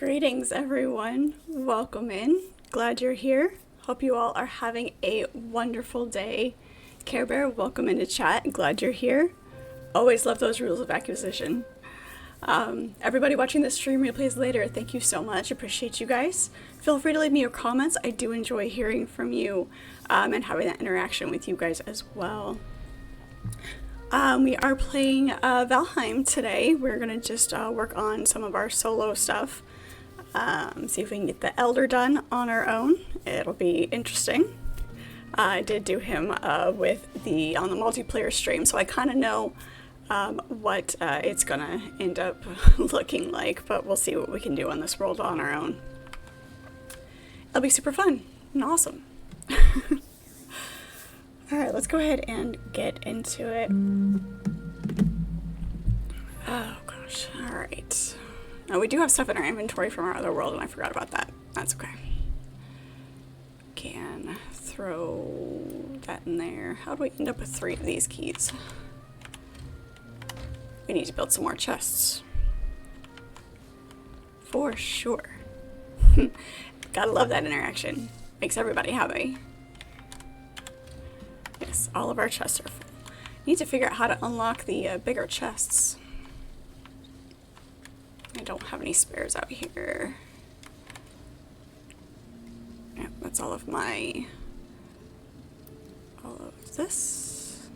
Greetings, everyone. Welcome in. Glad you're here. Hope you all are having a wonderful day. Care Bear, welcome into chat. Glad you're here. Always love those rules of acquisition. Everybody watching this stream replays later, thank you so much. Appreciate you guys. Feel free to leave me your comments. I do enjoy hearing from you and having that interaction with you guys as well. We are playing Valheim today. We're going to just work on some of our solo stuff. See if we can get the Elder done on our own. It'll be interesting. I did do him on the multiplayer stream, so I kind of know what it's gonna end up looking like, but we'll see what we can do on this world on our own. It'll be super fun and awesome. Alright, let's go ahead and get into it. Oh gosh, alright. Now we do have stuff in our inventory from our other world, and I forgot about that. That's okay. Can throw that in there. How do we end up with 3 of these keys? We need to build some more chests. For sure. Gotta love that interaction. Makes everybody happy. Yes, all of our chests are full. Need to figure out how to unlock the bigger chests. I don't have any spares out here. Yep, that's all of this.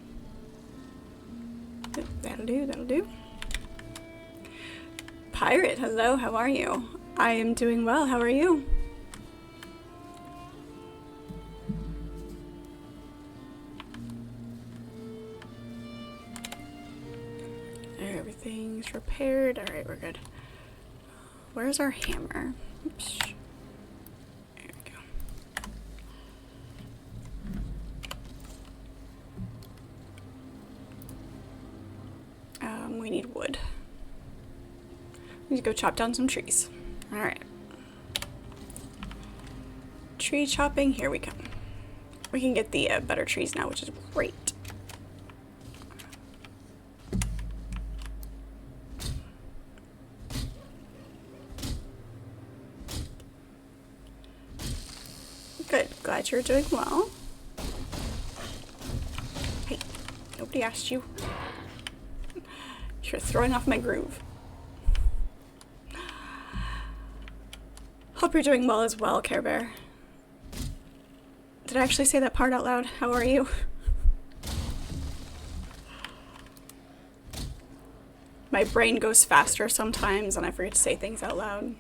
Yep, that'll do, that'll do. Pirate, hello, how are you? I am doing well, how are you? Everything's repaired. Alright, we're good. Where's our hammer? Oops. There we go. We need wood. We need to go chop down some trees. Alright. Tree chopping, here we come. We can get the better trees now, which is great. Good. Glad you're doing well. Hey, nobody asked you. You're throwing off my groove. Hope you're doing well as well, Care Bear. Did I actually say that part out loud? How are you? My brain goes faster sometimes and I forget to say things out loud.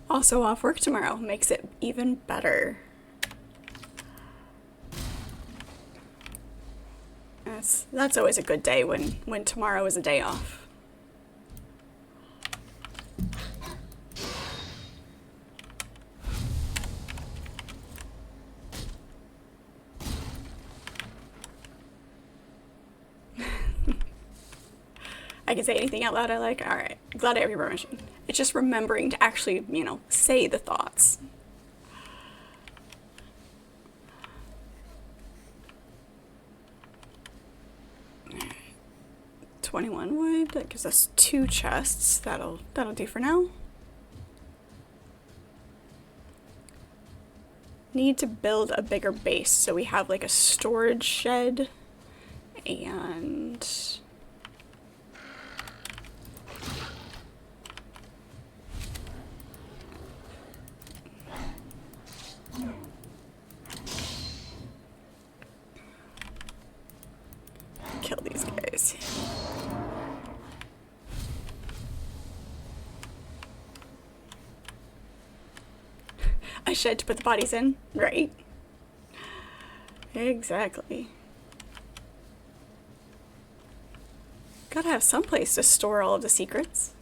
Also off work tomorrow, makes it even better. That's always a good day when tomorrow is a day off. I can say anything out loud I like. Alright, glad I have your permission. It's just remembering to actually, you know, say the thoughts. Alright. 21 wood, that gives us 2 chests. That'll do for now. Need to build a bigger base so we have like a storage shed and kill these guys. A shed to put the bodies in, right? Exactly. Gotta have some place to store all of the secrets.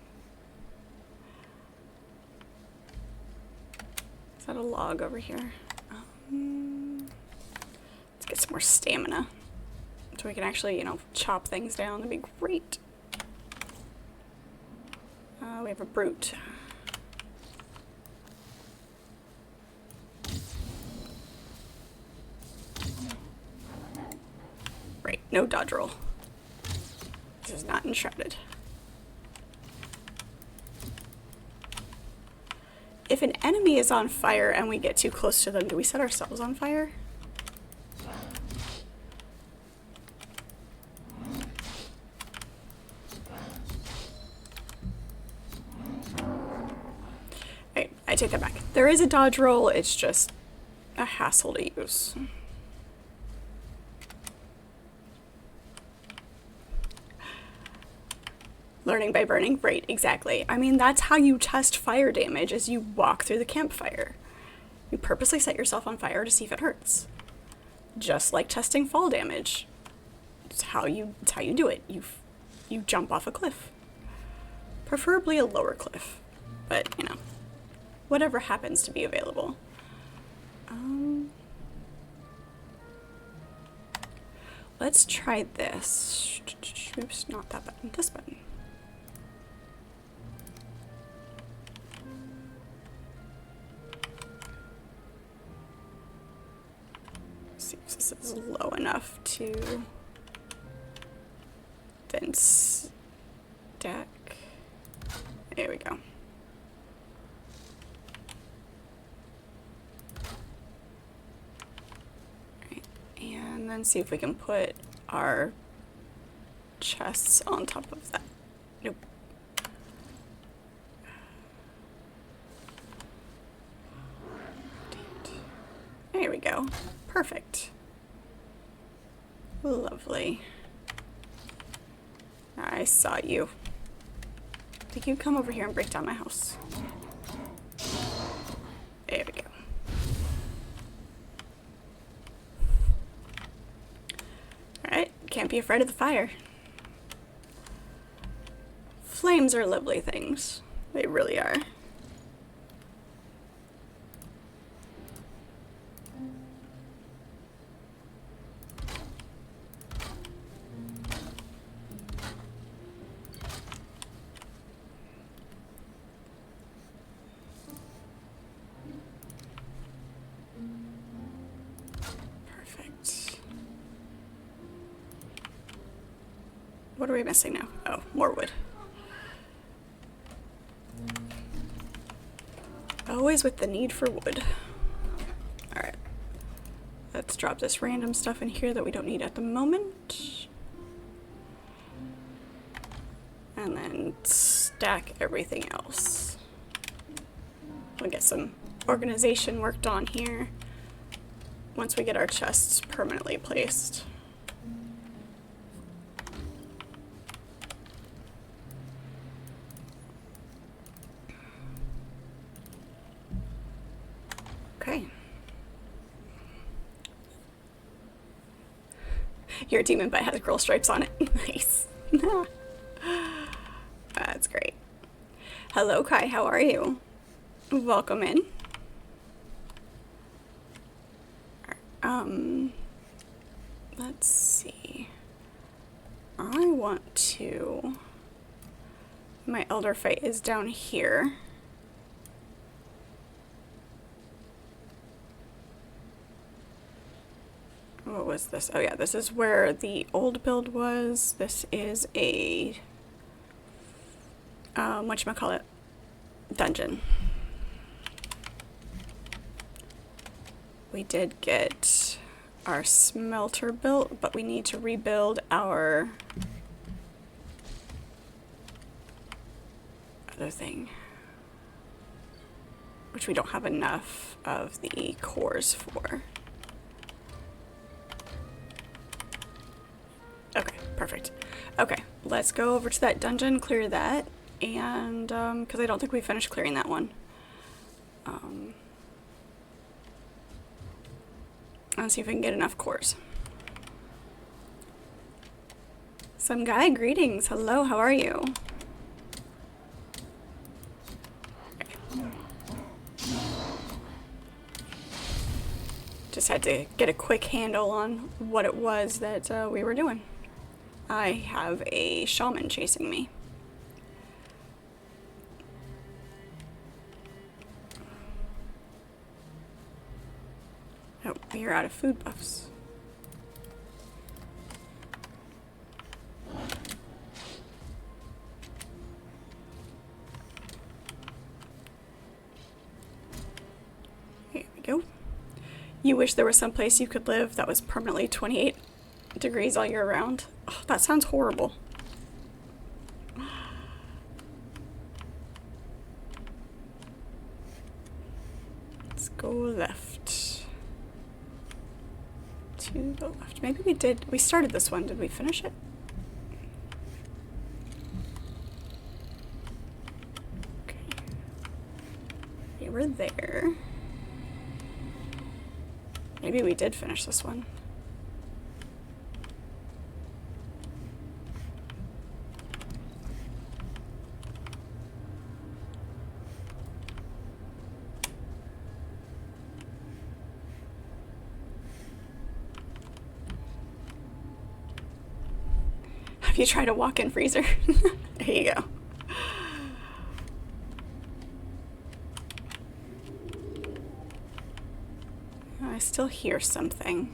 Is that a log over here? Let's get some more stamina. So we can actually, you know, chop things down. That'd be great. We have a brute. No dodge roll. This is not enshrouded. If an enemy is on fire and we get too close to them, do we set ourselves on fire? Right, I take that back. There is a dodge roll, it's just a hassle to use. Learning by burning, right, exactly. I mean, that's how you test fire damage, is you walk through the campfire. You purposely set yourself on fire to see if it hurts. Just like testing fall damage. It's how you do it. You jump off a cliff. Preferably a lower cliff. But, you know, whatever happens to be available. Let's try this. Oops, not that button, this button. See if this is low enough to then stack. There we go. Right. And then see if we can put our chests on top of that. Nope. There we go. Perfect. Lovely. I saw you. I think you'd come over here and break down my house. There we go. Alright, can't be afraid of the fire. Flames are lovely things. They really are. What are we missing now? Oh, more wood. Always with the need for wood. Alright. Let's drop this random stuff in here that we don't need at the moment. And then stack everything else. We'll get some organization worked on here once we get our chests permanently placed. Okay. Your demon butt has girl stripes on it. Nice. That's great. Hello, Kai. How are you? Welcome in. Let's see. I want to... My elder fight is down here. What was this? Oh yeah, this is where the old build was. This is a whatchamacallit, dungeon. We did get our smelter built, but we need to rebuild our other thing, which we don't have enough of the cores for. Okay, perfect. Okay, let's go over to that dungeon, clear that, and, because I don't think we finished clearing that one. Let's see if we can get enough cores. Some guy, greetings. Hello, how are you? Okay. Just had to get a quick handle on what it was that we were doing. I have a shaman chasing me. Oh, we are out of food buffs. You wish there was some place you could live that was permanently 28 degrees all year round. Oh, that sounds horrible. Let's go left. To the left. Maybe we started this one. Did we finish it? Okay. We were there. Maybe we did finish this one. Have you tried a walk-in freezer? There you go. I still hear something.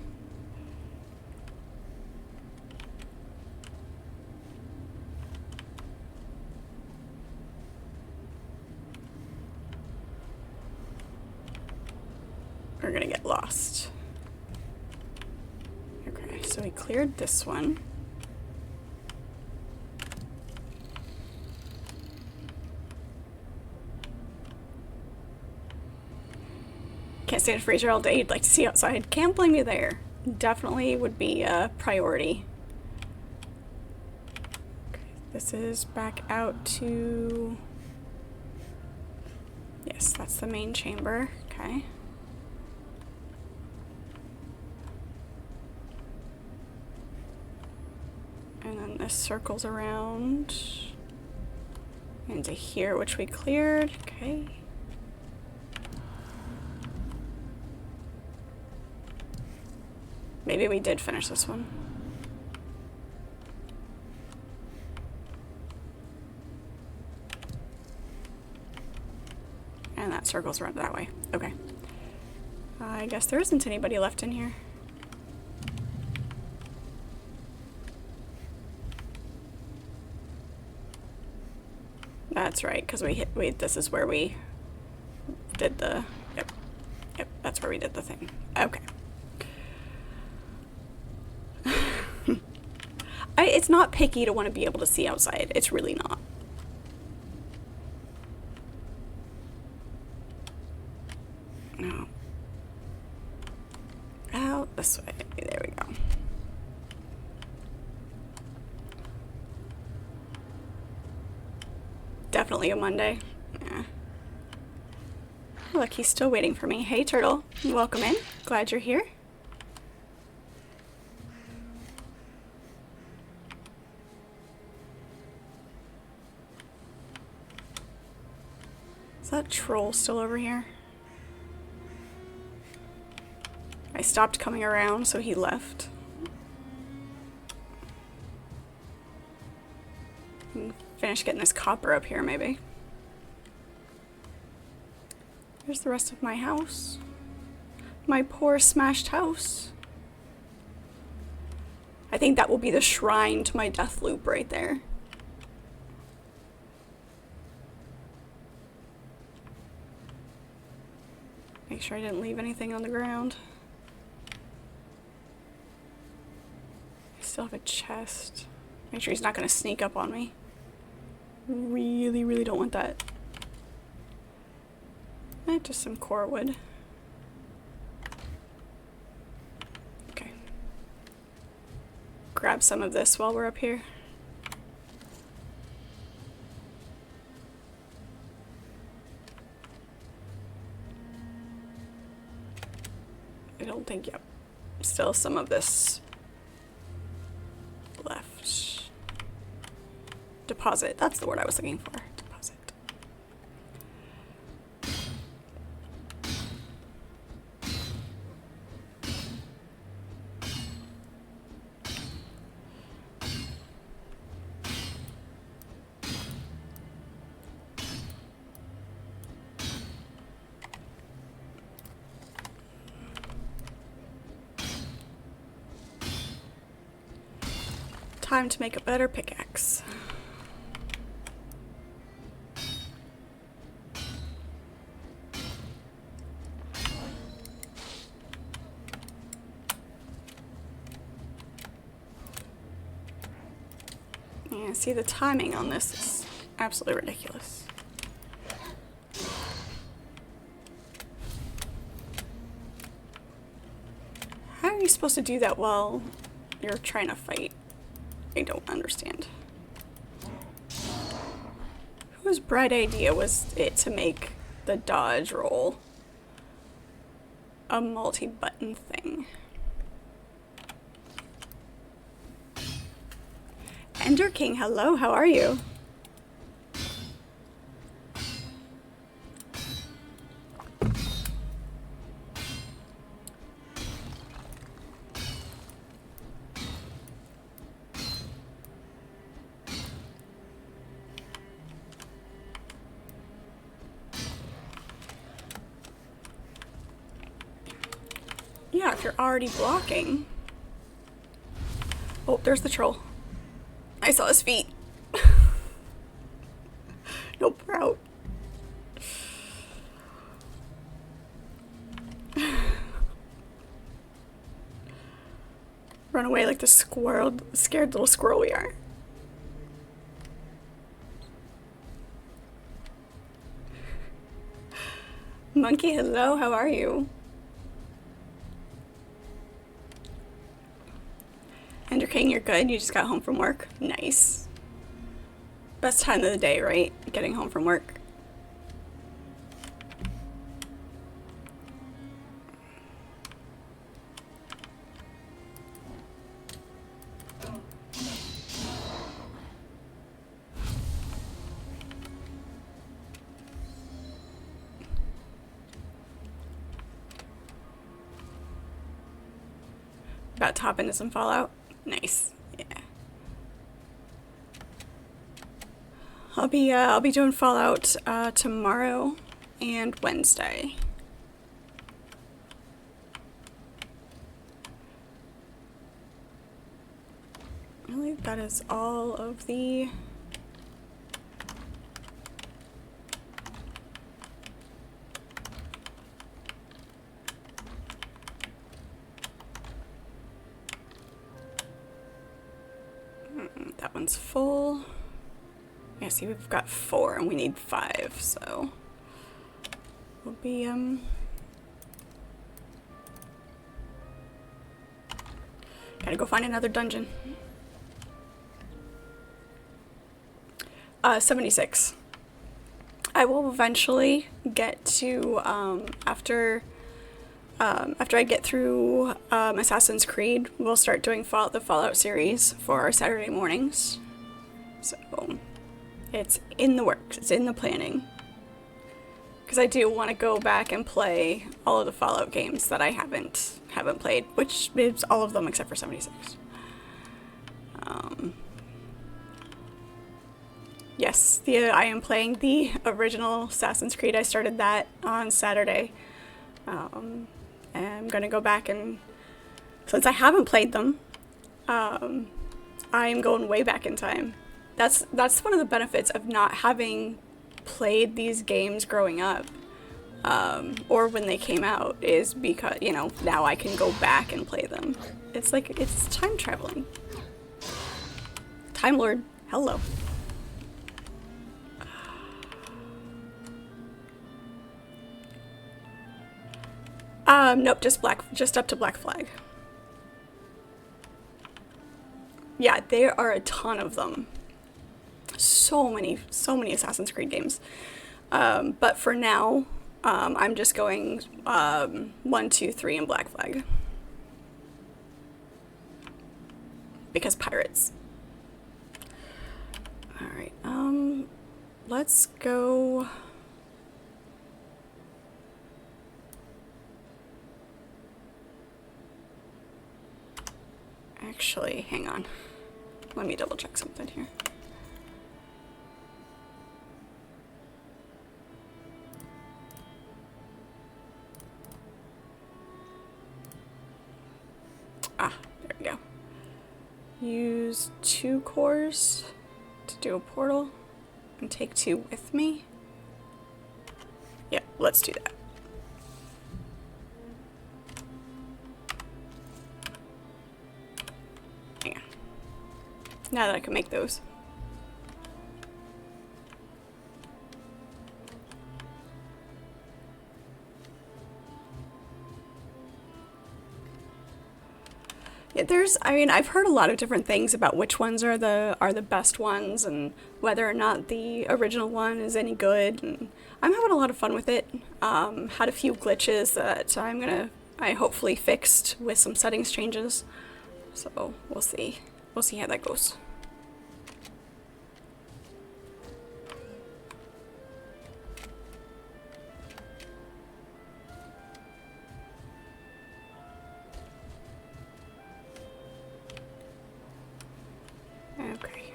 We're gonna get lost. Okay, so we cleared this one. Can't stay in a freezer all day. You'd like to see outside. Can't blame you there. Definitely would be a priority. Okay, this is back out to... Yes, that's the main chamber. Okay. And then this circles around into here, which we cleared. Okay. Maybe we did finish this one. And that circles around that way. Okay. I guess there isn't anybody left in here. That's right, because this is where we did the, yep, that's where we did the thing. Okay. It's not picky to want to be able to see outside. It's really not. No. Out this way. There we go. Definitely a Monday. Yeah. Look, he's still waiting for me. Hey, Turtle. Welcome in. Glad you're here. Is that troll still over here? I stopped coming around, so he left. Finish getting this copper up here, maybe. There's the rest of my house. My poor smashed house. I think that will be the shrine to my death loop right there. Make sure I didn't leave anything on the ground. I still have a chest. Make sure he's not going to sneak up on me. Really, really don't want that. Just some core wood. Okay. Grab some of this while we're up here. I don't think, yep. Still some of this left. Deposit. That's the word I was looking for. Deposit. Time to make a better pickaxe. Yeah, see, the timing on this is absolutely ridiculous. How are you supposed to do that while you're trying to fight? I don't understand. Whose bright idea was it to make the dodge roll a multi-button thing? Ender King, hello, how are you? Yeah, if you're already blocking. Oh, there's the troll. I saw his feet. No proud. Run away like the scared little squirrel we are. Monkey, hello, how are you? Ender King, you're good? You just got home from work? Nice. Best time of the day, right? Getting home from work. About to hop into some Fallout. Nice. Yeah. I'll be doing Fallout tomorrow and Wednesday. Really, that is all of the that one's full. Yeah, see, we've got 4 and we need 5, so we'll be gotta go find another dungeon. 76. I will eventually get to after I get through Assassin's Creed, we'll start doing the Fallout series for our Saturday mornings. So it's in the works, it's in the planning. Because I do want to go back and play all of the Fallout games that I haven't played, which is all of them except for 76. Yes, I am playing the original Assassin's Creed. I started that on Saturday. And I'm gonna go back and, since I haven't played them, I'm going way back in time. That's one of the benefits of not having played these games growing up, or when they came out, is because, you know, now I can go back and play them. It's like, it's time traveling. Time Lord, hello. Nope, just up to Black Flag. Yeah, there are a ton of them. So many Assassin's Creed games. But for now, I'm just going 1, 2, 3 in Black Flag. Because pirates. Alright, let's go. Actually, hang on. Let me double check something here. Ah, there we go. Use 2 cores to do a portal and take 2 with me. Yeah, let's do that. Hang on. Now that I can make those. Yeah, I mean, I've heard a lot of different things about which ones are the best ones and whether or not the original one is any good. And I'm having a lot of fun with it. Had a few glitches that I hopefully fixed with some settings changes. So we'll see. We'll see how that goes. Okay.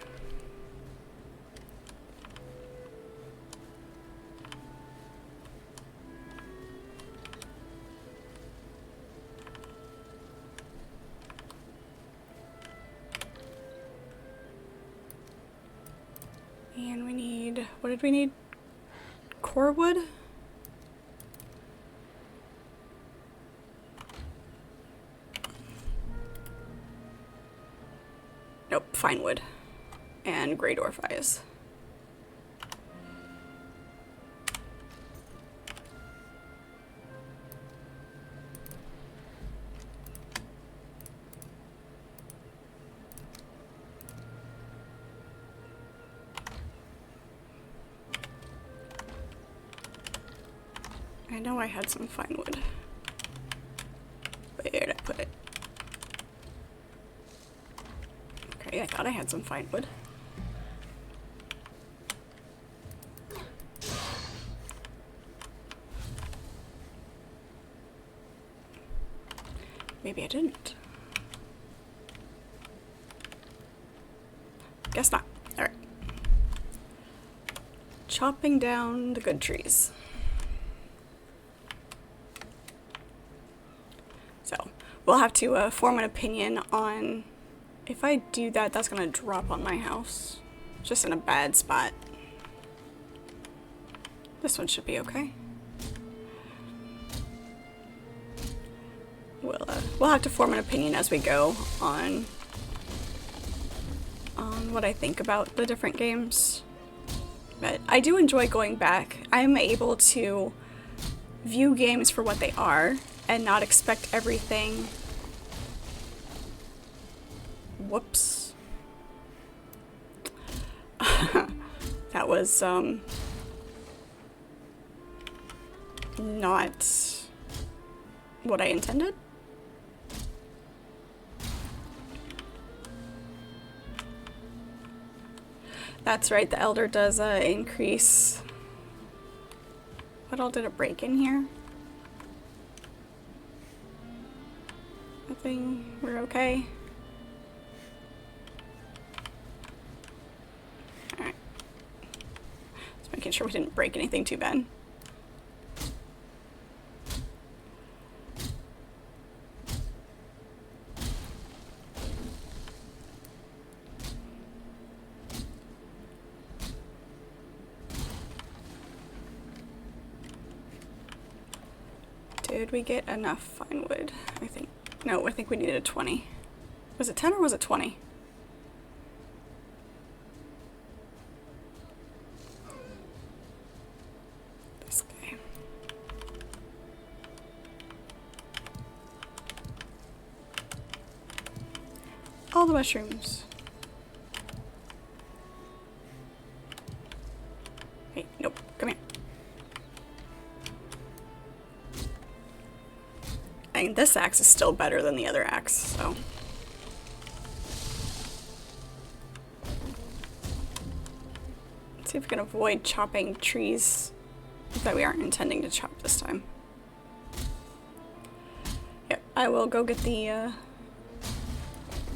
And we need, what did we need? Core wood? Nope, fine wood. And grey dwarf eyes. I know I had some fine wood. Where did I put it? Okay, I thought I had some fine wood. Maybe I didn't. Guess not. Alright. Chopping down the good trees. So, we'll have to form an opinion on if I do that, that's gonna drop on my house. Just in a bad spot. This one should be okay. We'll have to form an opinion as we go on what I think about the different games. But I do enjoy going back. I'm able to view games for what they are and not expect everything. Whoops. That was not what I intended. That's right, the Elder does increase. What all did it break in here? Nothing. We're okay. Alright. Just making sure we didn't break anything too bad. Did we get enough fine wood? I think. No, I think we needed a 20. Was it 10 or was it 20? This guy. All the mushrooms. Hey, nope, come here. And this axe is still better than the other axe, so. Let's see if we can avoid chopping trees that we aren't intending to chop this time. Yep, I will go get the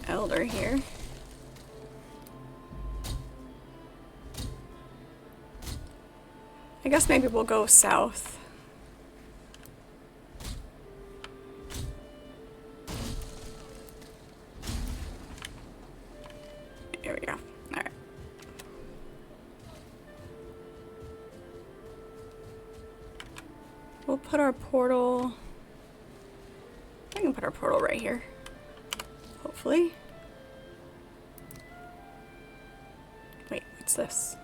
elder here. I guess maybe we'll go south. There we go. Alright. We'll put our portal... I can put our portal right here. Hopefully. Wait, what's this?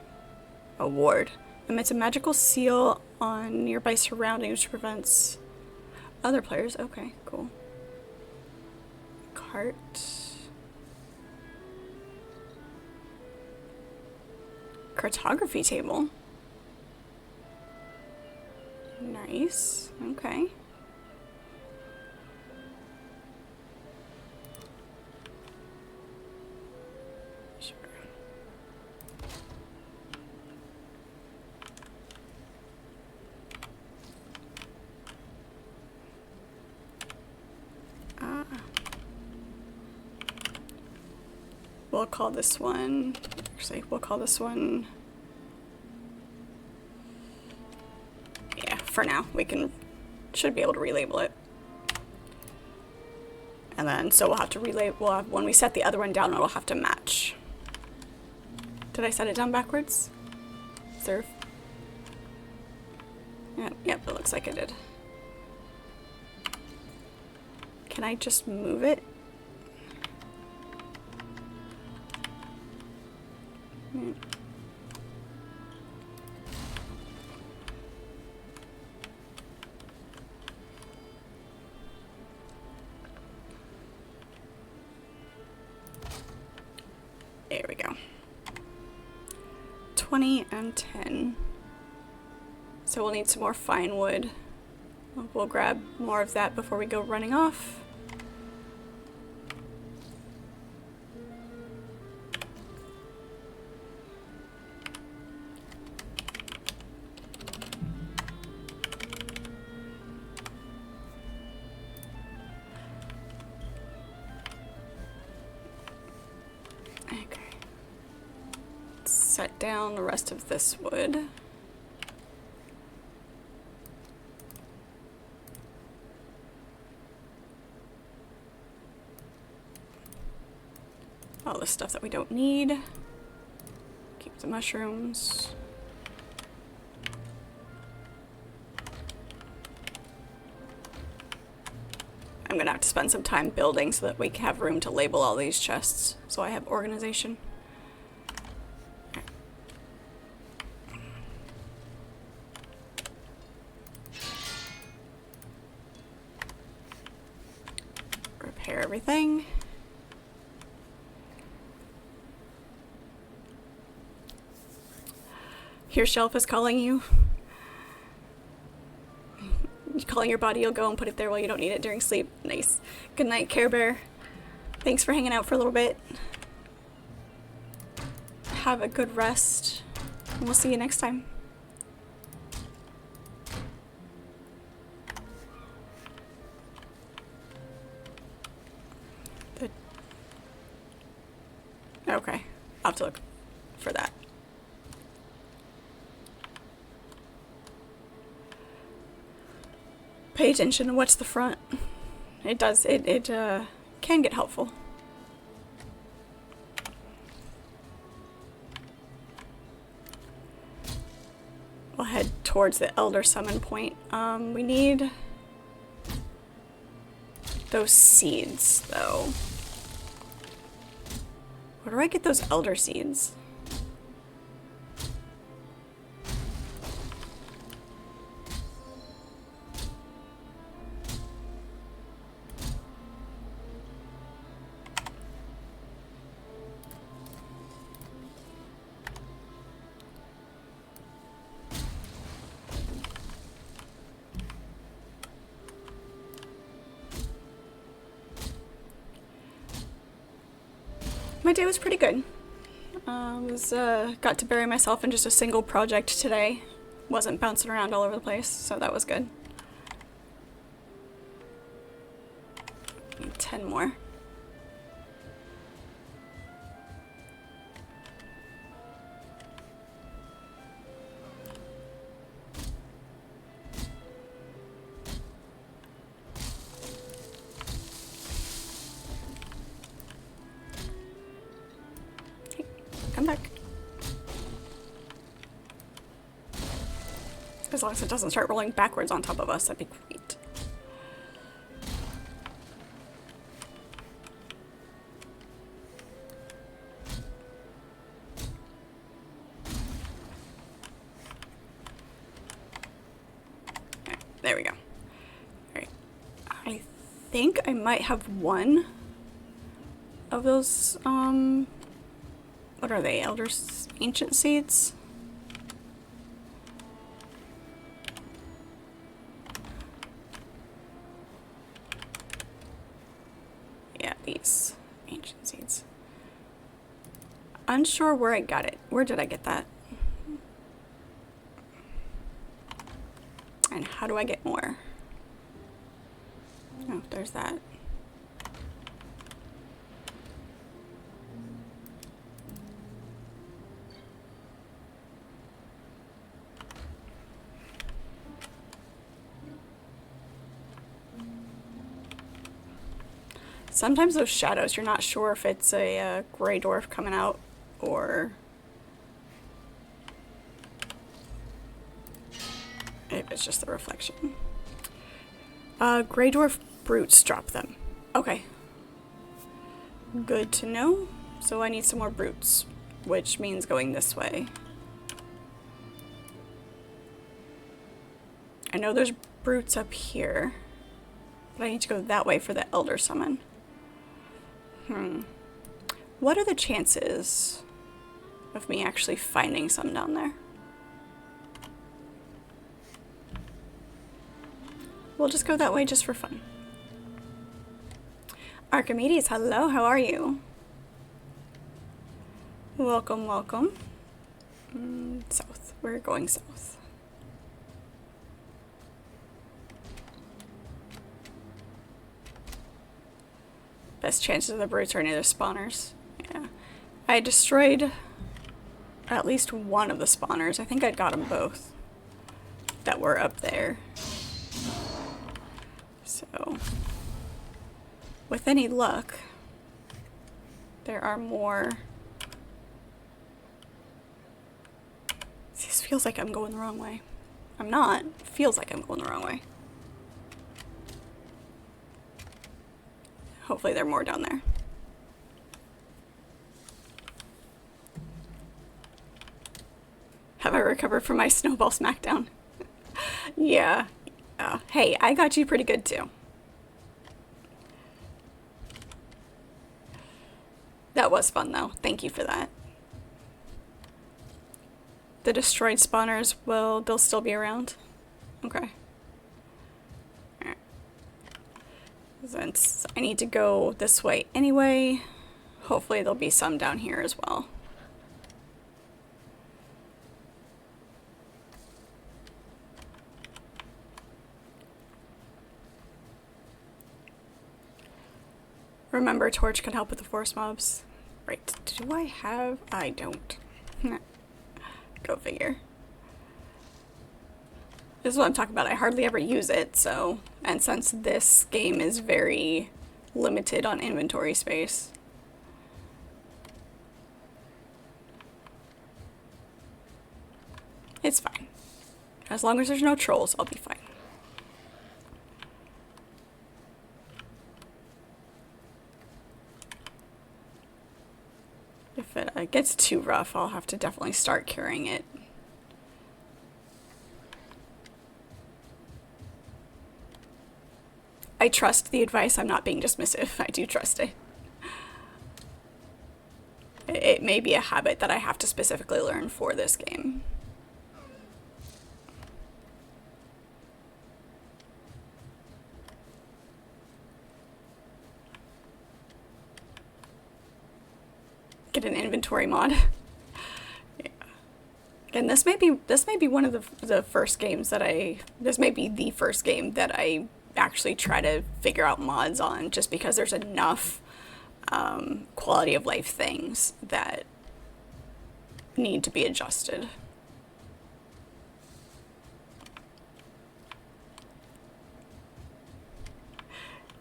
A ward. Emits a magical seal on nearby surroundings which prevents other players. Okay, cool. heart. Cartography table. Nice. Okay. Sure. We'll call this one, actually, we'll call this one, yeah, for now. We should be able to relabel it. And then, so we'll have to when we set the other one down, it'll have to match. Did I set it down backwards? Serve. Yep, it looks like I did. Can I just move it? There we go. 20 and 10. So we'll need some more fine wood. We'll grab more of that before we go running off. Set down the rest of this wood. All the stuff that we don't need. Keep the mushrooms. I'm gonna have to spend some time building so that we can have room to label all these chests, so I have organization. Repair everything. Your shelf is calling you. Calling your body, you'll go and put it there while you don't need it during sleep. Nice. Good night, Care Bear. Thanks for hanging out for a little bit. Have a good rest, and we'll see you next time. Okay, I'll have to look for that. Pay attention to what's the front. It does, it can get helpful. We'll head towards the Elder Summon point. We need those seeds, though. Where do I get those Elder Seeds? My day was pretty good. Got to bury myself in just a single project today. Wasn't bouncing around all over the place, so that was good. Need 10 more. Come back. As long as it doesn't start rolling backwards on top of us, that'd be great. There we go. Alright. I think I might have one of those, what are they? Ancient seeds? Yeah, these ancient seeds. Unsure where I got it. Where did I get that? And how do I get more? Oh, there's that. Sometimes those shadows, you're not sure if it's a gray dwarf coming out or if it's just the reflection. Gray dwarf brutes drop them. Okay. Good to know. So I need some more brutes, which means going this way. I know there's brutes up here, but I need to go that way for the elder summon. What are the chances of me actually finding some down there? We'll just go that way just for fun. Archimedes, hello, how are you? Welcome, welcome. South, we're going south. Best chances of the brutes are near the spawners. Yeah. I destroyed at least one of the spawners. I think I got them both that were up there. So, with any luck, there are more. This feels like I'm going the wrong way. I'm not. It feels like I'm going the wrong way. Hopefully there are more down there. Have I recovered from my snowball smackdown? Yeah. Hey, I got you pretty good too. That was fun though. Thank you for that. The destroyed spawners they'll still be around? Okay. Alright. Since I need to go this way anyway, hopefully there'll be some down here as well. Remember, torch can help with the forest mobs. Right. Do I have? I don't. Go figure. This is what I'm talking about. I hardly ever use it, so. And since this game is very limited on inventory space. It's fine. As long as there's no trolls, I'll be fine. If it gets too rough, I'll have to definitely start carrying it. I trust the advice. I'm not being dismissive. I do trust it. It may be a habit that I have to specifically learn for this game. Get an inventory mod. Yeah. And this may be one of the first games that this may be the first game that I actually try to figure out mods on, just because there's enough quality of life things that need to be adjusted.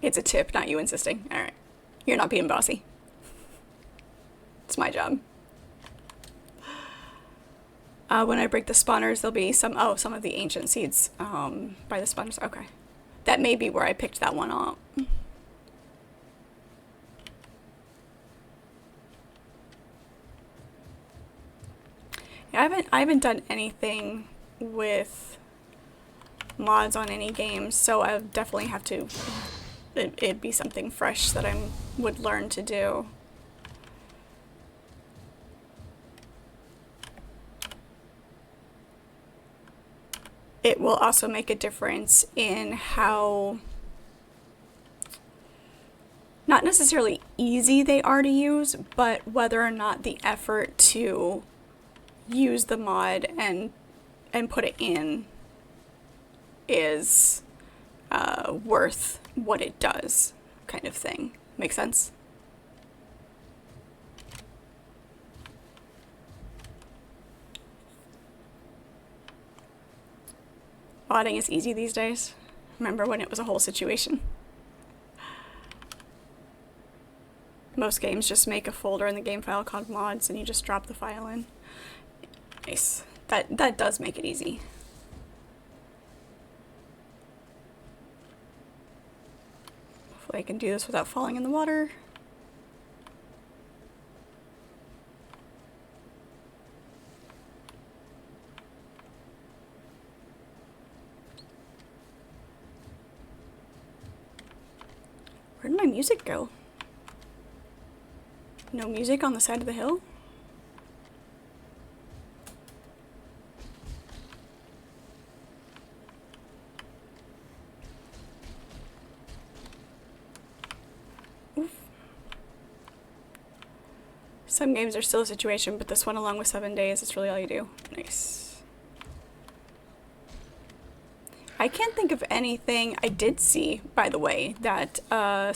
It's a tip, not you insisting. All right. You're not being bossy. It's my job. When I break the spawners, there'll be some of the ancient seeds by the spawners. Okay. That may be where I picked that one up. Yeah, I haven't done anything with mods on any games, so I definitely have to. It'd be something fresh that I would learn to do. it will also make a difference in how, not necessarily easy they are to use, but whether or not the effort to use the mod and put it in is worth what it does, kind of thing. Make sense? Modding is easy these days. Remember when it was a whole situation? Most games just make a folder in the game file called mods and you just drop the file in. Nice. That does make it easy. Hopefully I can do this without falling in the water. Where did my music go? No music on the side of the hill? Oof. Some games are still a situation, but this one, along with 7 days, it's really all you do. Nice. I can't think of anything. I did see, by the way, that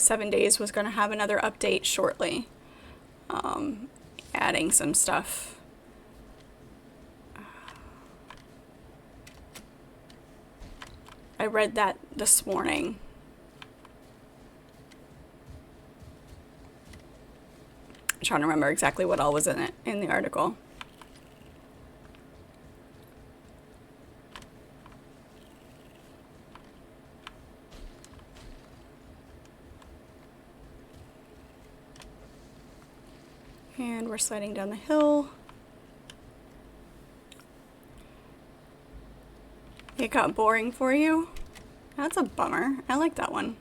7 days was going to have another update shortly. Adding some stuff. I read that this morning. I'm trying to remember exactly what all was in it in the article. And we're sliding down the hill. It got boring for you? That's a bummer. I like that one.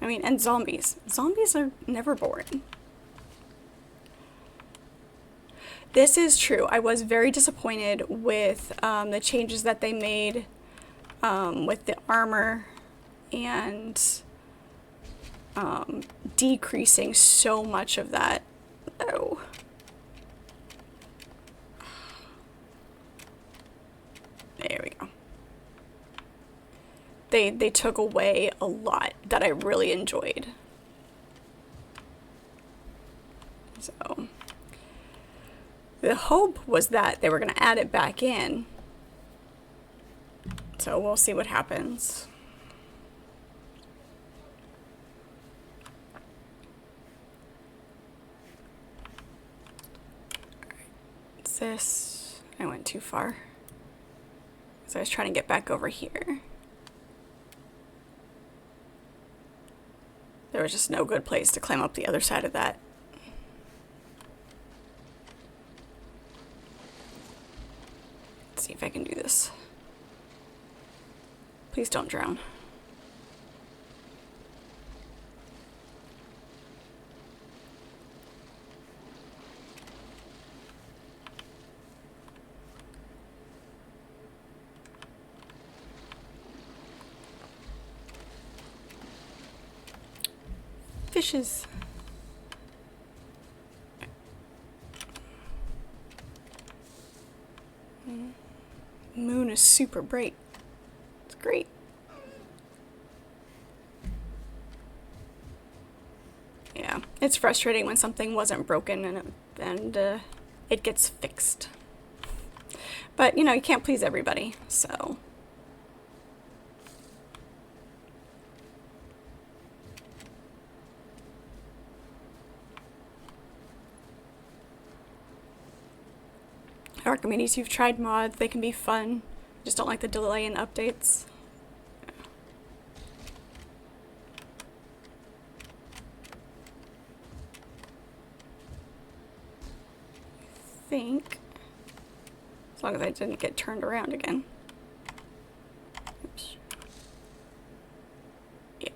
I mean, and zombies. Zombies are never boring. This is true. I was very disappointed with the changes that they made with the armor and decreasing so much of that. Oh. There we go. They took away a lot that I really enjoyed. So the hope was that they were going to add it back in. So we'll see what happens. This, I went too far. So I was trying to get back over here. There was just no good place to climb up the other side of that. Let's see if I can do this. Please don't drown. Fishes. Moon is super bright. It's great. Yeah, it's frustrating when something wasn't broken and it gets fixed. But, you know, you can't please everybody, so... Archimedes, you've tried mods, they can be fun. Just don't like the delay in updates. I think, as long as I didn't get turned around again. Oops. Yep.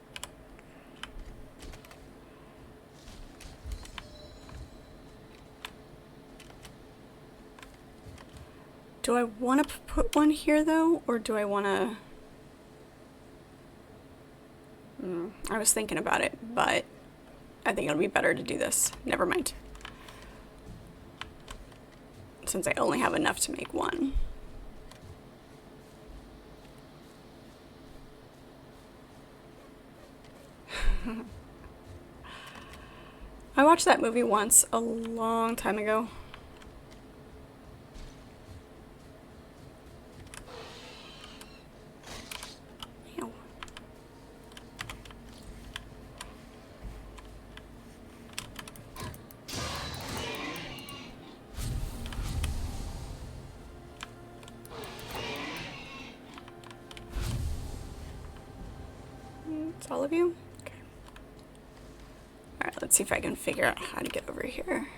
Do I want to put one here though, or do I want to... I was thinking about it, but I think it'll be better to do this. Never mind. Since I only have enough to make one. I watched that movie once a long time ago. Ew. It's all of you? Okay. Alright, let's see if I can figure out how to get over here.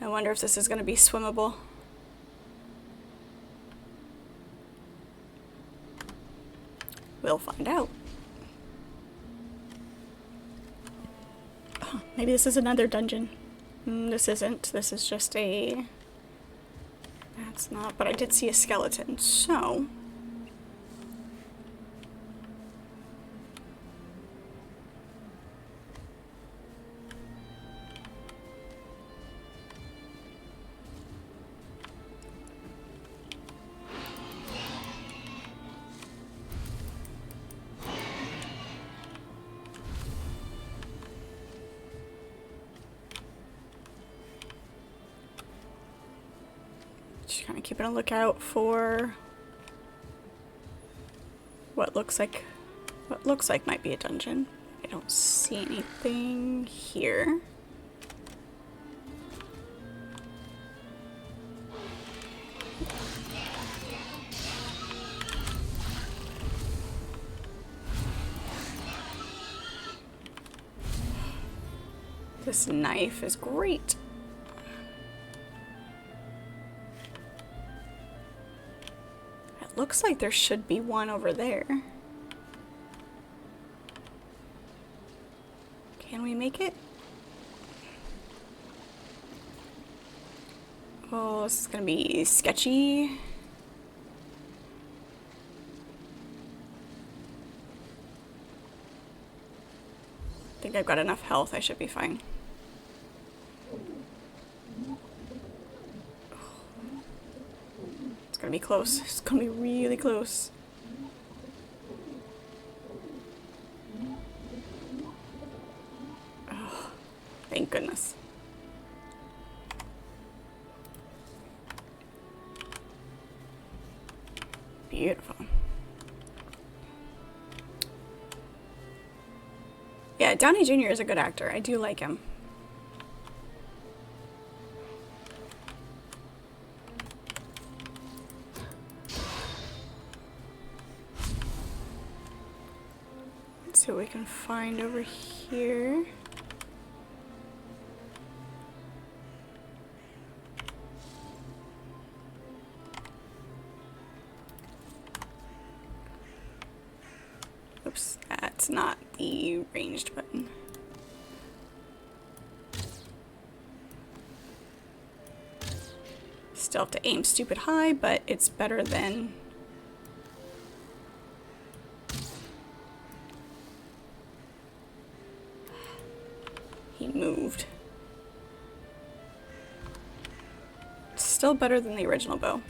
I wonder if this is going to be swimmable. We'll find out. Oh, maybe this is another dungeon. This isn't. This is just a... That's not, but I did see a skeleton, so... Just kind of keeping a lookout for what looks like might be a dungeon. I don't see anything here. This knife is great. It looks like there should be one over there. Can we make it? Oh, this is gonna be sketchy. I think I've got enough health, I should be fine. It's gonna be close. It's gonna be really close. Oh, thank goodness. Beautiful. Yeah, Downey Jr. is a good actor. I do like him. Let's see what we can find over here. Oops, that's not the ranged button. Still have to aim stupid high, but it's better than... He moved. Still better than the original bow.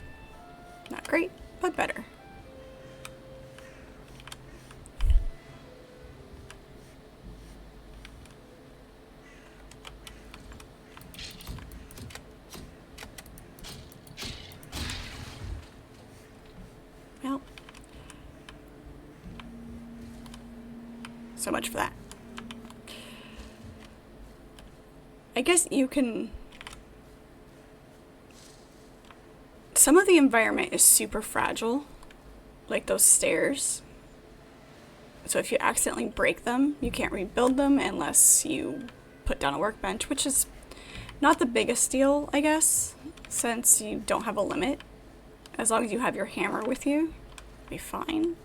Not great, but better. Well, so much for that. I guess you can... Some of the environment is super fragile, like those stairs. So if you accidentally break them, you can't rebuild them unless you put down a workbench, which is not the biggest deal, I guess, since you don't have a limit. As long as you have your hammer with you, you'll be fine.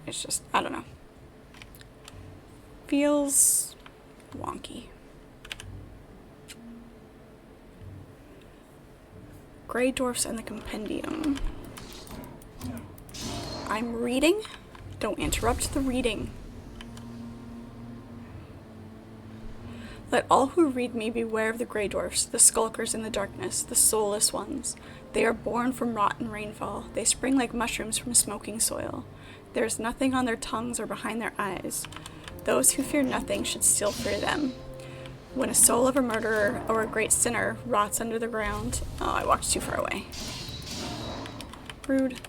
It's just, I don't know. Feels wonky. Grey Dwarfs and the Compendium. I'm reading. Don't interrupt the reading. Let all who read me beware of the Grey Dwarfs, the skulkers in the darkness, the soulless ones. They are born from rotten rainfall. They spring like mushrooms from smoking soil. There is nothing on their tongues or behind their eyes. Those who fear nothing should still fear them. When a soul of a murderer or a great sinner rots under the ground... Oh, I walked too far away. Rude.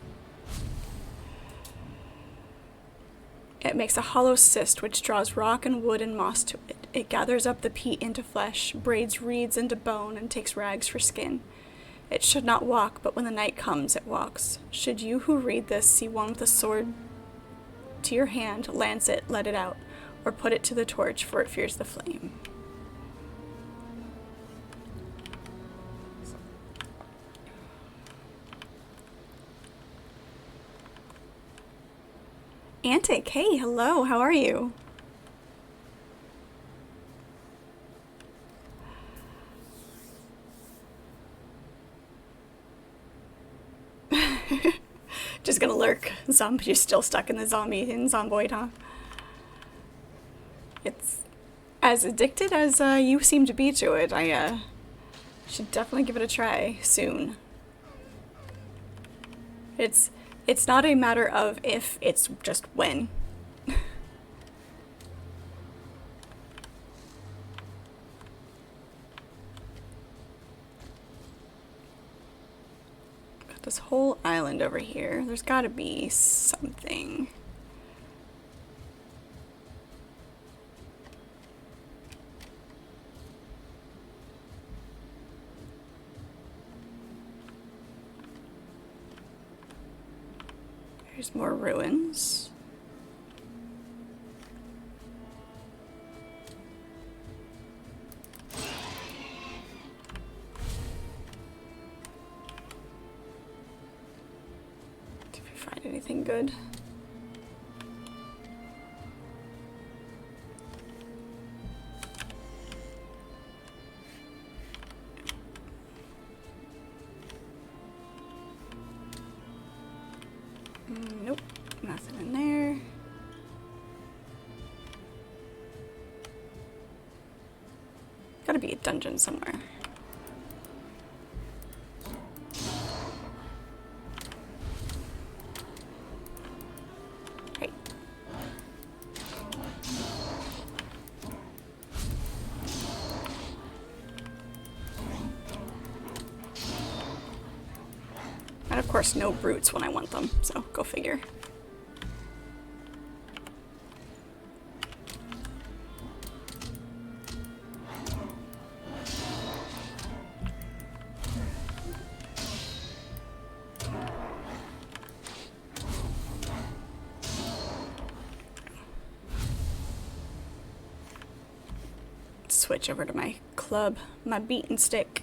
It makes a hollow cyst which draws rock and wood and moss to it. It gathers up the peat into flesh, braids reeds into bone, and takes rags for skin. It should not walk, but when the night comes, it walks. Should you who read this see one with a sword to your hand, lance it, let it out, or put it to the torch, for it fears the flame. Antic, hey, hello, how are you? Just gonna lurk. You're still stuck in the zombie in Zomboid, huh? It's as addicted as you seem to be to it. I should definitely give it a try soon. It's not a matter of if, it's just when. Got this whole island over here. There's gotta be something. There's more ruins. Did we find anything good? Nope, nothing in there. Gotta be a dungeon somewhere. Right. And of course, no brutes when I want them, so go figure. Switch over to my club, my beaten stick.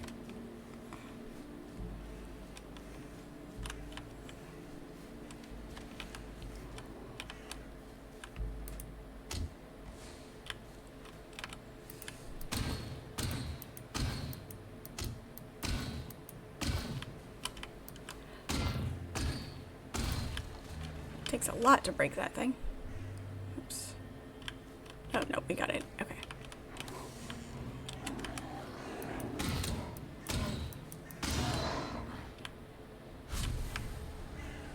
Takes a lot to break that thing. Oops. Oh, no, we got it. Okay.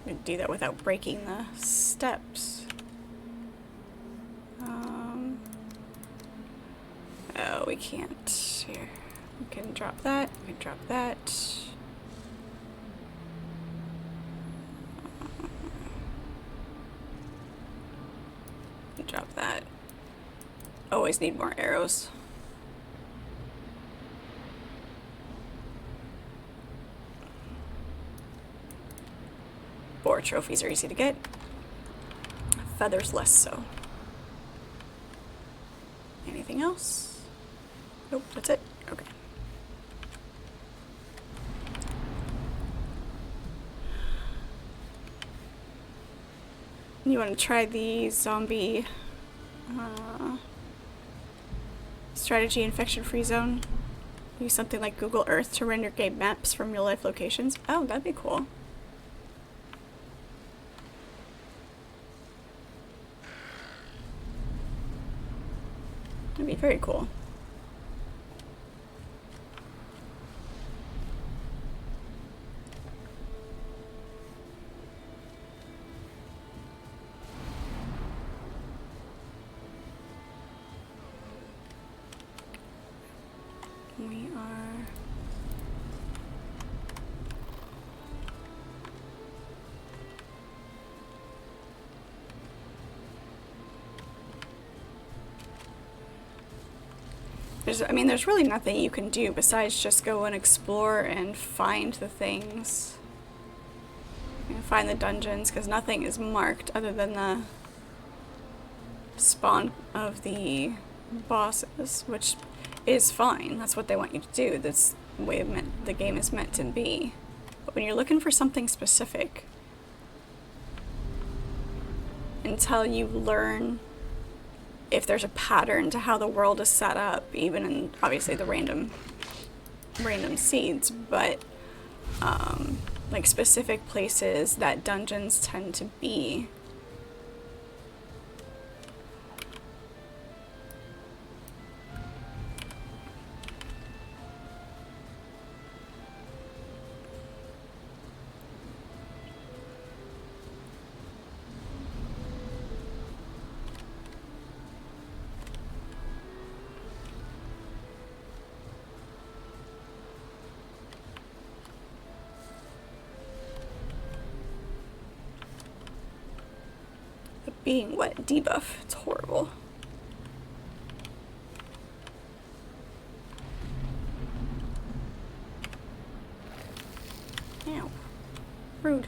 I'm gonna do that without breaking the steps. Oh, we can't. Here. We can drop that. We can drop that. Drop that. Always need more arrows. Boar trophies are easy to get. Feathers less so. Anything else? Nope, that's it. Okay. You want to try the zombie strategy infection-free zone? Use something like Google Earth to render game maps from real life locations. Oh, that'd be cool. That'd be very cool. We are... there's really nothing you can do besides just go and explore and find the things. And find the dungeons, because nothing is marked other than the spawn of the bosses, which is fine. That's what they want you to do. That's the way the game is meant to be. But when you're looking for something specific, until you learn if there's a pattern to how the world is set up, even in obviously the random seeds, but like specific places that dungeons tend to be. Being wet debuff. It's horrible. Ow. Rude.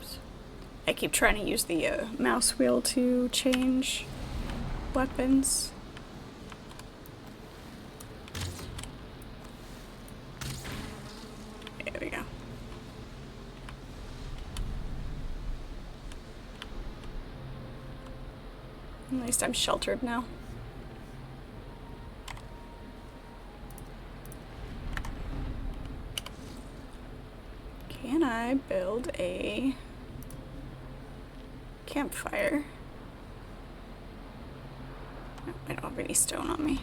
Oops. I keep trying to use the mouse wheel to change weapons. At least I'm sheltered now. Can I build a campfire? No, I don't have any stone on me.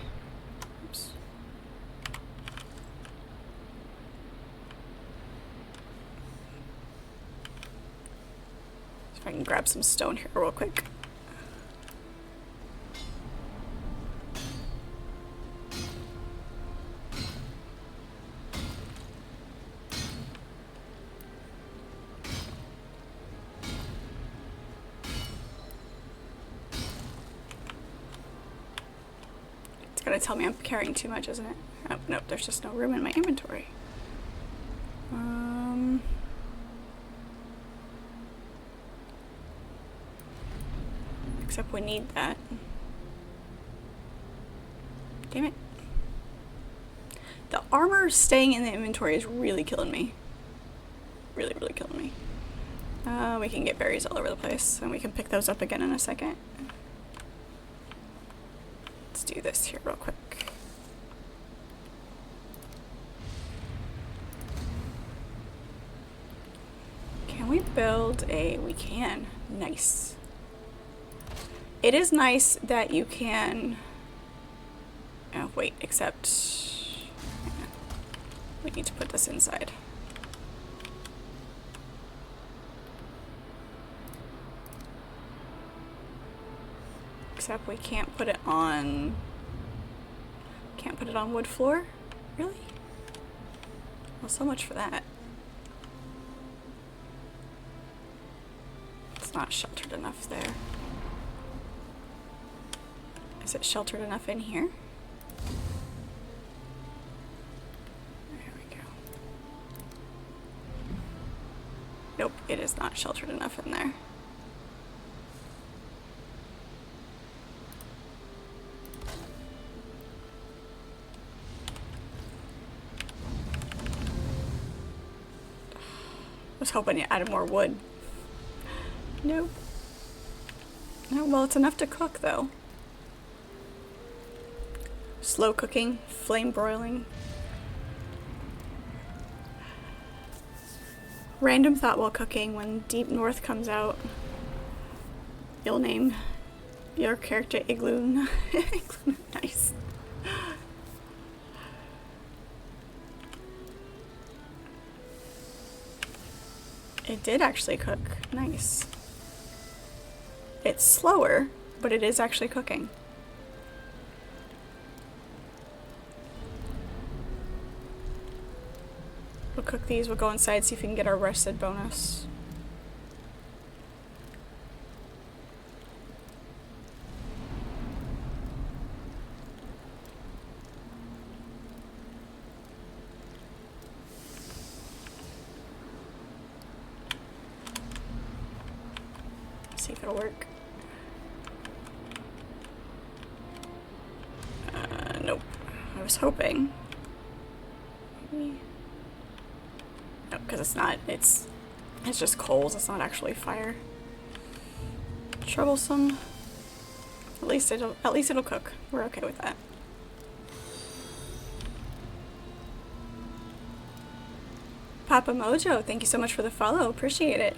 Oops. If I can grab some stone here real quick. Gonna tell me I'm carrying too much, isn't it? Oh, nope, there's just no room in my inventory. Except we need that. Damn it. The armor staying in the inventory is really killing me. Really, really killing me. We can get berries all over the place, and we can pick those up again in a second. Let's do this here real quick. Can we build a... We can. Nice. It is nice that you can... Oh, wait, except... We need to put this inside. Except we can't put it on... Can't put it on wood floor? Really? Well, so much for that. It's not sheltered enough there. Is it sheltered enough in here? There we go. Nope, it is not sheltered enough in there. I was hoping you added more wood. Nope. Oh, well, it's enough to cook, though. Slow cooking, flame broiling. Random thought while cooking: when Deep North comes out, you'll name your character Igloo. Igloo, nice. It did actually cook. Nice. It's slower, but it is actually cooking. We'll cook these, we'll go inside, see if we can get our rested bonus. See if it'll work. Nope. I was hoping. Maybe. No, because it's not. It's just coals. It's not actually fire. Troublesome. At least it'll cook. We're okay with that. Papa Mojo, thank you so much for the follow. Appreciate it.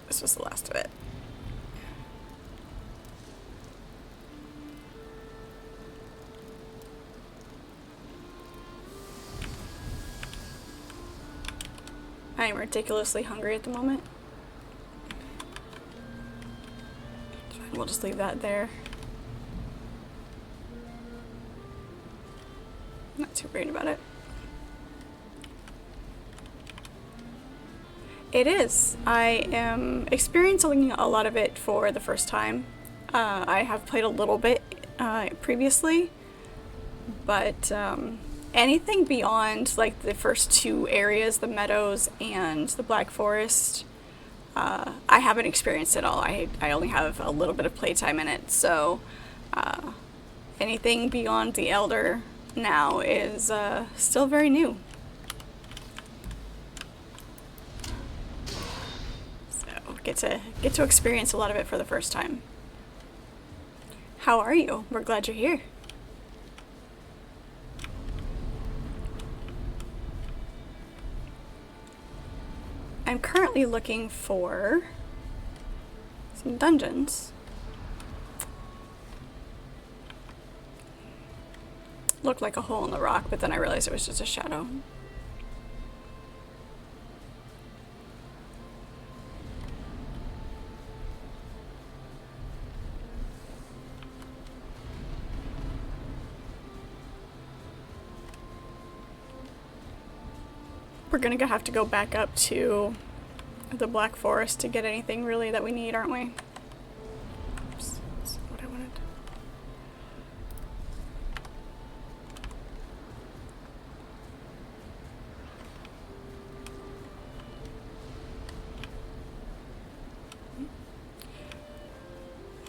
This was the last of it. I am ridiculously hungry at the moment. Fine, we'll just leave that there. Not too worried about it. It is. I am experiencing a lot of it for the first time. I have played a little bit previously, but anything beyond like the first two areas, the meadows and the Black Forest, I haven't experienced at all. I only have a little bit of playtime in it, so anything beyond the Elder now is still very new. So get to experience a lot of it for the first time. How are you? We're glad you're here. I'm currently looking for some dungeons. Looked like a hole in the rock, but then I realized it was just a shadow. We're gonna have to go back up to the Black Forest to get anything really that we need, aren't we? Oops, that's what I wanted.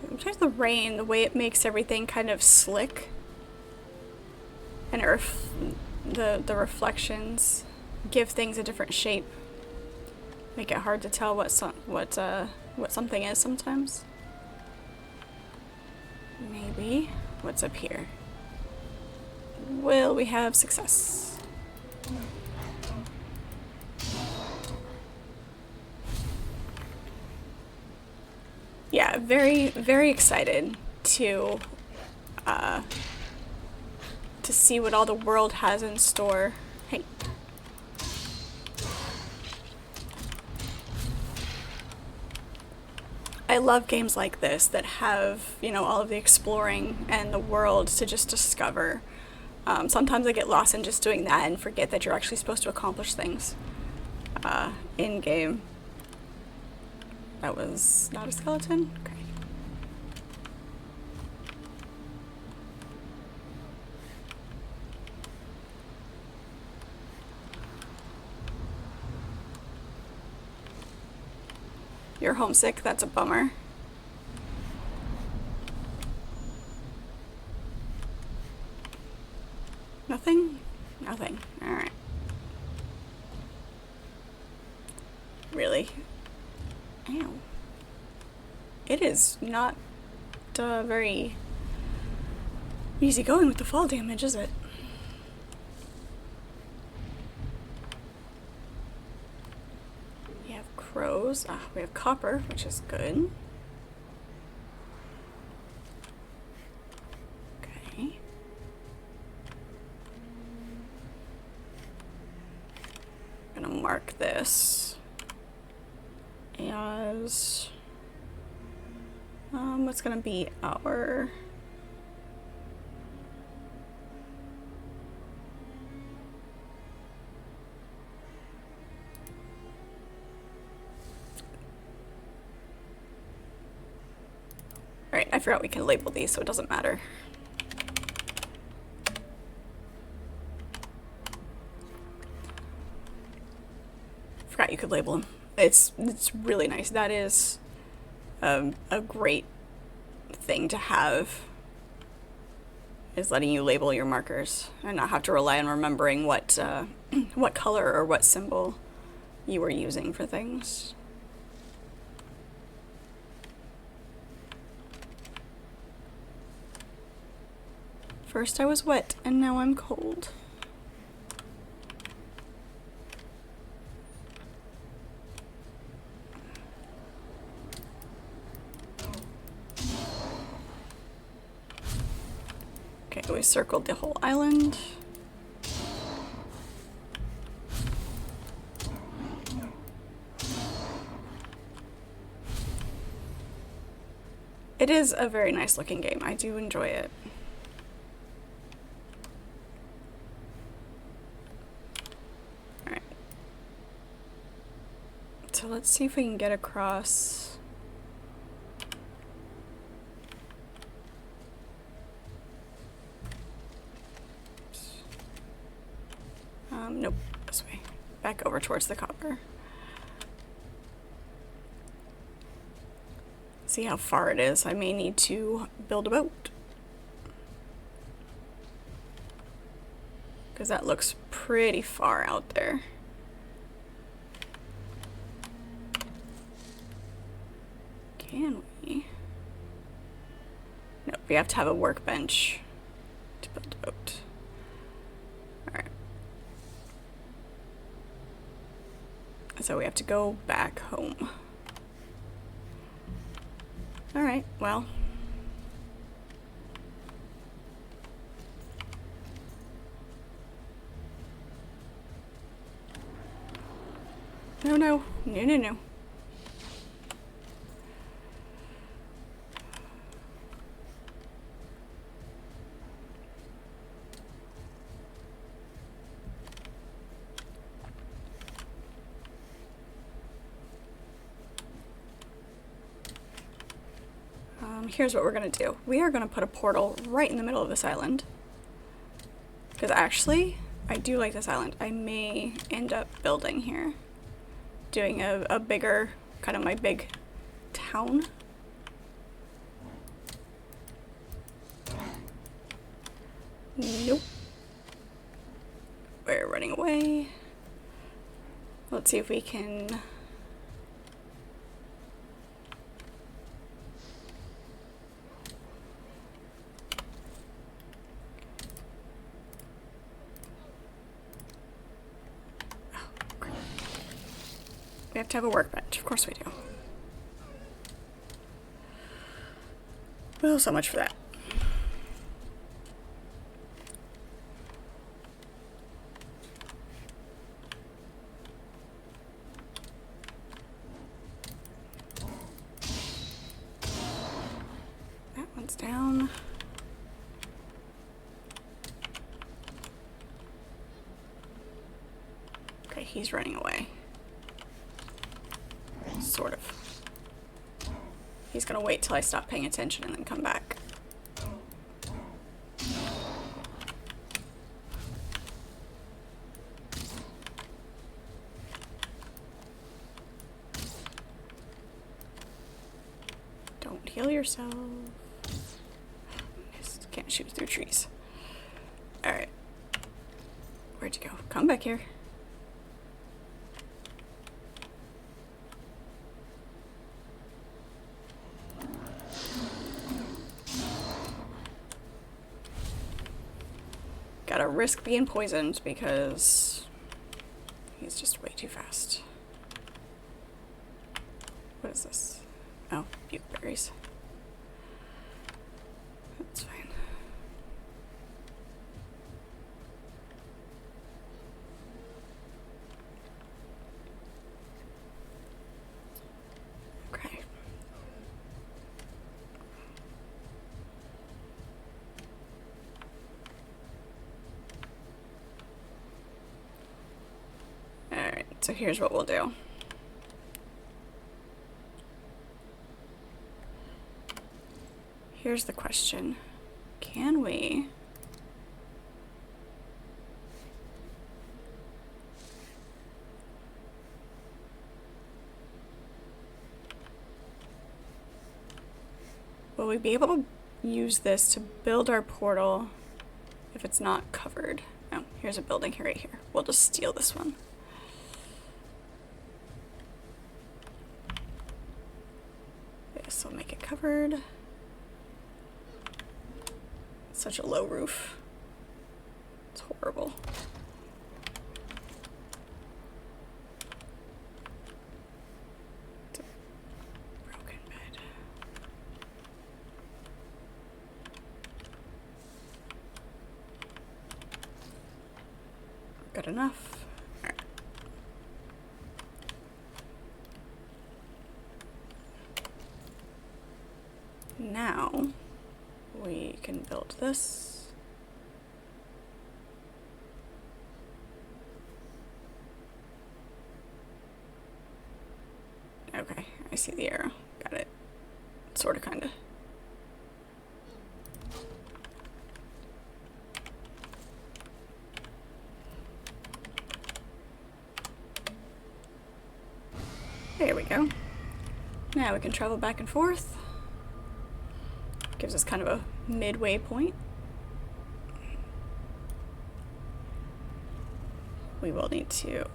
Sometimes the rain, the way it makes everything kind of slick, and the reflections give things a different shape. Make it hard to tell what something is sometimes. Maybe. What's up here? Will we have success? Yeah, very, very excited to see what all the world has in store. Hey. I love games like this that have, you know, all of the exploring and the world to just discover. Sometimes I get lost in just doing that and forget that you're actually supposed to accomplish things in game. That was not a skeleton? Okay. You're homesick? That's a bummer. Nothing? Nothing. Alright. really. Ow. It is not very easy going with the fall damage, is it? We have crows. We have copper, which is good. Okay. I'm gonna mark this as what's gonna be our Alright, I forgot we can label these, so it doesn't matter. Forgot you could label them. It's really nice. That is a great thing to have, is letting you label your markers and not have to rely on remembering what what color or what symbol you were using for things. First I was wet, and now I'm cold. Okay, we circled the whole island. It is a very nice looking game. I do enjoy it. Alright. So let's see if we can get across. Nope, this way. Back over towards the copper. See how far it is. I may need to build a boat, because that looks pretty far out there. Can we? Nope, we have to have a workbench to build a boat. Alright. So we have to go back home. Alright, well. No, no. No, no, no. Here's what we're gonna do. We are gonna put a portal right in the middle of this island. Because actually, I do like this island. I may end up building here. Doing a bigger, kind of my big town. Nope. We're running away. Let's see if we can... We have to have a workbench. Of course we do. Well, so much for that. That one's down. Okay, he's running away. Sort of. He's gonna wait till I stop paying attention and then come back. Don't heal yourself. Just can't shoot through trees. Alright. Where'd you go? Come back here. gotta risk being poisoned because he's just way too fast. What is this? Oh, buchberries. That's fine. Okay. Alright, so here's what we'll do. Here's the question. Can we will we be able to use this to build our portal if it's not covered? Oh, here's a building here, right here. We'll just steal this one. This will make it covered. Such a low roof. It's horrible. It's a broken bed. Good enough. All right. Now we can build this. Okay, I see the arrow. Got it. Sorta, kinda. There we go. Now we can travel back and forth. Gives us kind of a midway point. We will need to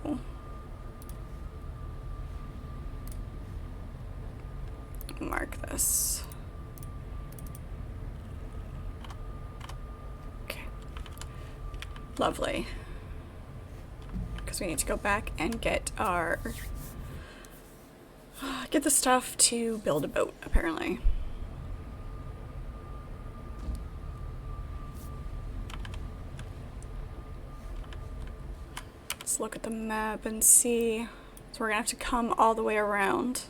mark this. Okay. Lovely. Because we need to go back and get our get the stuff to build a boat, apparently. Let's look at the map and see. So we're gonna have to come all the way around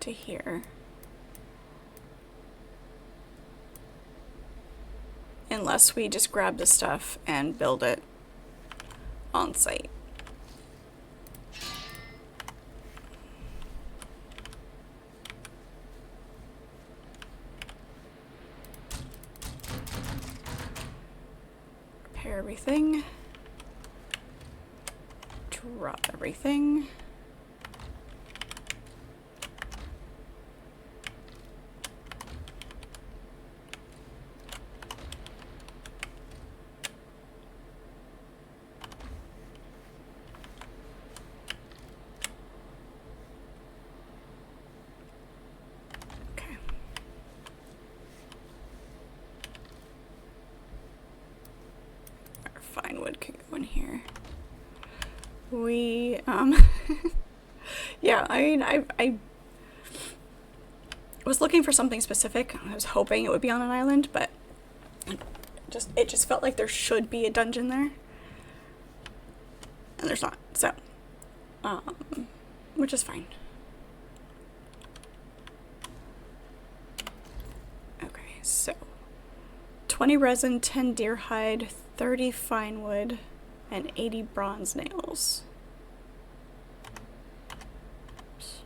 to here. Unless we just grab the stuff and build it on site. Repair everything. Drop everything. Fine wood could go in here. We, yeah, I mean, I was looking for something specific. I was hoping it would be on an island, but it just felt like there should be a dungeon there. And there's not, so, which is fine. Okay, so 20 resin, 10 deer hide, 30 fine wood, and 80 bronze nails. Oops.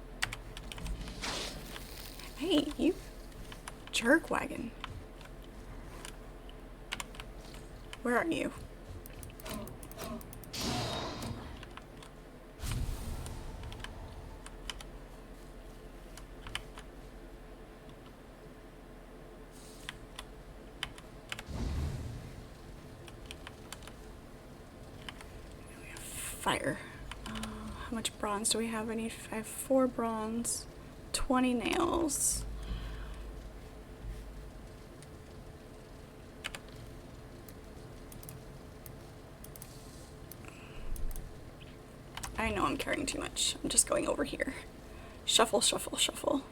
Hey, you jerk wagon. Where are you? Fire. How much bronze do we have? I have 4 bronze, 20 nails. know I'm carrying too much. I'm just going over here. Shuffle, shuffle, shuffle.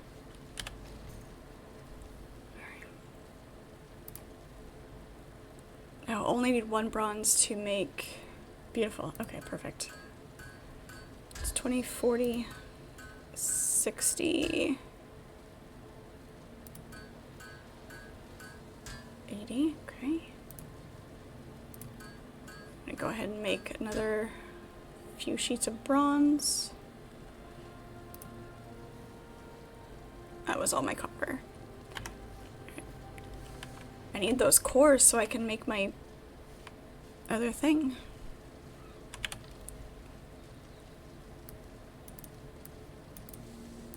Now, only need 1 bronze to make... Beautiful. Okay, perfect. It's 20, 40, 60, 80. Okay. I'm gonna go ahead and make another few sheets of bronze. That was all my copper. I need those cores so I can make my other thing.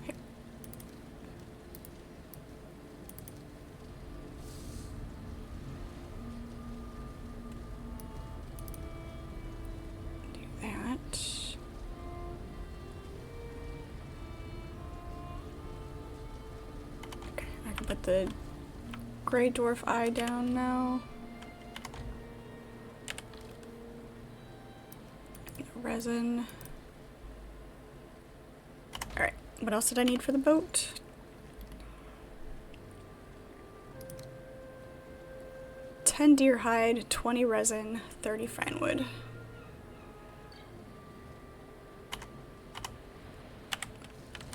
Okay. Do that. Okay, I can put the gray dwarf eye down now. Resin. Alright, what else did I need for the boat? 10 deer hide, 20 resin, 30 fine wood.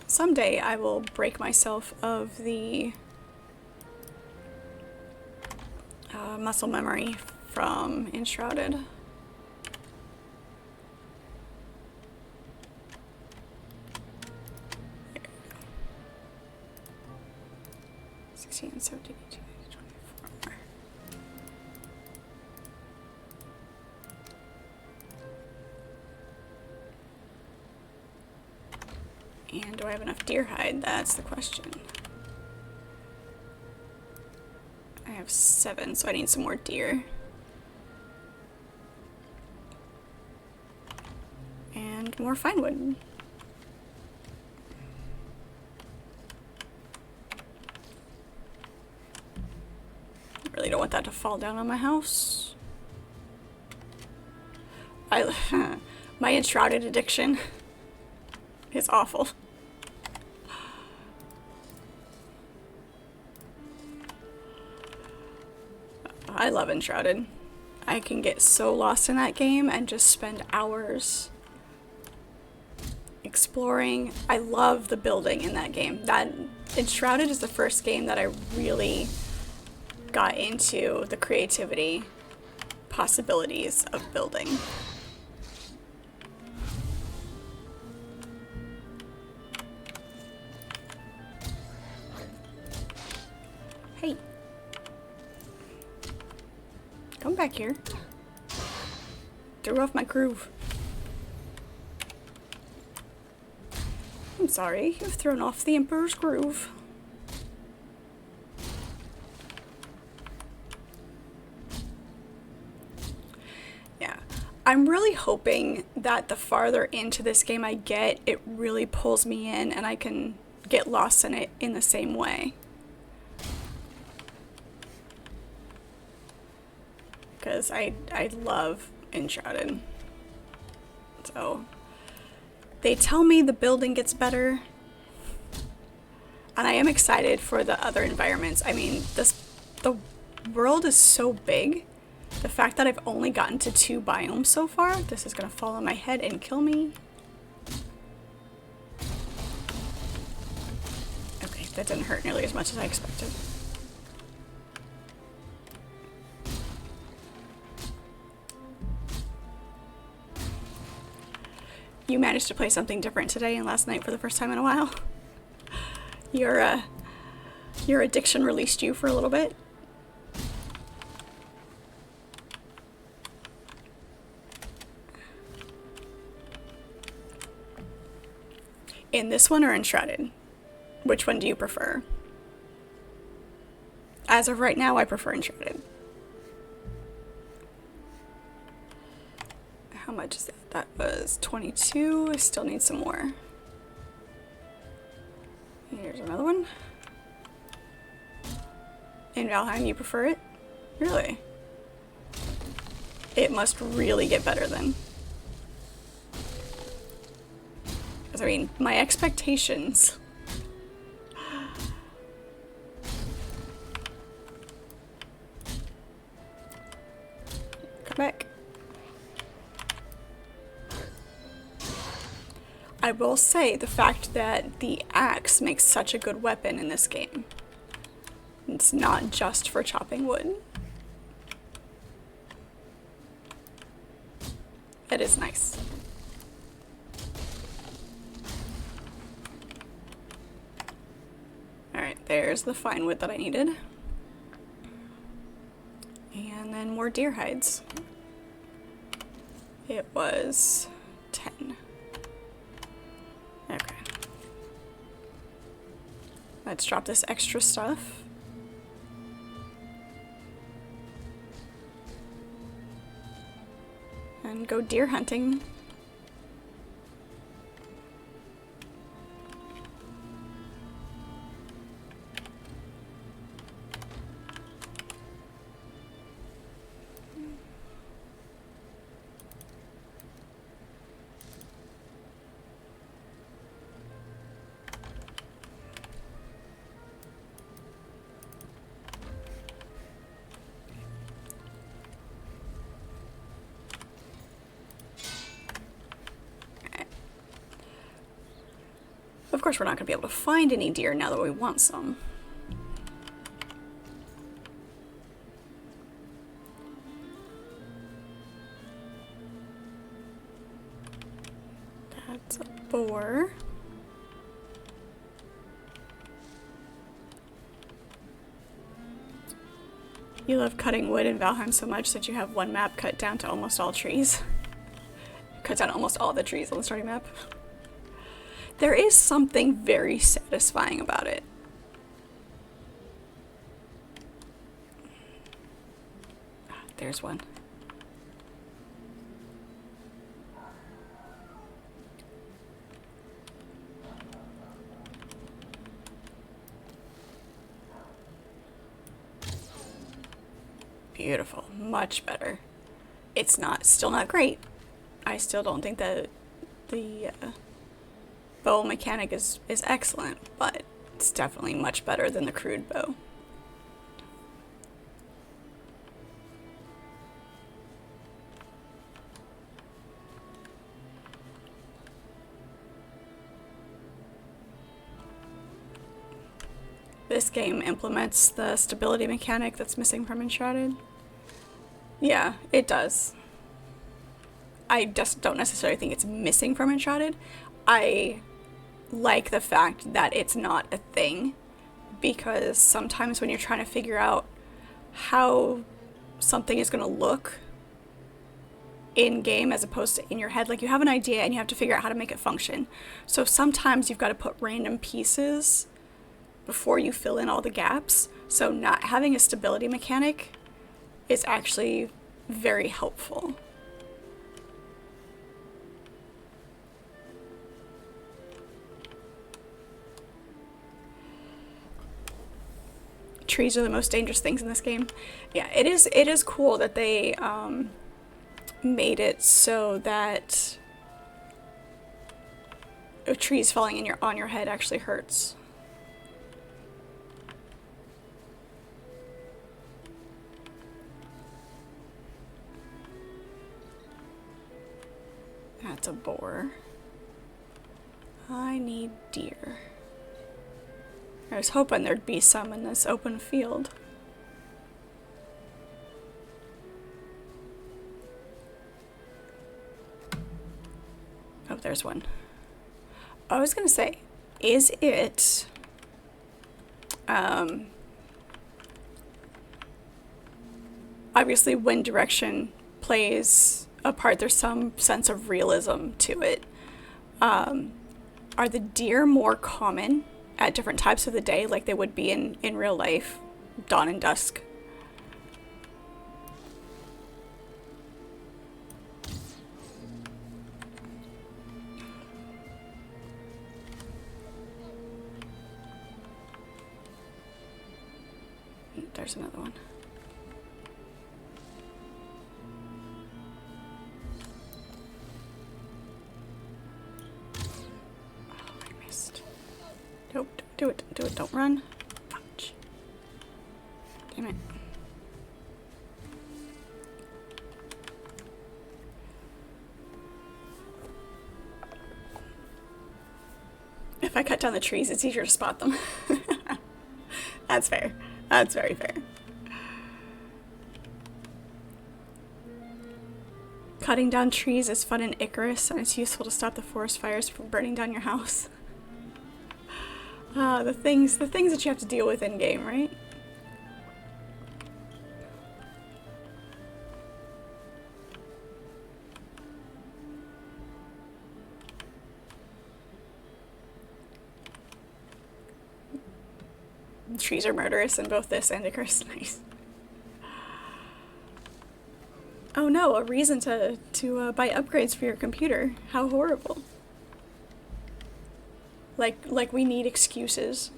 Someday I will break myself of the muscle memory from Enshrouded. 16, 17, 18, 24. And do I have enough deer hide? That's the question. I have 7, so I need some more deer. And more fine wood. Really don't want that to fall down on my house. My Enshrouded addiction is awful. I love Enshrouded. I can get so lost in that game and just spend hours exploring. I love the building in that game. That Enshrouded is the first game that I really got into the creativity possibilities of building. Hey. Come back here. Threw off my groove. I'm sorry, you've thrown off the Emperor's groove. Yeah, I'm really hoping that the farther into this game I get, it really pulls me in and I can get lost in it in the same way. Because I love Enshrouded. So they tell me the building gets better, and I am excited for the other environments. I mean, the world is so big. The fact that I've only gotten to 2 biomes so far, this is gonna fall on my head and kill me. Okay, that didn't hurt nearly as much as I expected. You managed to play something different today and last night for the first time in a while. Your addiction released you for a little bit. In this one or Enshrouded? Which one do you prefer? As of right now, I prefer Enshrouded. How much is that? That was 22. I still need some more. Here's another one. In Valheim, you prefer it? Really? It must really get better then. I mean, my expectations. Come back. I will say the fact that the axe makes such a good weapon in this game. It's not just for chopping wood. It is nice. Alright, there's the fine wood that I needed. And then more deer hides. It was 10. Okay. Let's drop this extra stuff. And go deer hunting. Of course, we're not going to be able to find any deer now that we want some. That's a boar. You love cutting wood in Valheim so much that you have one map cut down to almost all trees. Cut down almost all the trees on the starting map. There is something very satisfying about it. There's one. Beautiful. Much better. It's still not great. I still don't think that the bow mechanic is excellent, but it's definitely much better than the crude bow. This game implements the stability mechanic that's missing from Enshrouded. Yeah, it does. I just don't necessarily think it's missing from Enshrouded. I like the fact that it's not a thing, because sometimes when you're trying to figure out how something is going to look in game as opposed to in your head, like you have an idea and you have to figure out how to make it function. So sometimes you've got to put random pieces before you fill in all the gaps. So not having a stability mechanic is actually very helpful. Trees are the most dangerous things in this game. Yeah, it is cool that they made it so that trees falling on your head actually hurts. That's a boar. I need deer. I was hoping there'd be some in this open field. Oh, there's one. I was gonna say, is it obviously wind direction plays a part. There's some sense of realism to it. Are the deer more common at different types of the day, like they would be in real life, dawn and dusk? There's another one. don't run. Fudge. Damn it. If I cut down the trees, it's easier to spot them. That's fair. That's very fair. Cutting down trees is fun in Icarus, and it's useful to stop the forest fires from burning down your house. The things that you have to deal with in game, right? Trees are murderous in both this and Icarus. Nice. Oh no, a reason to buy upgrades for your computer. How horrible. Like we need excuses.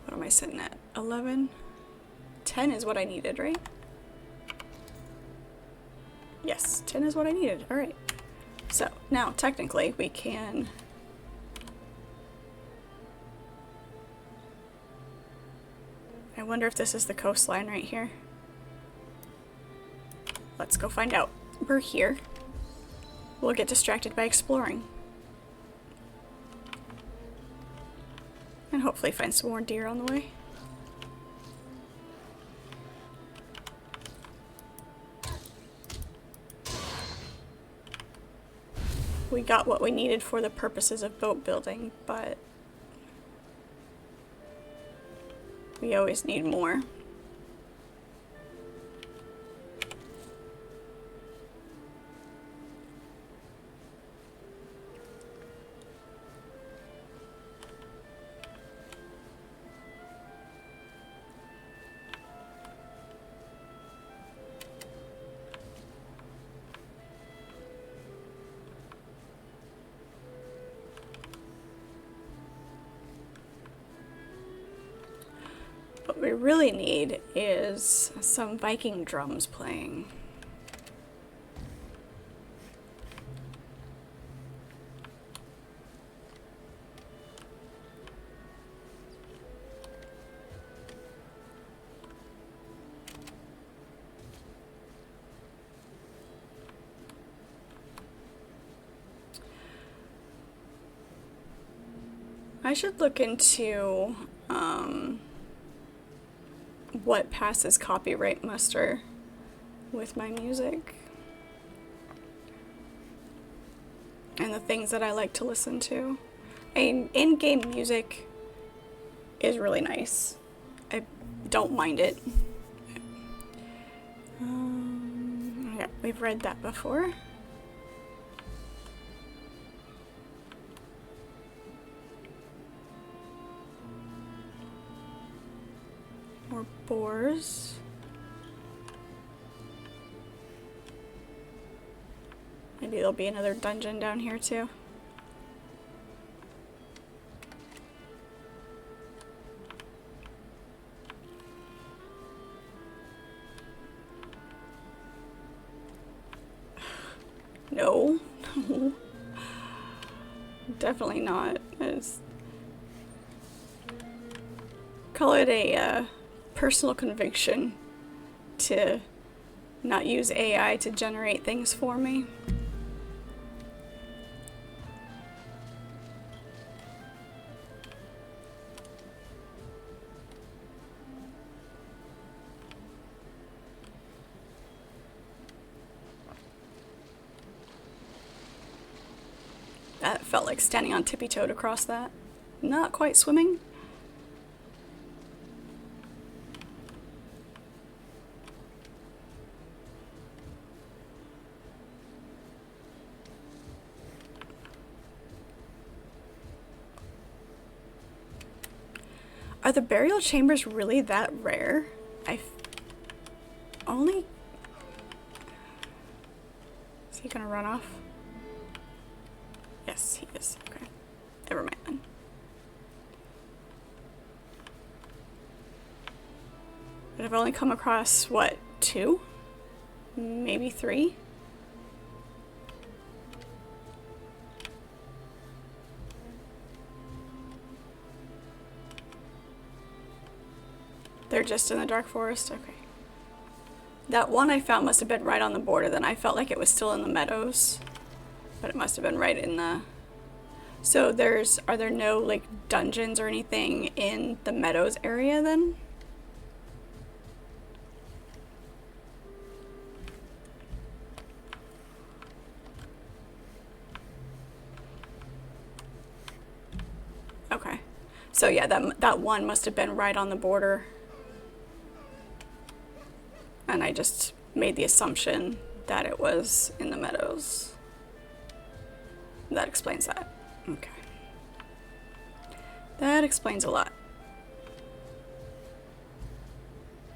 What am I sitting at? 11? 10 is what I needed, right? Yes, 10 is what I needed. Alright. So, now, technically, we can... I wonder if this is the coastline right here. Let's go find out. We're here. We'll get distracted by exploring. And hopefully find some more deer on the way. We got what we needed for the purposes of boat building, but we always need more. What we really need is some Viking drums playing. I should look into what passes copyright muster with my music and the things that I like to listen to. I mean, in-game music is really nice. I don't mind it. Yeah, we've read that before. More boars. Maybe there'll be another dungeon down here too. No. No. Definitely not. Call it a personal conviction to not use AI to generate things for me. That felt like standing on tippy-toed across that. Not quite swimming. Are the burial chambers really that rare? Only... Is he gonna run off? Yes, he is. Okay. Never mind then. But I've only come across, what, 2? Maybe 3? They're just in the dark forest? Okay. That one I found must have been right on the border then. I felt like it was still in the meadows. But it must have been right in the... So are there no, like, dungeons or anything in the meadows area then? Okay. So yeah, that one must have been right on the border. And I just made the assumption that it was in the meadows. That explains that. Okay. That explains a lot.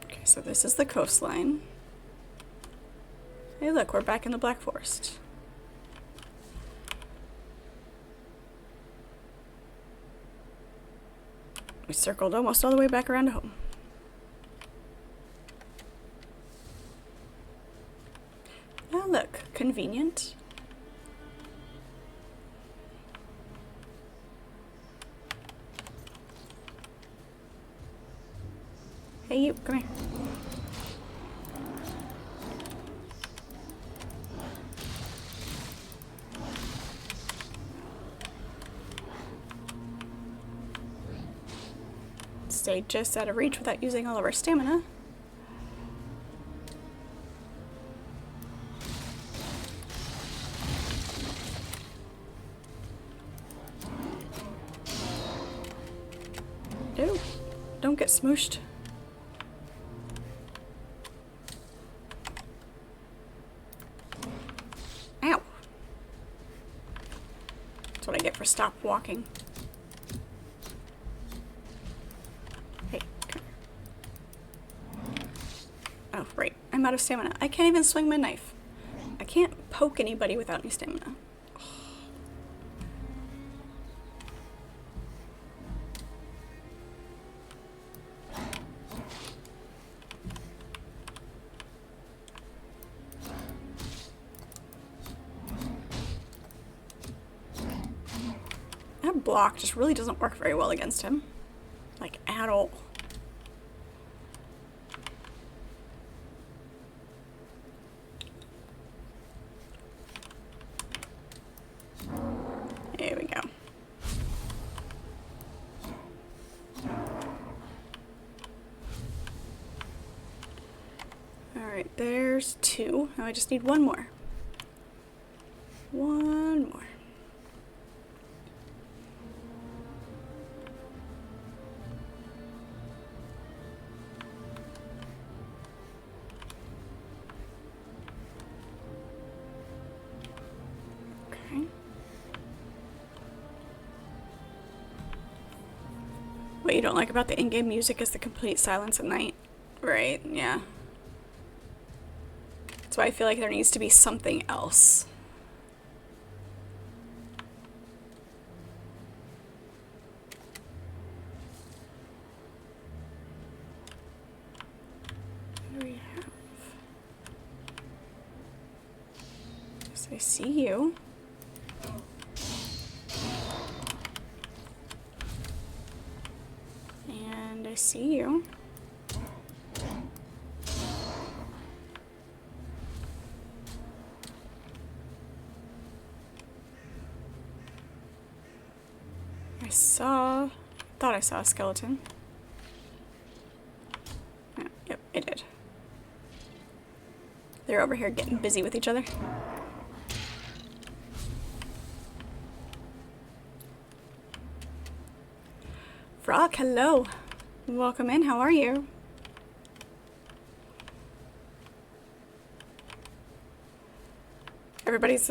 Okay, so this is the coastline. Hey look, we're back in the Black Forest. We circled almost all the way back around to home. Oh look, convenient. Hey you, come here. Stay just out of reach without using all of our stamina. No, don't get smooshed. Ow. That's what I get for stop walking. Hey, come here. Oh, right. I'm out of stamina. I can't even swing my knife. I can't poke anybody without any stamina. That block just really doesn't work very well against him. Like, at all. There we go. Alright, there's 2. Now I just need 1 more. 1 more. What you don't like about the in-game music is the complete silence at night. Right, yeah. That's why I feel like there needs to be something else. What do we have? So I see you. I see you. Thought I saw a skeleton. Oh, yep, I did. They're over here getting busy with each other. Frog, hello. Welcome in, how are you? Everybody's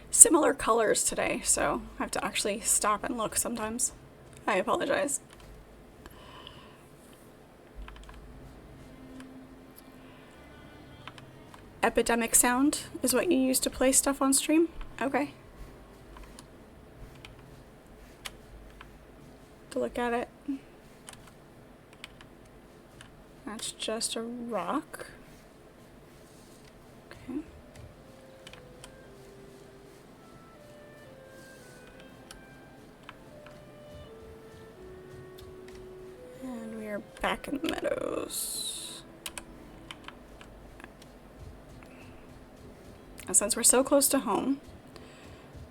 similar colors today, so I have to actually stop and look sometimes. I apologize. Epidemic sound is what you use to play stuff on stream? Okay. To look at it. That's just a rock. Okay. And we are back in the meadows. And since we're so close to home,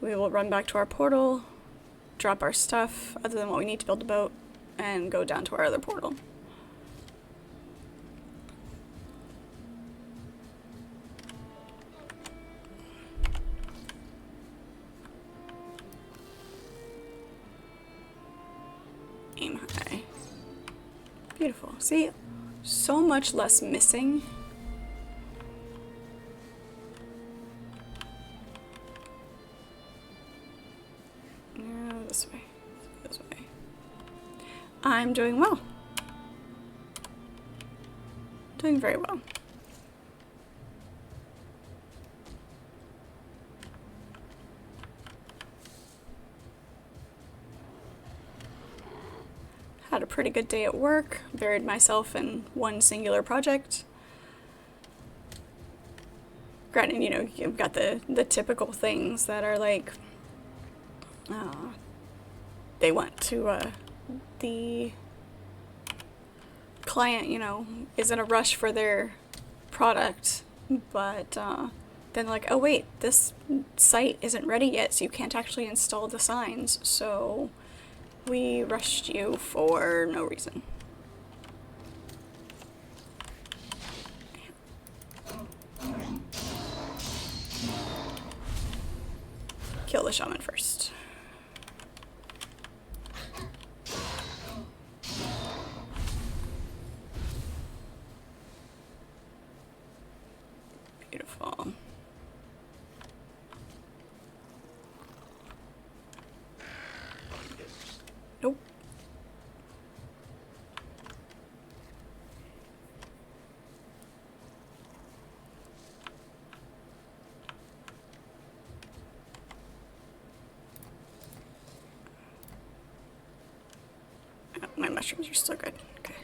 we will run back to our portal, drop our stuff, other than what we need to build a boat, and go down to our other portal. Aim high. Beautiful. See, so much less missing. No, this way. This way. I'm doing well. Doing very well. Had a pretty good day at work, buried myself in one singular project. Granted, you know, you've got the typical things that are like, they want to, the client, you know, is in a rush for their product, but then like, oh wait, this site isn't ready yet, so you can't actually install the signs, so we rushed you for no reason. Kill the shaman first. Beautiful. Nope. Oh, my mushrooms are still good. Okay.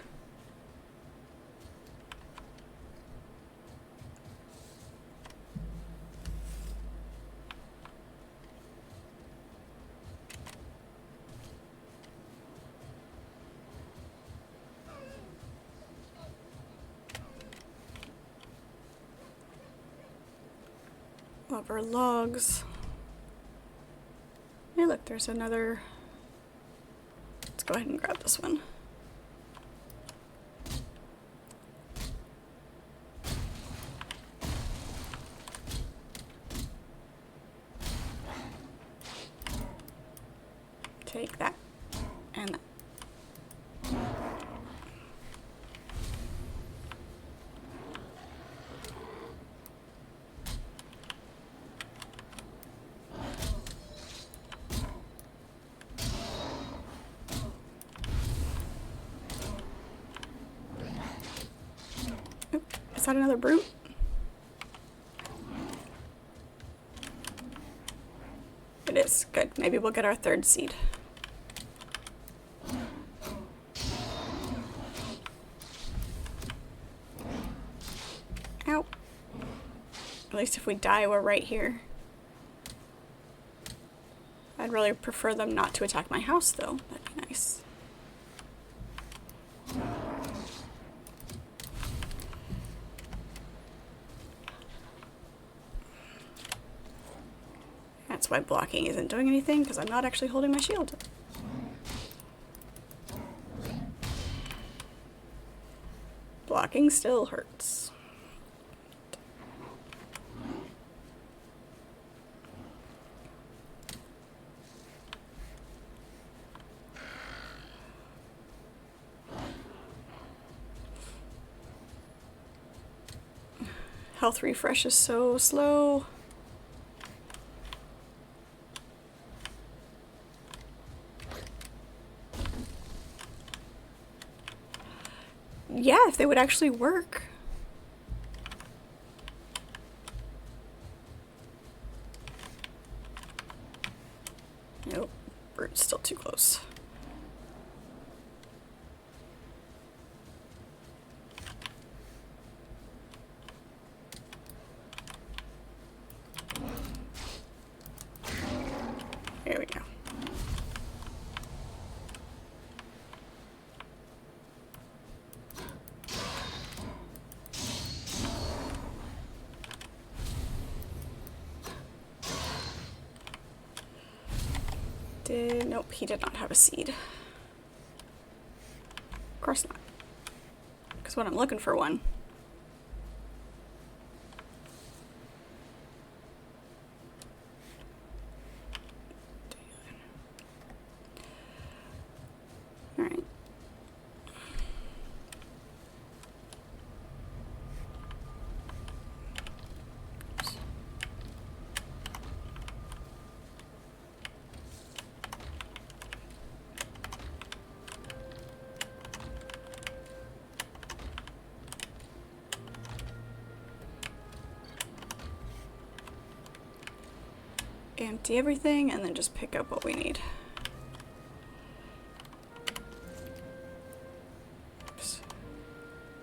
Love our logs. Hey, look, there's another. Let's go ahead and grab this one. Take that and that. Is that another brute? It is. Good. Maybe we'll get our third seed. Ow. At least if we die, we're right here. I'd really prefer them not to attack my house, though. That'd be nice. That's why blocking isn't doing anything, because I'm not actually holding my shield. Blocking still hurts. Health refresh is so slow. Yeah, if they would actually work. Nope, we're still too close. Nope, he did not have a seed. Of course not. Because when I'm looking for one. Alright. Empty everything and then just pick up what we need. Oops.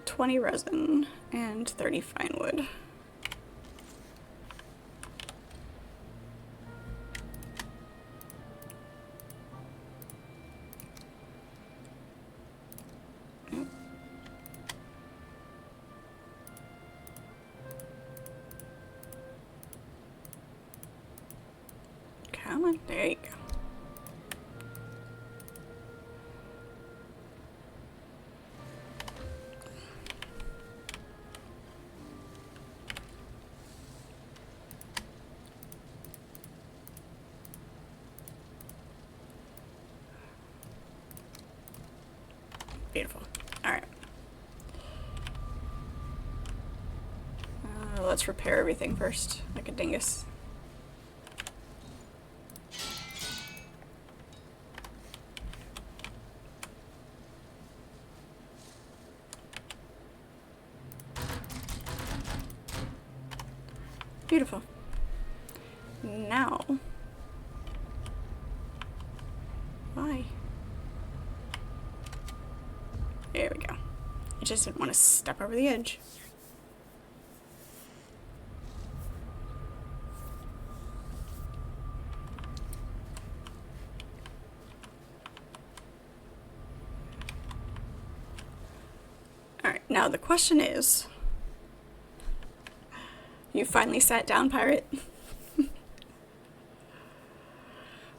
20 resin and 30 fine wood. Nope. Come on, there you go. Beautiful. All right. Let's repair everything first, like a dingus. Beautiful. Now, why? There we go. I just didn't want to step over the edge. Alright, now the question is, you finally sat down, pirate?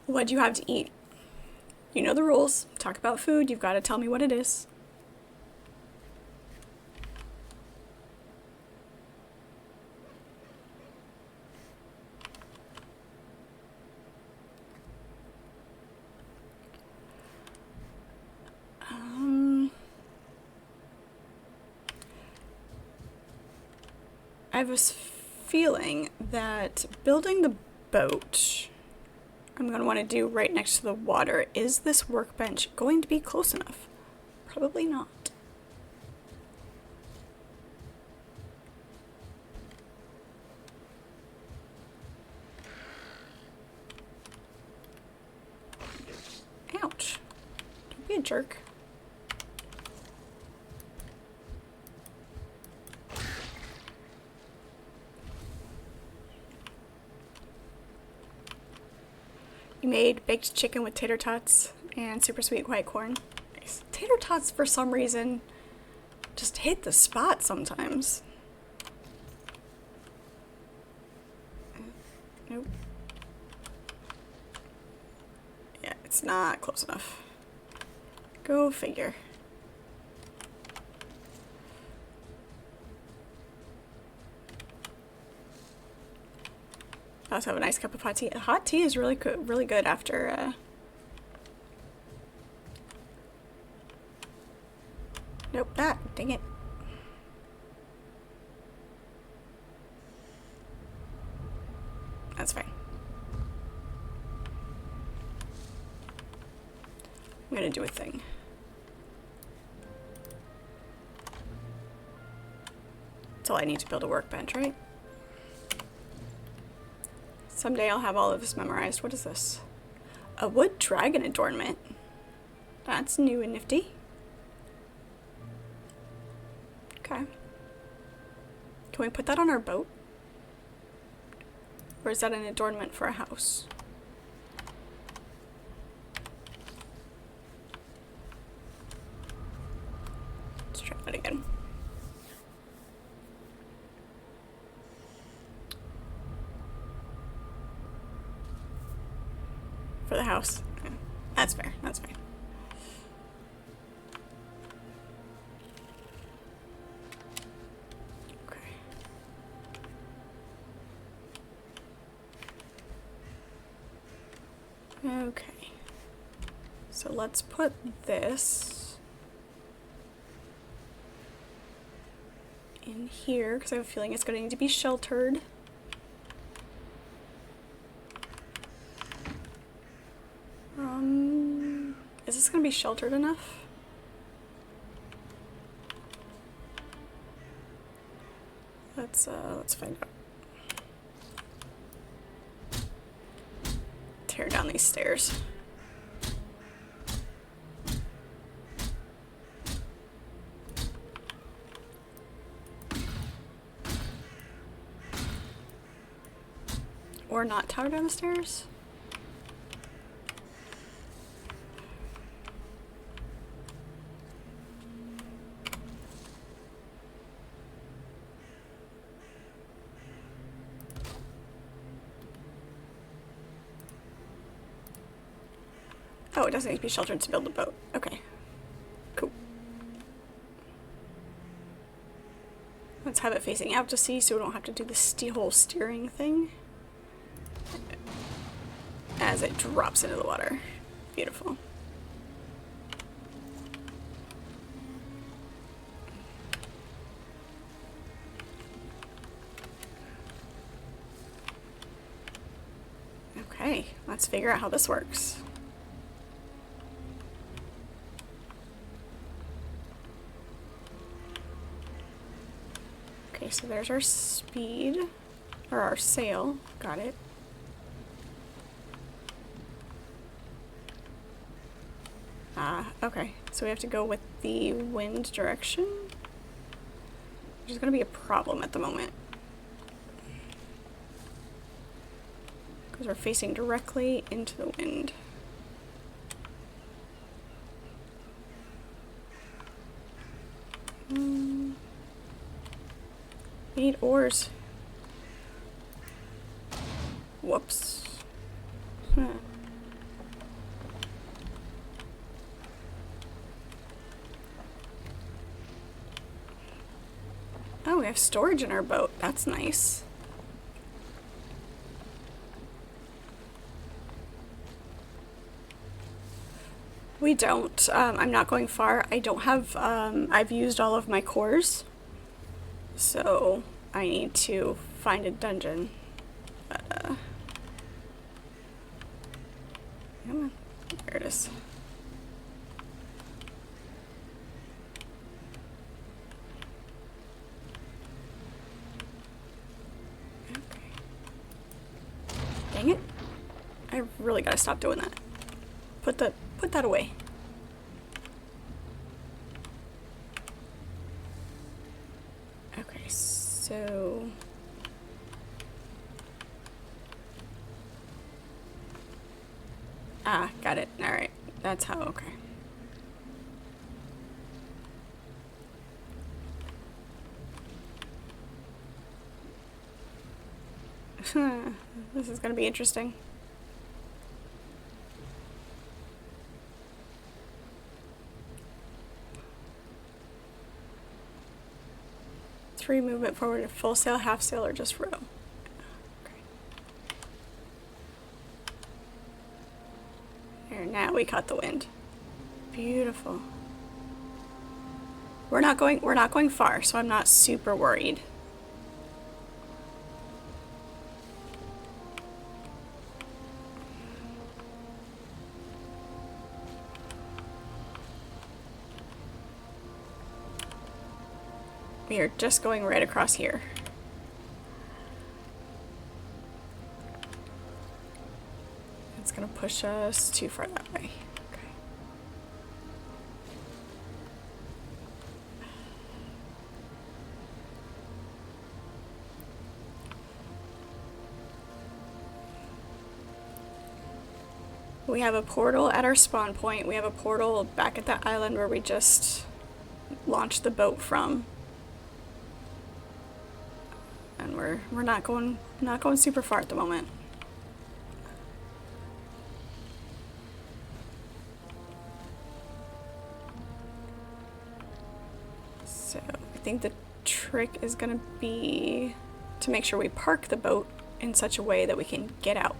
What'd you have to eat? You know the rules. Talk about food, you've got to tell me what it is. I have a feeling that building the boat I'm going to want to do right next to the water. Is this workbench going to be close enough? Probably not. Ouch. Don't be a jerk. You made baked chicken with tater tots and super sweet white corn. Nice. Tater tots, for some reason, just hit the spot sometimes. Nope. Yeah, it's not close enough. Go figure. I also have a nice cup of hot tea. Hot tea is really good after. Nope, that. Dang it. That's fine. I'm gonna do a thing. That's all I need to build a workbench, right? Someday I'll have all of this memorized. What is this? A wood dragon adornment. That's new and nifty. Okay. Can we put that on our boat? Or is that an adornment for a house? Let's try that again. For the house. Okay. So let's put this in here because I have a feeling it's going to need to be sheltered. Is this going to be sheltered enough? Let's find out. Tear down these stairs. Or not tear down the stairs? Oh, it doesn't need to be sheltered to build a boat. Okay. Cool. Let's have it facing out to sea so we don't have to do the whole steering thing as it drops into the water. Beautiful. Okay, let's figure out how this works. Okay, so there's our speed, or our sail. Got it. Okay, so we have to go with the wind direction, which is going to be a problem at the moment because we're facing directly into the wind. We need oars. Whoops. Huh. Oh, we have storage in our boat. That's nice. We don't. I'm not going far. I don't have, I've used all of my cores. So I need to find a dungeon. But, come on. There it is. Dang it. I really gotta stop doing that. Put that away. Okay, so got it. Alright. That's how, okay. This is gonna be interesting. Three movement forward, full sail, half sail, or just row. Okay. There, now we caught the wind. Beautiful. We're not going far, so I'm not super worried. We are just going right across here. It's gonna push us too far that way. Okay. We have a portal at our spawn point. We have a portal back at that island where we just launched the boat from. And we're not going super far at the moment. So I think the trick is gonna be to make sure we park the boat in such a way that we can get out.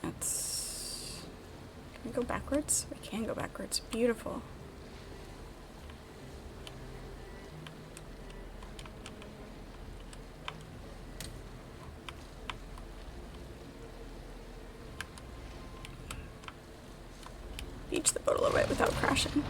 That's... Can we go backwards? We can go backwards. Beautiful. Beach the boat a little bit without crashing.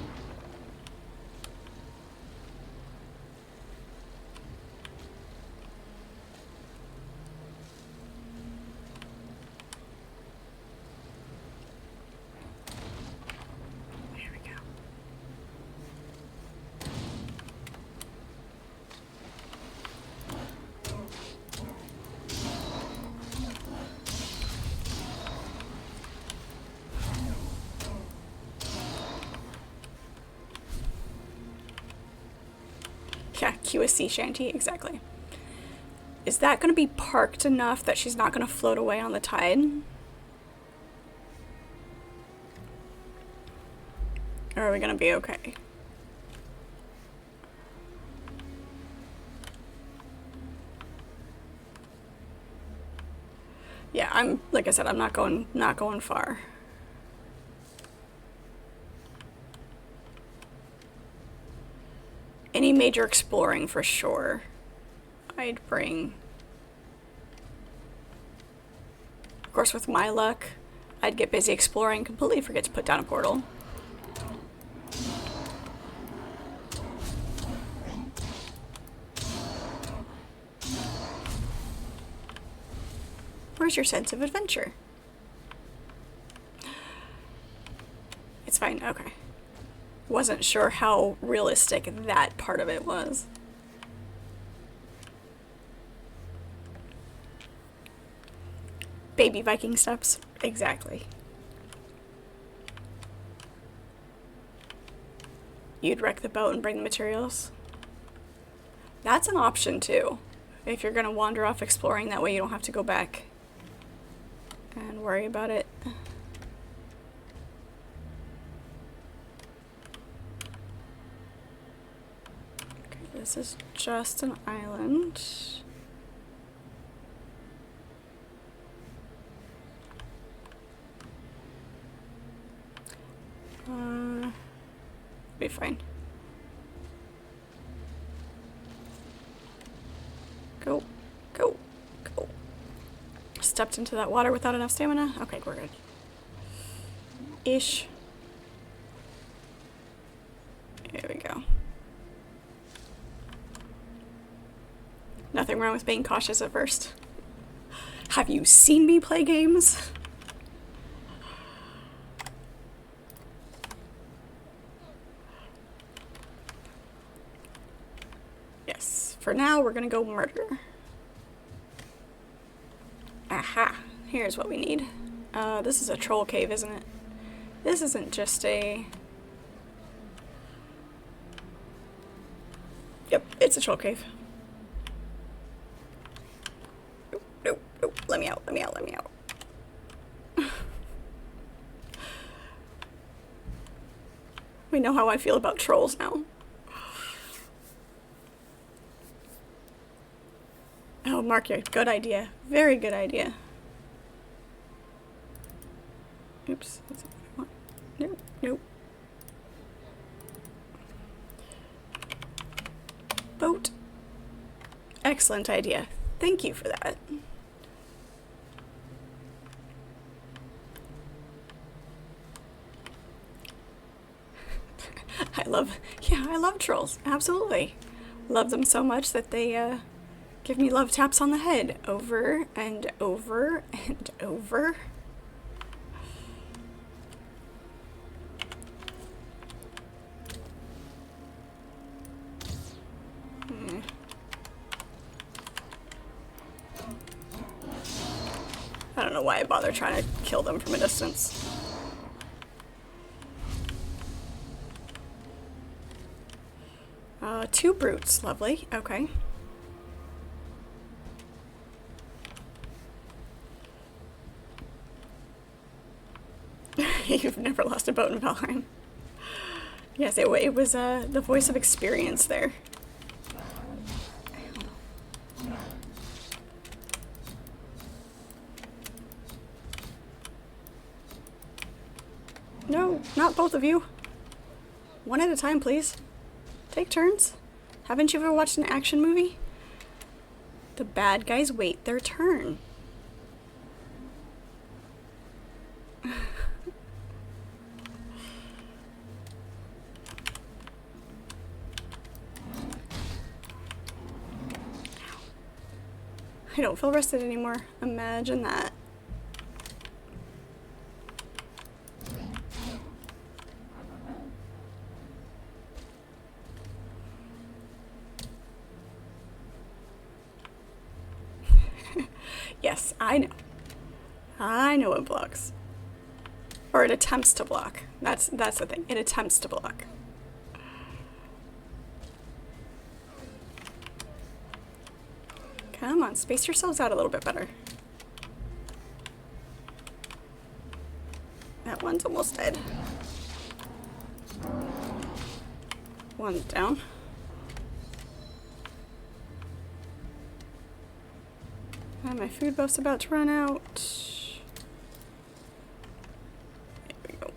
Yeah, QSC shanty, exactly. Is that going to be parked enough that she's not going to float away on the tide? Or are we going to be okay? Yeah, like I said, I'm not going far. Any major exploring for sure. I'd bring. Of course, with my luck, I'd get busy exploring, completely forget to put down a portal. Where's your sense of adventure? It's fine, okay. Wasn't sure how realistic that part of it was. Baby Viking steps, exactly. You'd wreck the boat and bring the materials. That's an option too. If you're gonna wander off exploring, that way you don't have to go back and worry about it. This is just an island. Be fine. Go, go, go. Stepped into that water without enough stamina. Okay, we're good. Ish. Here we go. Nothing wrong with being cautious at first. Have you seen me play games? Yes. For now, we're gonna go murder. Aha. Here's what we need. This is a troll cave, isn't it? This isn't just a... Yep, it's a troll cave. Nope, nope, let me out, let me out, let me out. We know how I feel about trolls now. Oh, Mark, good idea. Very good idea. Oops, that's what I want. Nope, nope. Boat. Excellent idea. Thank you for that. I love trolls. Absolutely. Love them so much that they, give me love taps on the head over and over and over. I don't know why I bother trying to kill them from a distance. Two brutes, lovely, okay. You've never lost a boat in Valheim. Yes, it was the voice of experience there. Not both of you. One at a time, please. Take turns. Haven't you ever watched an action movie? The bad guys wait their turn. I don't feel rested anymore. Imagine that. Yes, I know. I know it blocks. Or it attempts to block. That's the thing. It attempts to block. Come on, space yourselves out a little bit better. That one's almost dead. One's down. And my food buff's about to run out. There we go.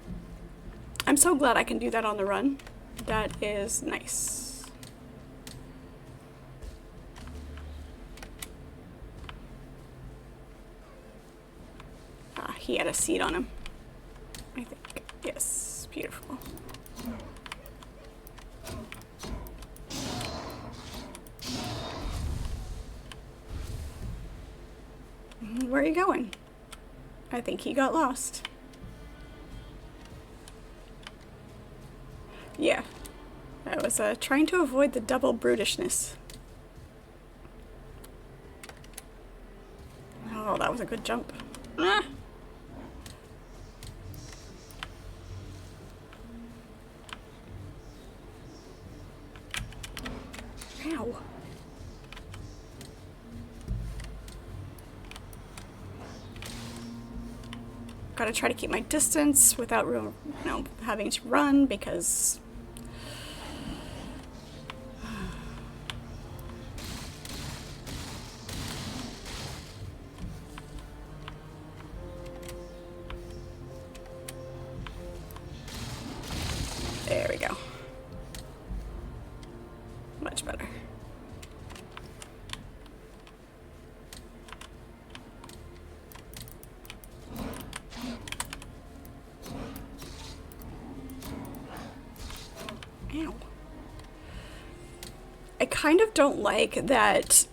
I'm so glad I can do that on the run. That is nice. He had a seed on him, I think. Yes, beautiful. Where are you going? I think he got lost. Yeah, I was trying to avoid the double brutishness. Oh, that was a good jump. Ah. Ow. Gotta try to keep my distance without real, having to run because there we go. Much better. Ow. I kind of don't like that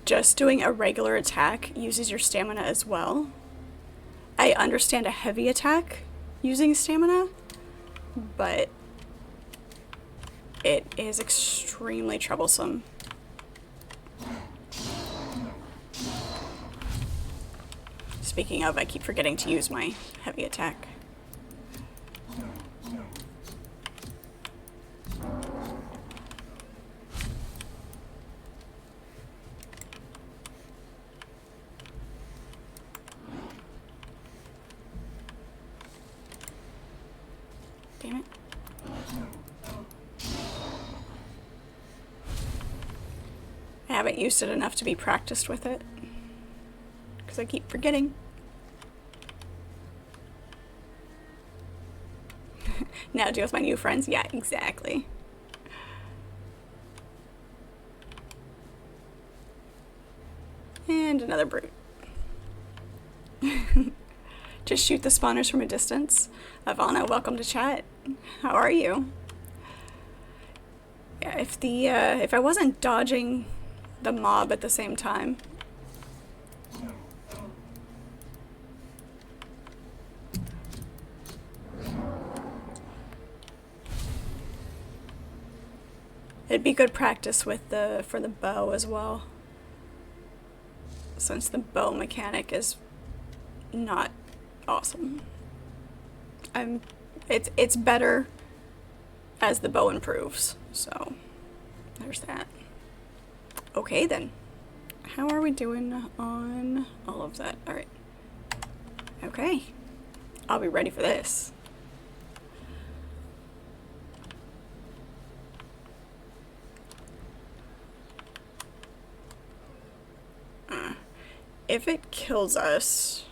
just doing a regular attack uses your stamina as well. I understand a heavy attack using stamina, but it is extremely troublesome. Speaking of, I keep forgetting to use my heavy attack. Damn it. I haven't used it enough to be practiced with it, because I keep forgetting. Now deal with my new friends? Yeah, exactly. And another brute. Just shoot the spawners from a distance. Ivana, welcome to chat. How are you? Yeah, if I wasn't dodging the mob at the same time. It'd be good practice with for the bow as well, since the bow mechanic is not awesome. It's better as the bow improves, so there's that. Okay then, how are we doing on all of that? All right. Okay, I'll be ready for this. If it kills us,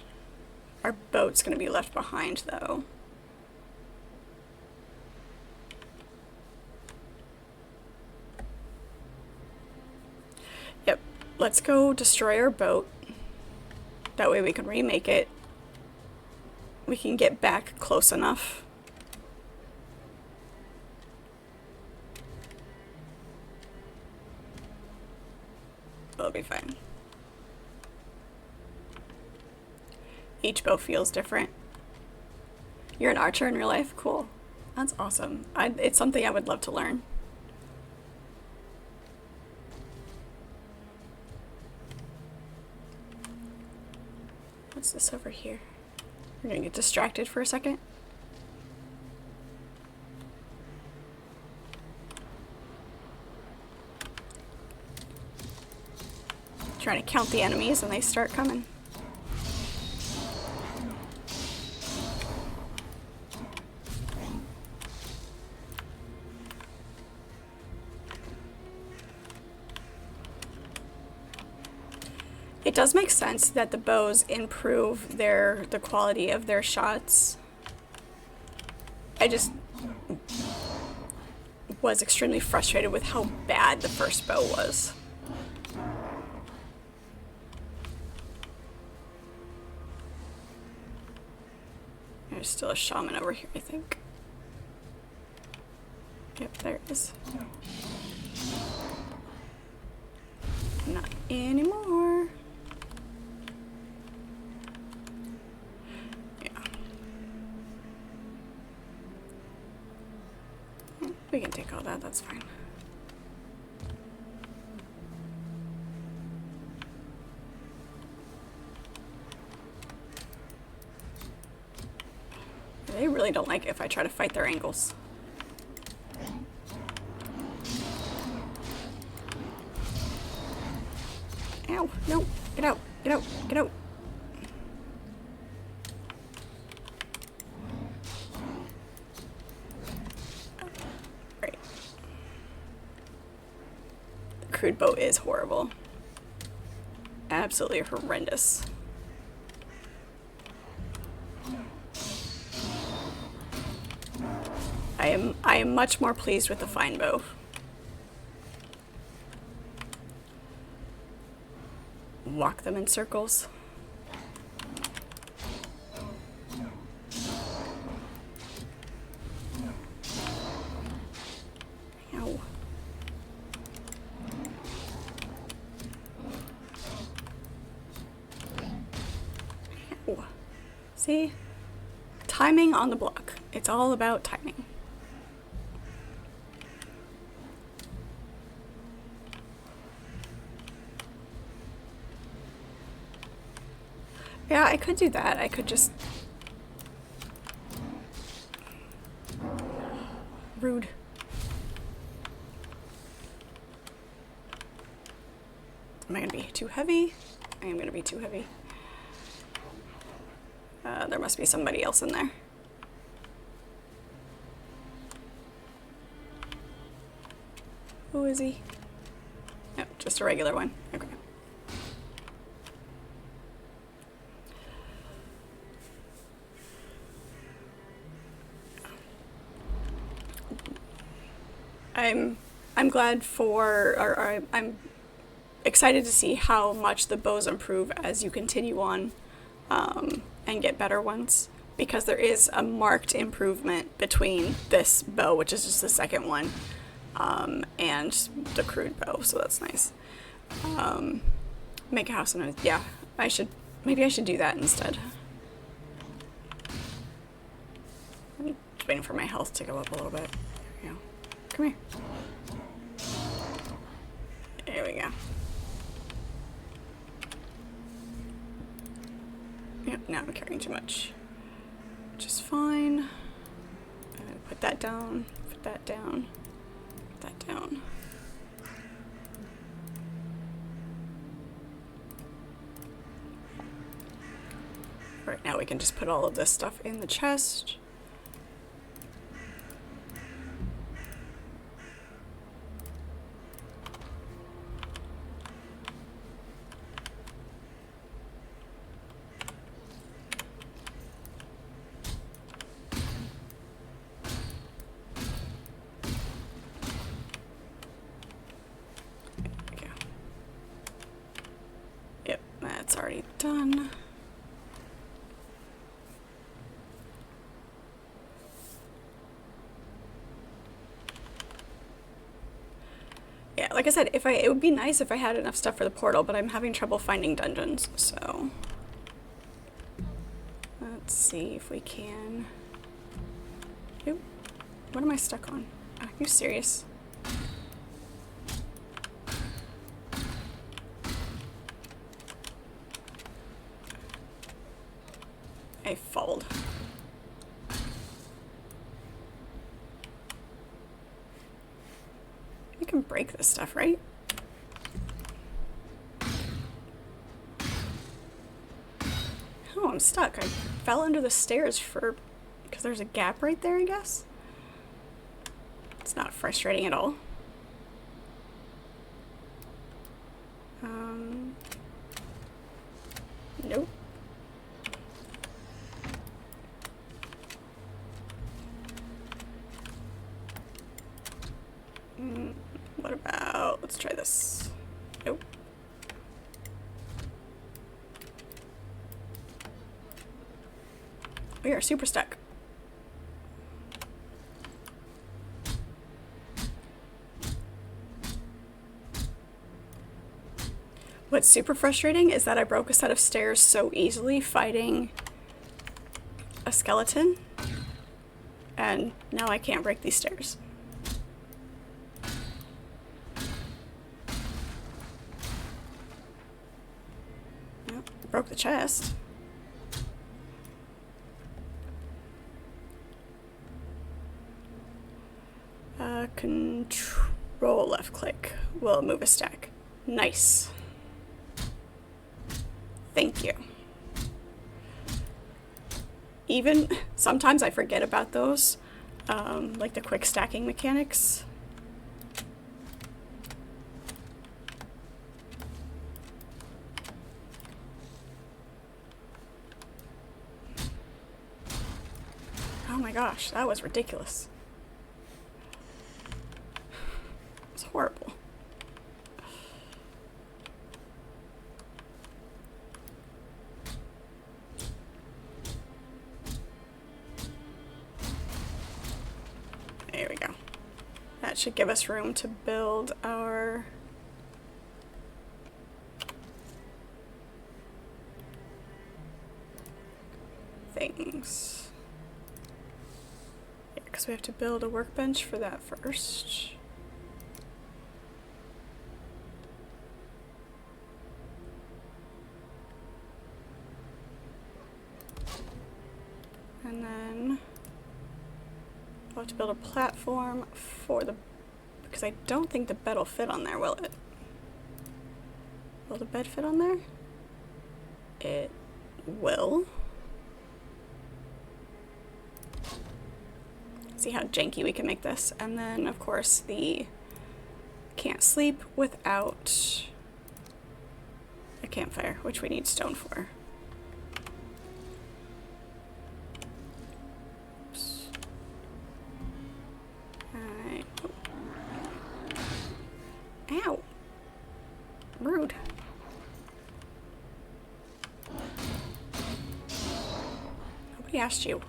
Our boat's gonna be left behind though. Yep, let's go destroy our boat. That way we can remake it. We can get back close enough. It'll be fine. Each bow feels different. You're an archer in real life? Cool. That's awesome. It's something I would love to learn. What's this over here? We're gonna get distracted for a second. Trying to count the enemies and they start coming. It does make sense that the bows improve the quality of their shots. I just was extremely frustrated with how bad the first bow was. There's still a shaman over here, I think. Yep, there it is. Not anymore. Yeah. We can take all that, that's fine. They really don't like it if I try to fight their angles. Ow, no, get out, get out, get out. Right. The crude boat is horrible. Absolutely horrendous. I am much more pleased with the fine bow. Walk them in circles. Ow. Ow. See? Timing on the block. It's all about timing. Yeah, I could do that. I could just... Rude. Am I gonna be too heavy? I am gonna be too heavy. There must be somebody else in there. Who is he? No, just a regular one. Okay. I'm glad for, or I'm excited to see how much the bows improve as you continue on and get better ones, because there is a marked improvement between this bow, which is just the second one, and the crude bow, so that's nice. Make a house and yeah, maybe I should do that instead. I'm just waiting for my health to go up a little bit. There we go. Come here. There we go. Yep, now I'm carrying too much. Which is fine. Put that down, put that down, put that down. Right now we can just put all of this stuff in the chest. already done. Yeah, like I said, it would be nice if I had enough stuff for the portal, but I'm having trouble finding dungeons, so let's see if we can. Oop, what am I stuck on? Are you serious? I fold. We can break this stuff, right? Oh, I'm stuck. I fell under the stairs because there's a gap right there, I guess. It's not frustrating at all. Nope. What about, let's try this. Nope. We are super stuck. What's super frustrating is that I broke a set of stairs so easily fighting a skeleton, and now I can't break these stairs. Nope, broke the chest. Control left click will move a stack. Nice. Thank you. Even sometimes I forget about those, like the quick stacking mechanics. Oh my gosh, that was ridiculous. It's horrible. There we go. That should give us room to build our things. Yeah, because we have to build a workbench for that first. And then we'll have to build a platform for the, because I don't think the bed will fit on there, will it? Will the bed fit on there? It will. See how janky we can make this. And then of course the can't sleep without a campfire, which we need stone for. Oops. Alright. Ow! Rude. Nobody asked you.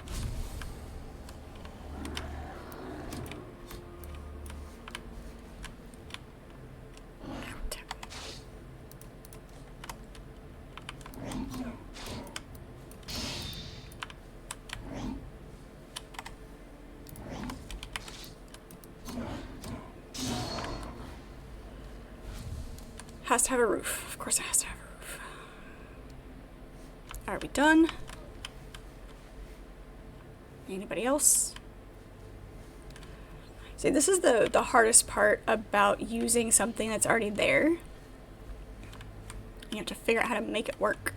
Has to have a roof. Of course it has to have a roof. Are we done? Anybody else? See, this is the hardest part about using something that's already there. You have to figure out how to make it work.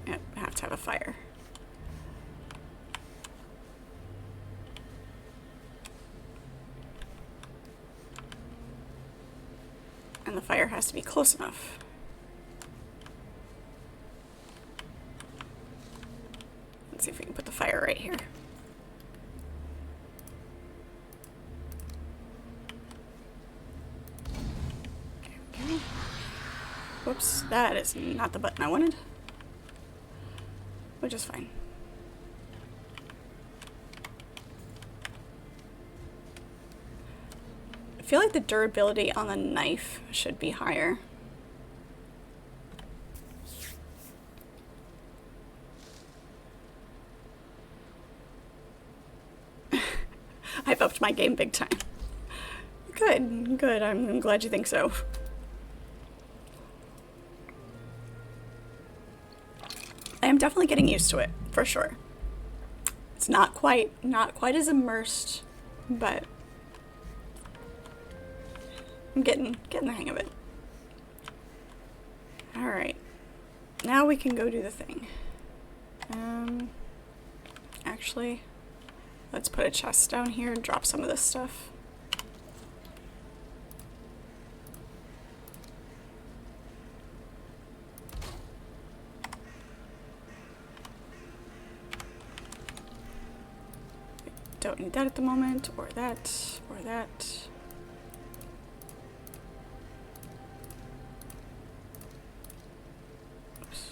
Yep, I have to have a fire. And the fire has to be close enough. Let's see if we can put the fire right here. Okay. Whoops, that is not the button I wanted. Which is fine. I feel like the durability on the knife should be higher. I've upped my game big time. Good, good. I'm glad you think so. I am definitely getting used to it, for sure. It's not quite as immersed, but I'm getting the hang of it. All right, now we can go do the thing. Actually, let's put a chest down here and drop some of this stuff. Don't need that at the moment, or that, or that. Oops.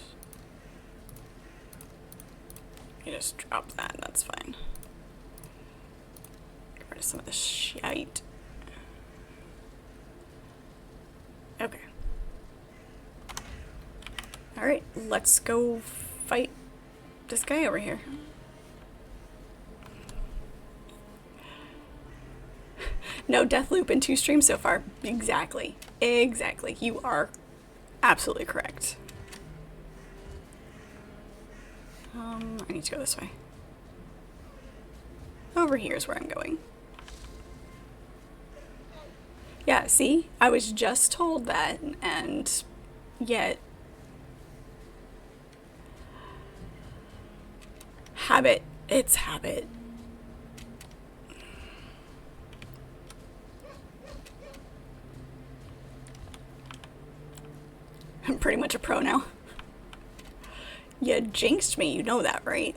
You just drop that, that's fine. Get rid of some of the shite. Okay. Alright, let's go fight this guy over here. No death loop in 2 streams so far. Exactly. Exactly. You are absolutely correct. I need to go this way. Over here is where I'm going. Yeah, see? I was just told that, and yet habit. It's habit. I'm pretty much a pro now. You jinxed me, you know that, right?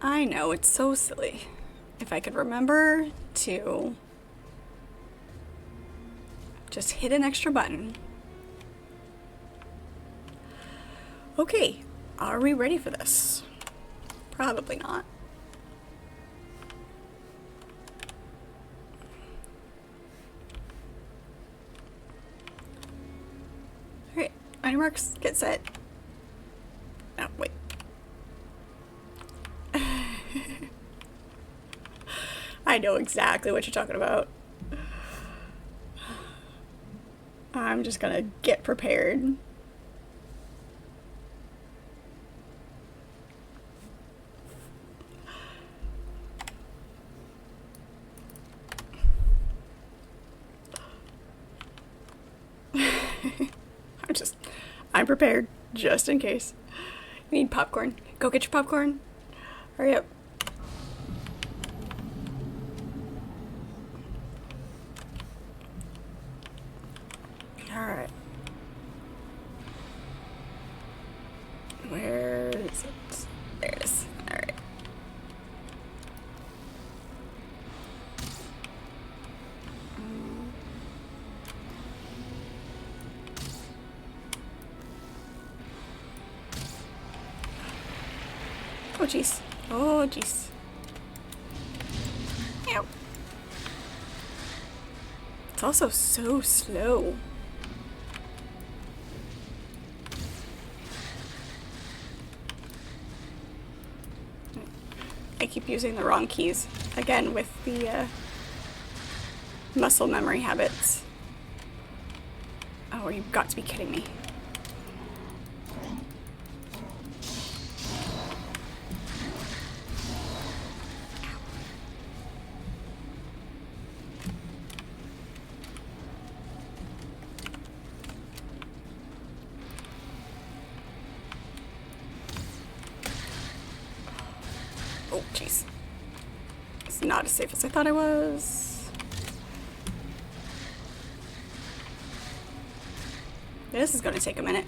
I know, it's so silly. If I could remember to just hit an extra button. Okay, are we ready for this? Probably not. Alright, on your marks, get set. Oh, wait. I know exactly what you're talking about. I'm just gonna get prepared. I'm prepared, just in case. You need popcorn. Go get your popcorn. Hurry up. Alright. Where is it? There it is. Alright. Oh jeez. Oh jeez. Ow. It's also so slow. I keep using the wrong keys. Again, with the muscle memory habits. Oh, you've got to be kidding me. Oh, jeez. It's not as safe as I thought it was. This is gonna take a minute.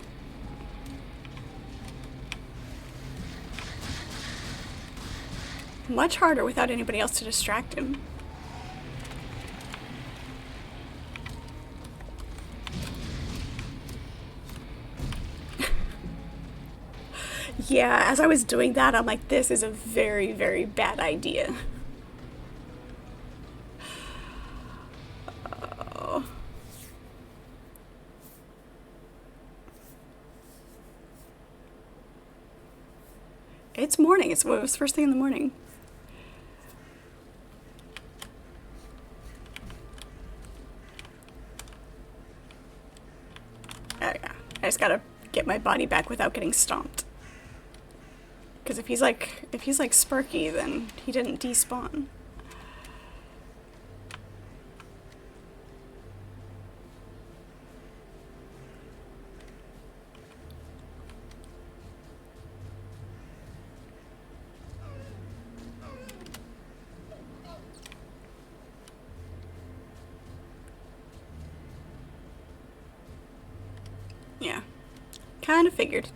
Much harder without anybody else to distract him. Yeah, as I was doing that, I'm like, this is a very, very bad idea. Oh. It's morning. It was first thing in the morning. Oh yeah, I just gotta get my body back without getting stomped. Because if he's like Sparky, then he didn't despawn. Yeah, kind of figured.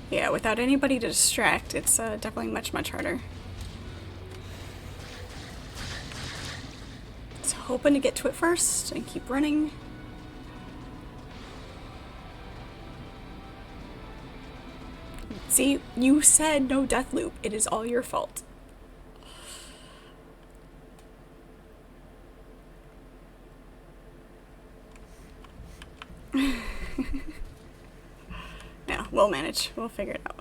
Yeah, without anybody to distract, it's definitely much, much harder. So hoping to get to it first and keep running. See, you said no death loop. It is all your fault. Yeah, we'll manage. We'll figure it out.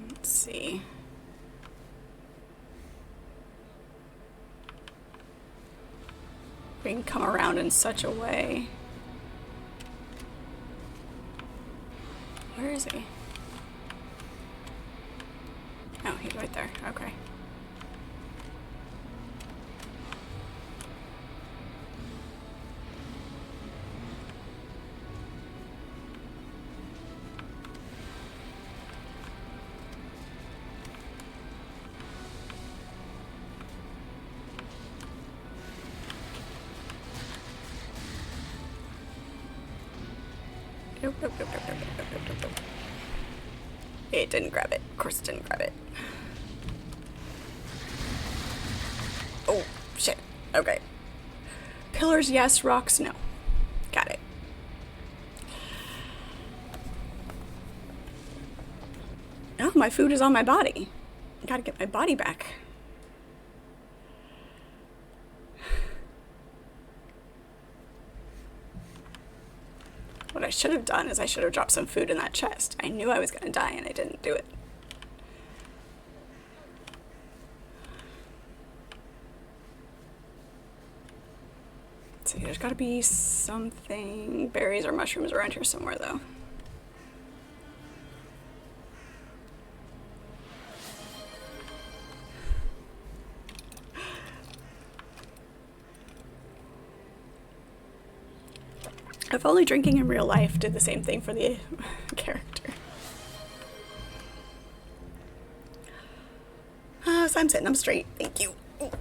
Let's see. We can come around in such a way. Where is he? Oh, he's right there. Okay. Nope, nope, nope, nope, nope, nope, nope, nope, nope. It didn't grab it. Of course it didn't grab it. Oh, shit. Okay. Pillars, yes. Rocks, no. Got it. Oh, my food is on my body. I gotta get my body back. What I should have done is I should have dropped some food in that chest. I knew I was going to die and I didn't do it. Let's see, there's got to be something, berries or mushrooms around here somewhere though. If only drinking in real life did the same thing for the character. So I'm sitting up straight. Thank you. Ooh.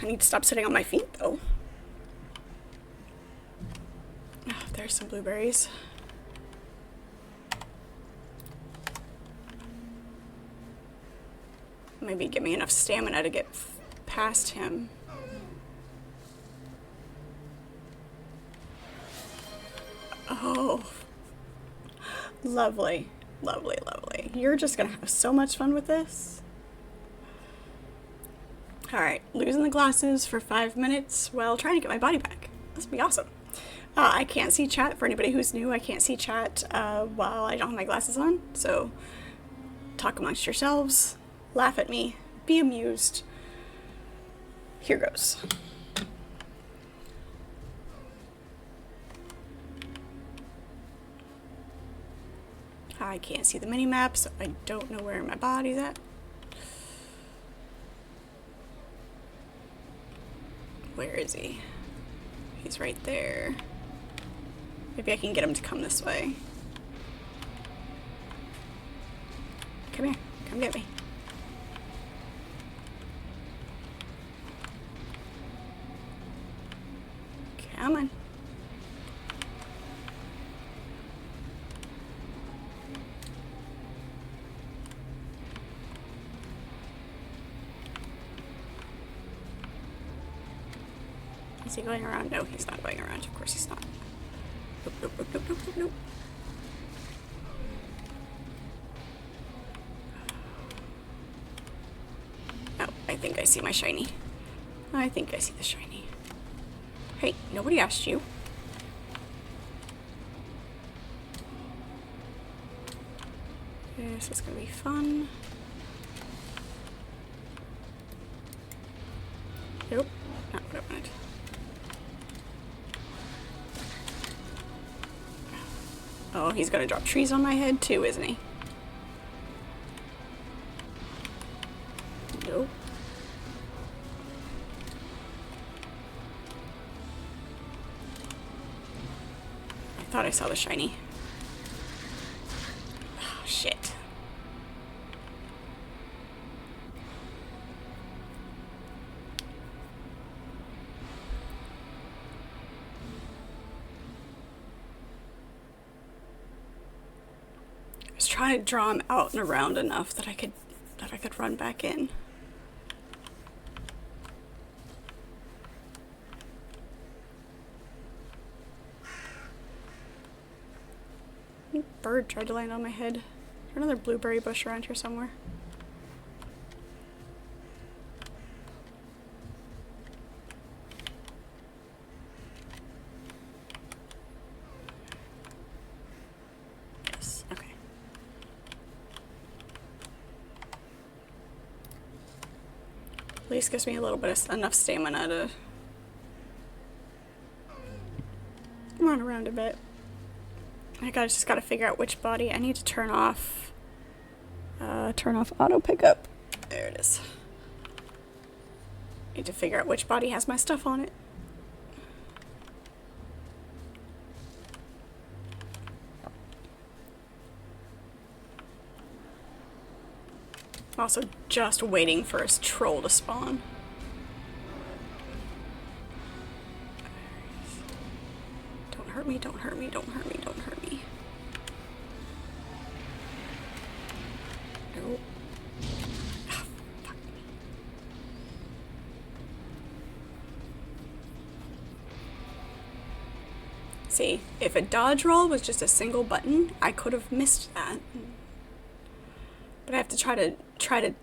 I need to stop sitting on my feet, though. Oh, there's some blueberries. Maybe give me enough stamina to get past him. Oh, lovely, lovely, lovely. You're just gonna have so much fun with this. All right, losing the glasses for 5 minutes while trying to get my body back. This would be awesome. I can't see chat. For anybody who's new, I can't see chat while I don't have my glasses on. So talk amongst yourselves, laugh at me, be amused. Here goes. I can't see the mini-map, so I don't know where my body's at. Where is he? He's right there. Maybe I can get him to come this way. Come here. Come get me. Come on. Is he going around? No, he's not going around. Of course he's not. Nope, nope, nope, nope, nope, nope, nope. Oh, I think I see my shiny. I think I see the shiny. Hey, nobody asked you. This is gonna be fun. Nope, not what I wanted. Oh, he's gonna drop trees on my head too, isn't he? Nope. I thought I saw the shiny. Oh, shit. I was trying to draw him out and around enough that I could run back in. Bird tried to land on my head. Is there another blueberry bush around here somewhere? Yes, okay. At least gives me a little bit of enough stamina to run around a bit. I just gotta figure out which body I need to turn off. Turn off auto pickup. There it is. Need to figure out which body has my stuff on it. Also, just waiting for his troll to spawn. Don't hurt me, don't hurt me, don't hurt me, don't hurt me. Nope. Ah, fuck. See, if a dodge roll was just a single button, I could have missed that. But I have to try to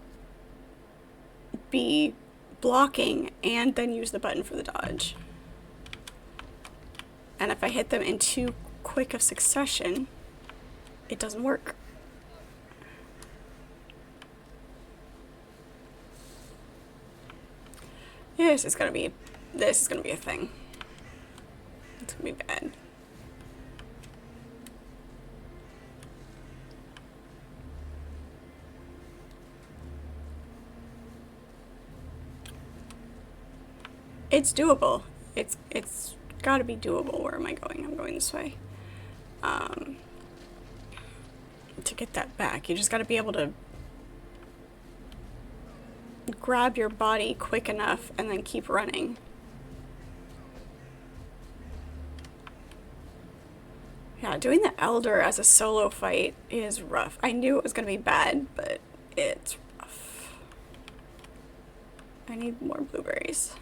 be blocking and then use the button for the dodge. And if I hit them in too quick of succession, it doesn't work. This is gonna be a thing. It's gonna be bad. It's doable. It's gotta be doable. Where am I going? I'm going this way. To get that back, you just gotta be able to grab your body quick enough and then keep running. Yeah, doing the Elder as a solo fight is rough. I knew it was gonna be bad, but it's rough. I need more blueberries.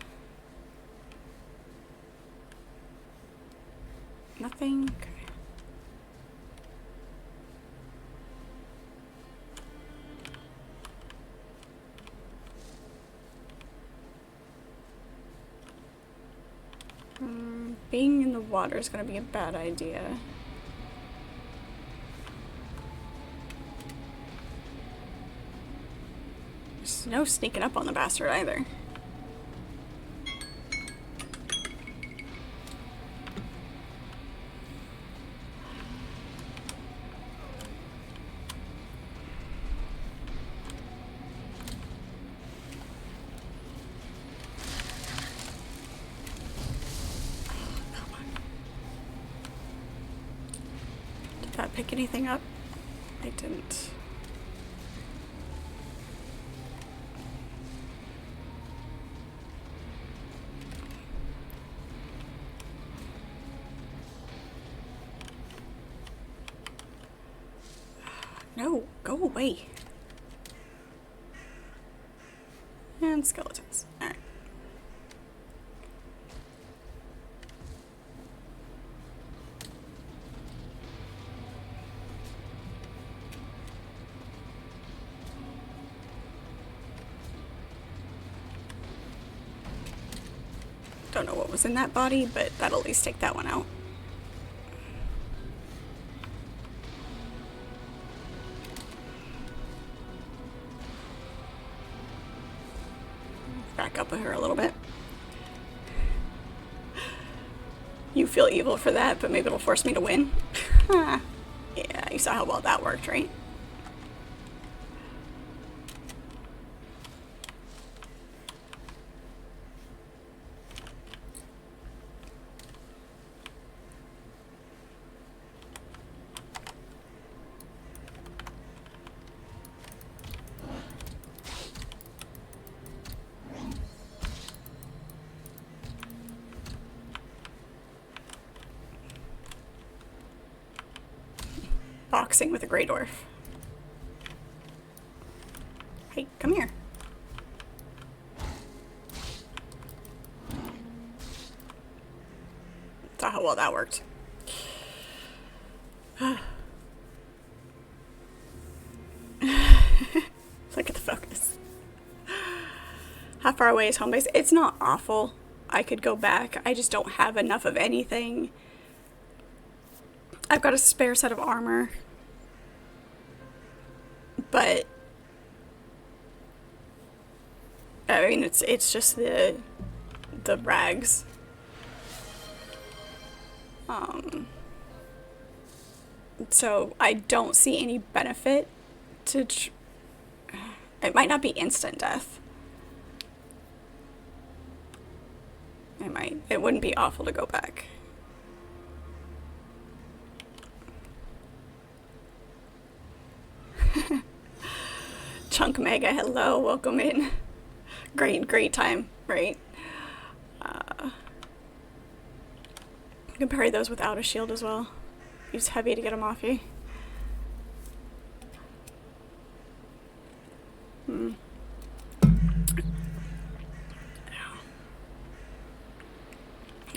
Nothing? Okay. Being in the water is going to be a bad idea. There's no sneaking up on the bastard either. pick anything up? I didn't. No, go away. And skeletons. Alright. Don't know what was in that body, but that'll at least take that one out. Back up with her a little bit. You feel evil for that, but maybe it'll force me to win. Yeah, you saw how well that worked, right? Boxing with a Grey Dwarf. Hey, come here. Saw how well that worked. Look at the focus. How far away is home base? It's not awful. I could go back. I just don't have enough of anything. I've got a spare set of armor. But I mean, it's just the rags. So I don't see any benefit to. It might not be instant death. It wouldn't be awful to go back. Chunk Mega, hello, welcome in. Great time, right? You can parry those without a shield as well. Use heavy to get them off you.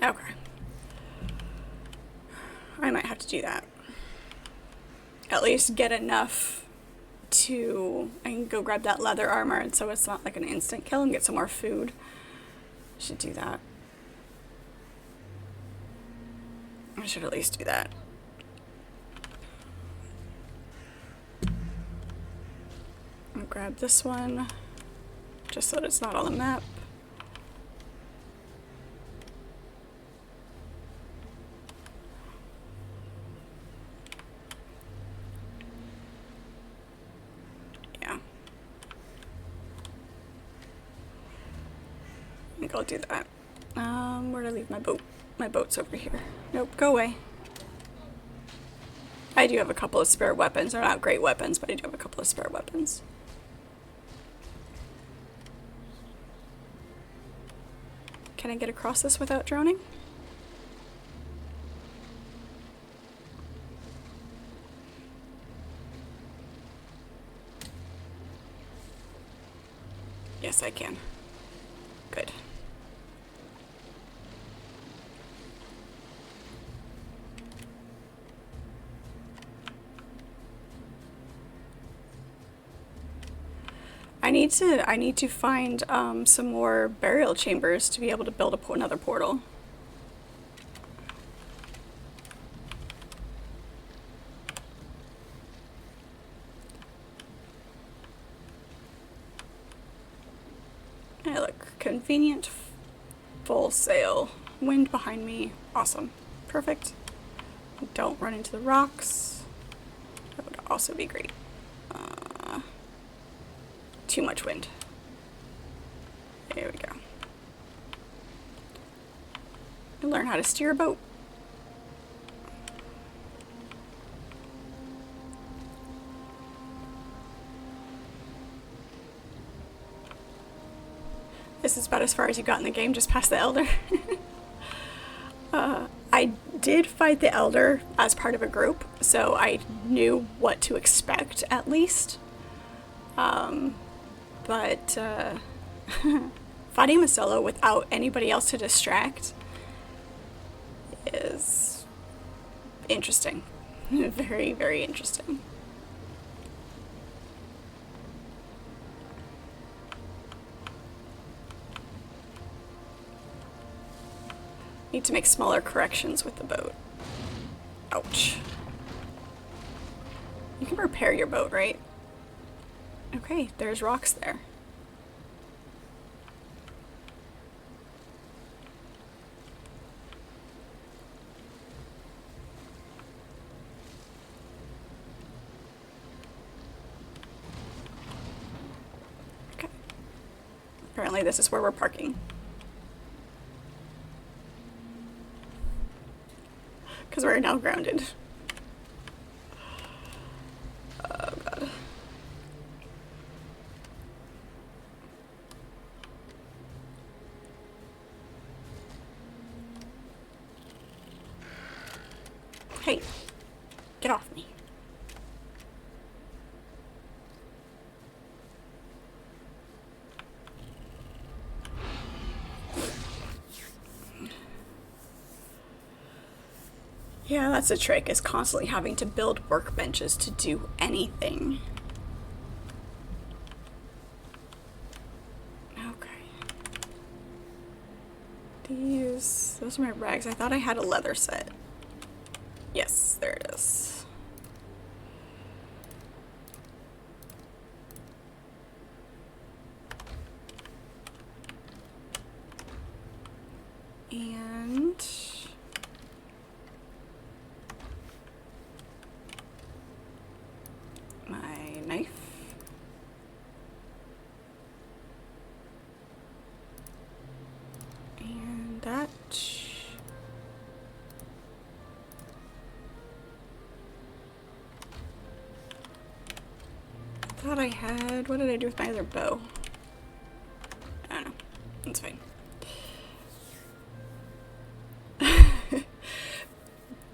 Okay. I might have to do that. At least get enough to... I can go grab that leather armor, and so it's not like an instant kill, and get some more food. Should do that. I should at least do that. I'll grab this one, just so that it's not on the map. I think I'll do that. Where'd I leave my boat? My boat's over here. Nope, go away. I do have a couple of spare weapons. They're not great weapons, but I do have a couple of spare weapons. Can I get across this without drowning? Yes, I can. Good. I need to find some more burial chambers to be able to build another portal. Hey, look, convenient full sail. Wind behind me. Awesome. Perfect. Don't run into the rocks. That would also be great. Too much wind. There we go. And learn how to steer a boat. This is about as far as you got in the game, just past the Elder. I did fight the Elder as part of a group, so I knew what to expect, at least. But fighting him a solo without anybody else to distract is interesting. Very, very interesting. Need to make smaller corrections with the boat. Ouch. You can repair your boat, right? Okay, there's rocks there. Okay. Apparently this is where we're parking. Because we're now grounded. Oh god. Hey, get off me. Yeah, that's a trick, is constantly having to build workbenches to do anything. Okay. Those are my rags. I thought I had a leather set. Yes, there it is. And my knife. And that. I thought I had, what did I do with my other bow? I don't know. It's fine.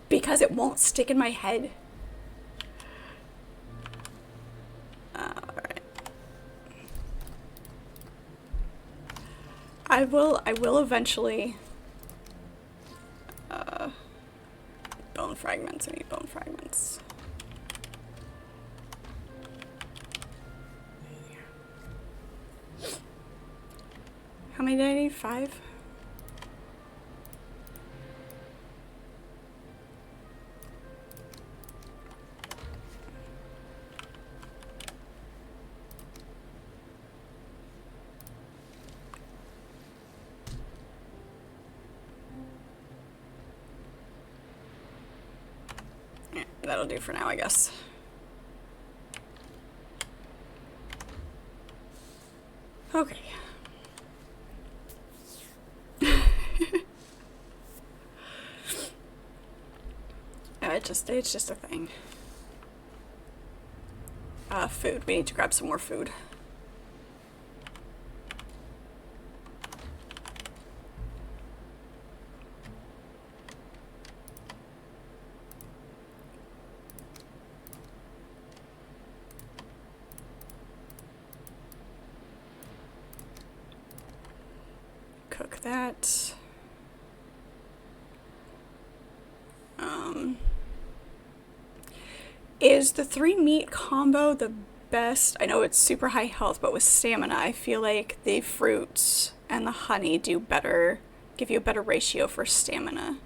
Because it won't stick in my head. Alright. I will eventually bone fragments. I need bone fragments. How many did I need? 5? Yeah, that'll do for now, I guess. Okay. It's just a thing. Food. We need to grab some more food. Cook that. Is the 3 meat combo the best? I know it's super high health, but with stamina, I feel like the fruits and the honey do better, give you a better ratio for stamina.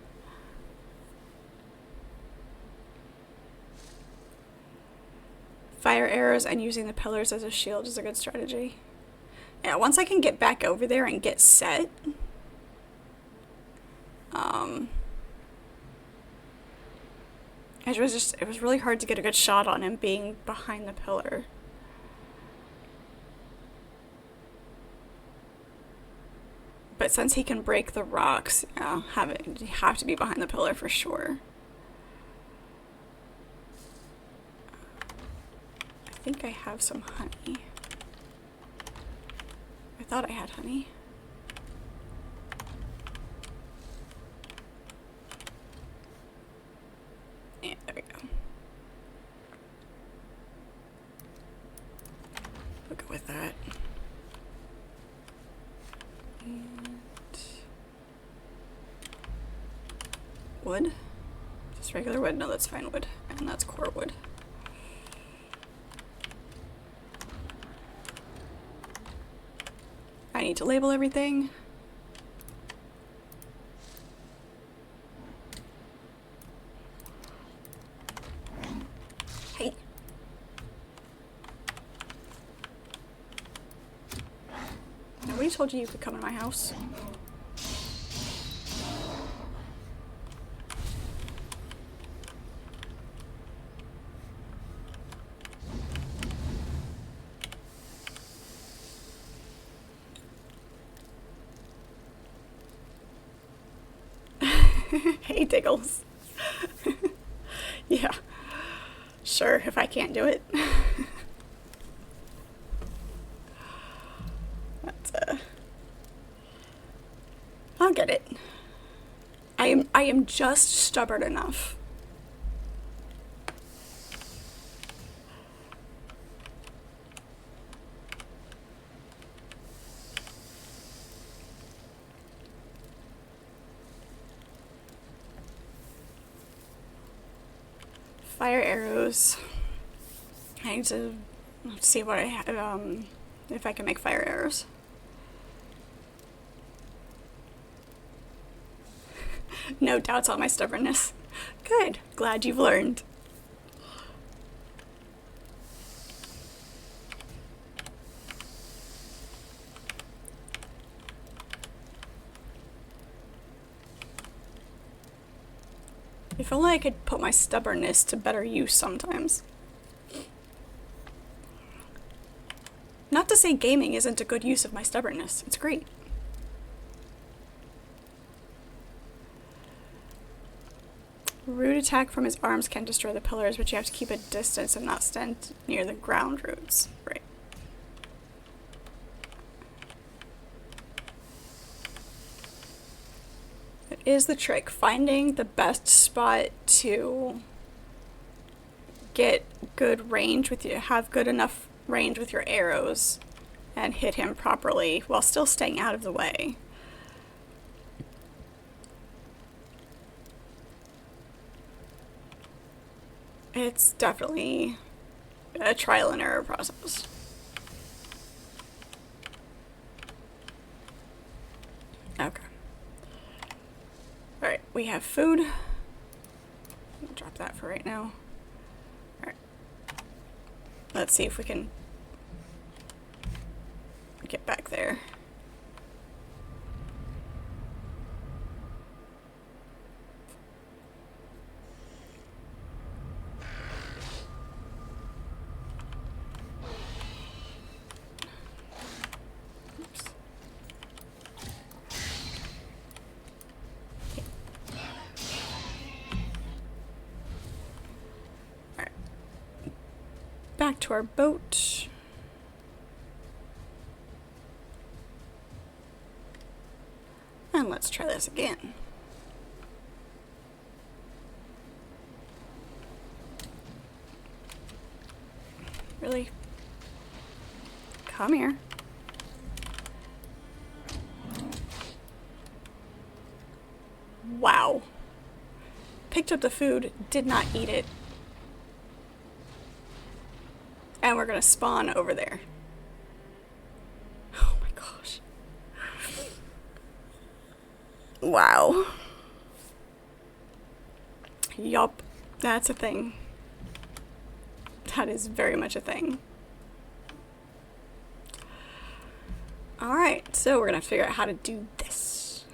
Fire arrows and using the pillars as a shield is a good strategy. Yeah, once I can get back over there and get set, it was really hard to get a good shot on him being behind the pillar. But since he can break the rocks, you have to be behind the pillar for sure. I think I have some honey. I thought I had honey. We'll go with that. And wood? Just regular wood? No, that's fine wood. And that's core wood. I need to label everything. Hey. Nobody told you you could come in my house. Hey, Diggles. Yeah. Sure, if I can't do it. That's, I'll get it. I am just stubborn enough. Fire arrows. I need to see what I have, if I can make fire arrows. No doubts on my stubbornness. Good. Glad you've learned. If only I could put my stubbornness to better use sometimes. Not to say gaming isn't a good use of my stubbornness. It's great. Root attack from his arms can destroy the pillars, but you have to keep a distance and not stand near the ground roots. Right. It is the trick. Finding the best spot to get good range with you, have good enough range with your arrows and hit him properly while still staying out of the way. It's definitely a trial and error process. Okay. Alright, we have food. I'll drop that for right now. Alright. Let's see if we can get back there. Back to our boat. And let's try this again. Really? Come here. Wow. Picked up the food, did not eat it. And we're gonna spawn over there. Oh my gosh. Wow. Yup, that's a thing. That is very much a thing. Alright, so we're gonna figure out how to do this.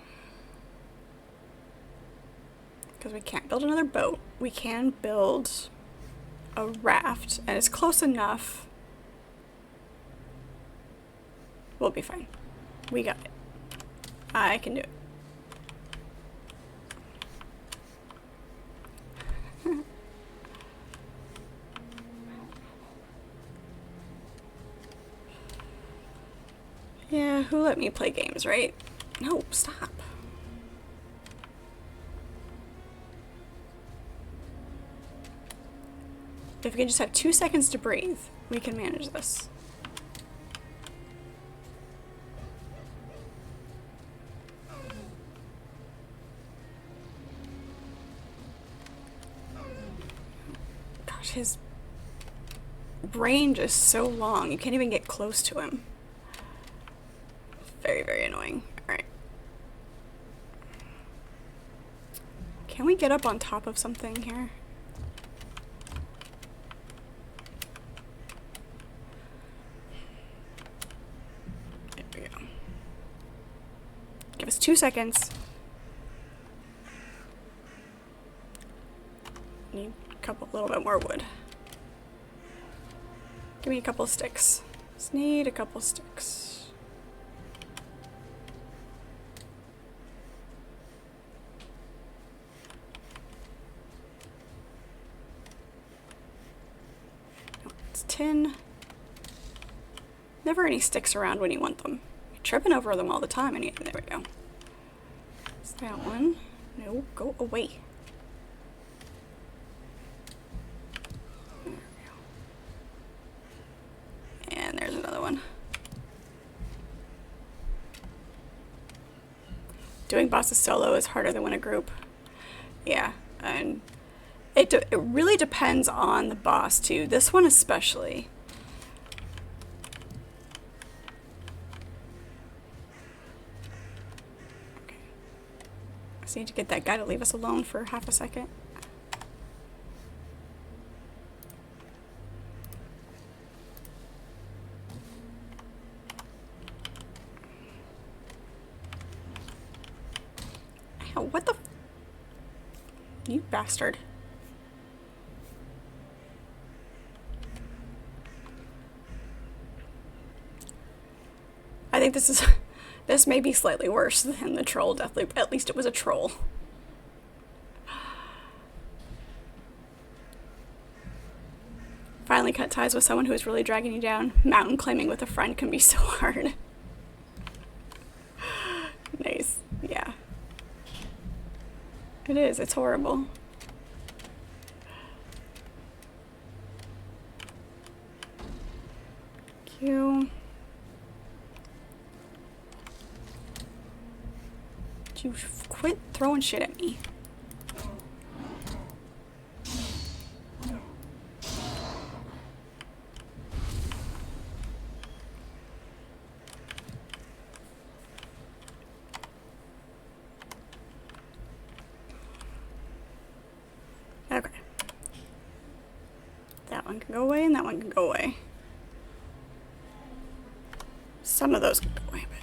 Because we can't build another boat. We can build a raft, and it's close enough. We'll be fine. We got it. I can do it. Yeah, who let me play games, right? No, stop. If we can just have 2 seconds to breathe, we can manage this. his range is so long. You can't even get close to him. Very, very annoying. Alright. Can we get up on top of something here? There we go. Give us 2 seconds. Need a little bit more wood. Give me a couple sticks. Just need a couple sticks. No, it's tin. Never any sticks around when you want them. You're tripping over them all the time. And there we go. Is that one? No, go away. And there's another one. Doing bosses solo is harder than in a group. Yeah, and it really depends on the boss too. This one especially. Okay. I just need to get that guy to leave us alone for half a second. What the? You bastard. I think this may be slightly worse than the troll. Definitely, at least it was a troll. Finally cut ties with someone who is really dragging you down. Mountain climbing with a friend can be so hard. Nice. Yeah. It is. It's horrible. Thank you. Would you quit throwing shit at me? Okay. That one can go away and that one can go away. Some of those can go away, but...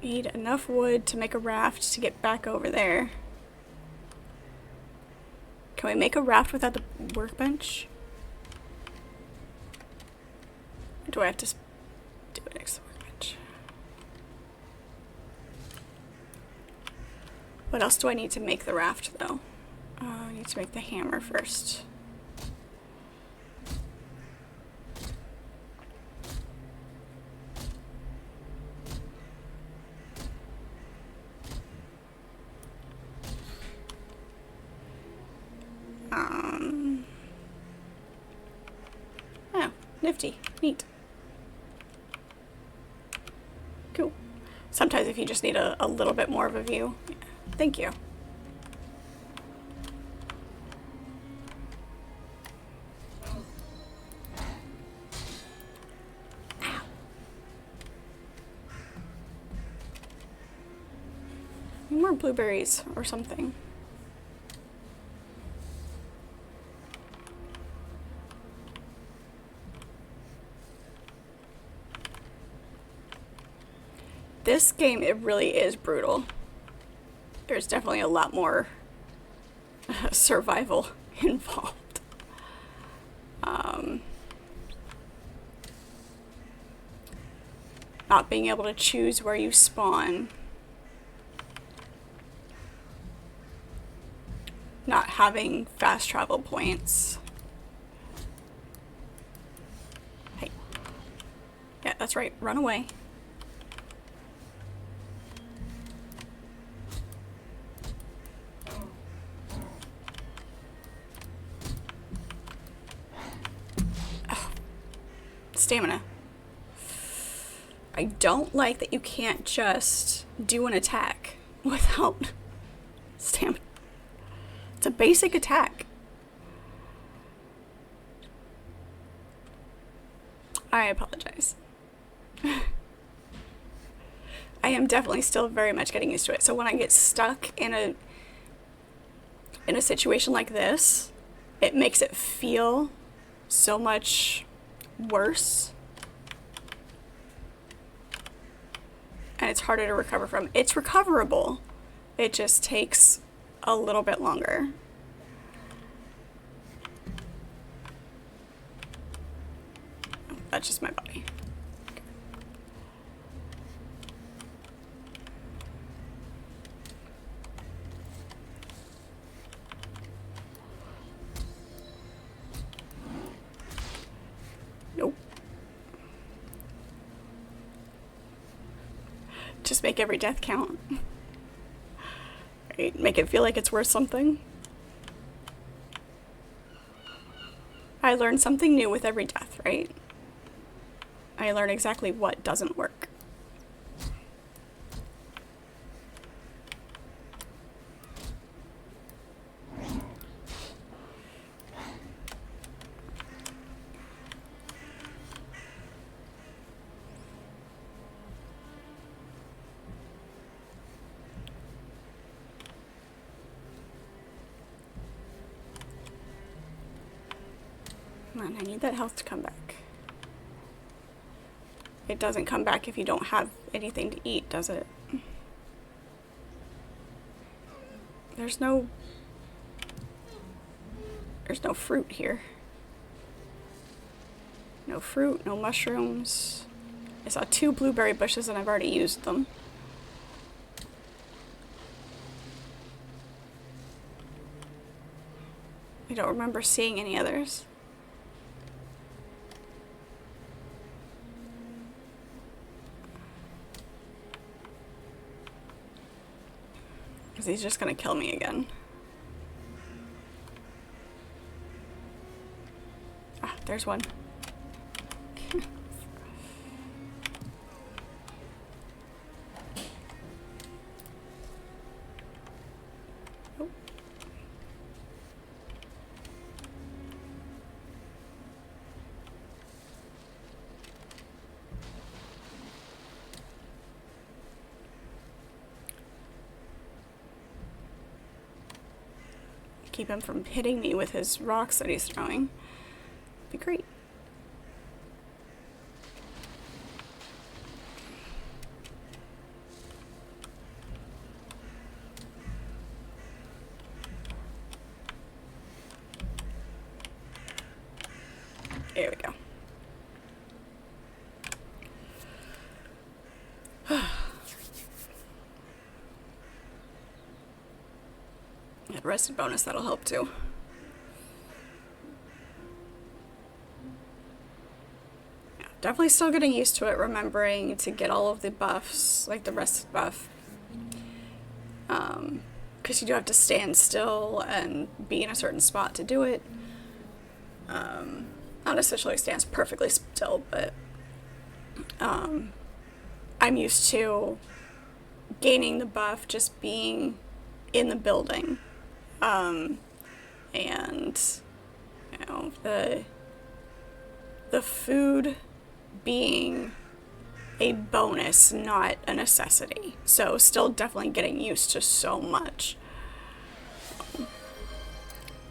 Need enough wood to make a raft to get back over there. Can we make a raft without the workbench? Or do I have to do it next to the workbench? What else do I need to make the raft, though? I need to make the hammer first. Oh, nifty. Neat. Cool. Sometimes if you just need a little bit more of a view. Yeah. Thank you. Ow. Need more blueberries or something. This game, it really is brutal. There's definitely a lot more survival involved. Not being able to choose where you spawn. Not having fast travel points. Hey. Yeah, that's right. Run away. Stamina. I don't like that you can't just do an attack without stamina. It's a basic attack. I apologize. I am definitely still very much getting used to it. So when I get stuck in a situation like this, it makes it feel so much worse. And it's harder to recover from. It's recoverable. It just takes a little bit longer. That's just my body. Nope. Just make every death count. Right? Make it feel like it's worth something. I learn something new with every death, right? I learn exactly what doesn't work. Come on, I need that health to come back. It doesn't come back if you don't have anything to eat, does it? There's no fruit here. No fruit, no mushrooms. I saw 2 blueberry bushes and I've already used them. I don't remember seeing any others. Because he's just gonna kill me again. Ah, there's one. Oh. Keep him from hitting me with his rocks that he's throwing. Be great. There we go. That rested bonus, that'll help too. Yeah, definitely still getting used to it, remembering to get all of the buffs, like the rested buff. Because you do have to stand still and be in a certain spot to do it. Not essentially stands perfectly still, but I'm used to gaining the buff just being in the building. And you know, the food being a bonus, not a necessity. So still definitely getting used to so much.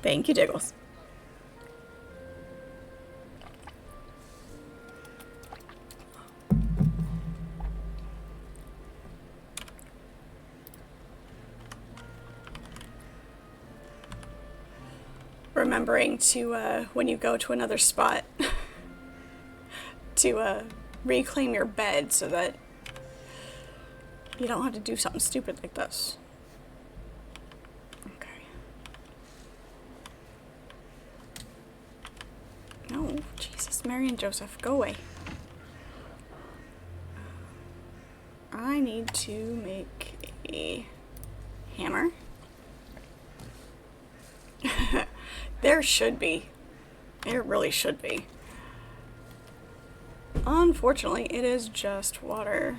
Thank you, Diggles. Remembering to, when you go to another spot, to reclaim your bed so that you don't have to do something stupid like this. Okay. No, Jesus, Mary and Joseph, go away. I need to make a hammer. There should be. There really should be. Unfortunately, it is just water.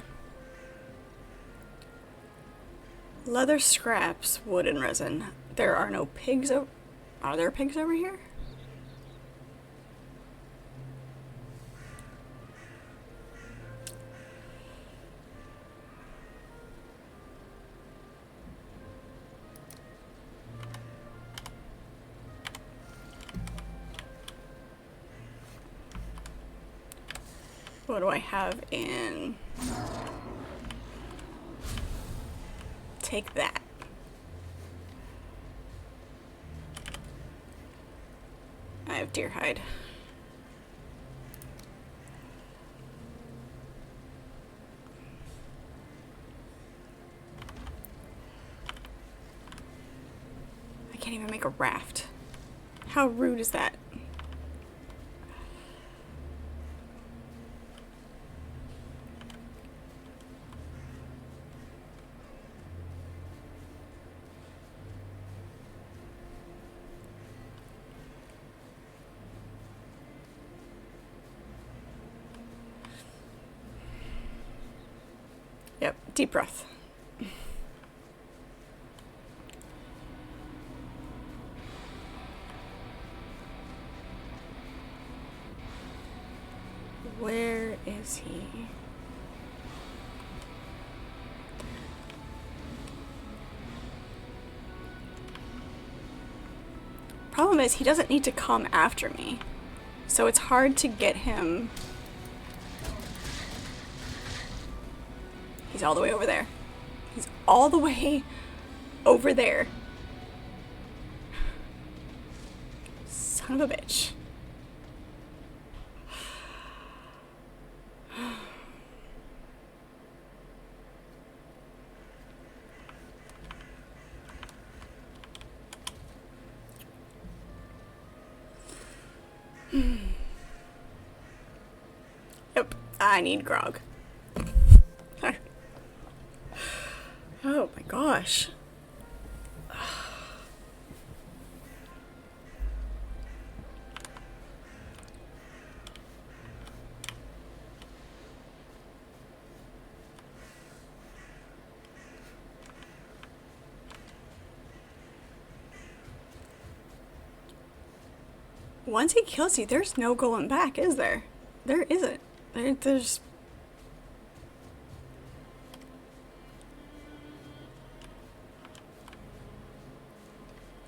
Leather scraps, wood and resin. There are no pigs Are there pigs over here? What do I have in? Take that. I have deer hide. I can't even make a raft. How rude is that? Yep, deep breath. Where is he? Problem is, he doesn't need to come after me. So it's hard to get him. He's all the way over there. He's all the way over there. Son of a bitch. Yep, I need grog. Oh my gosh. Once he kills you, there's no going back, is there? There isn't. There's...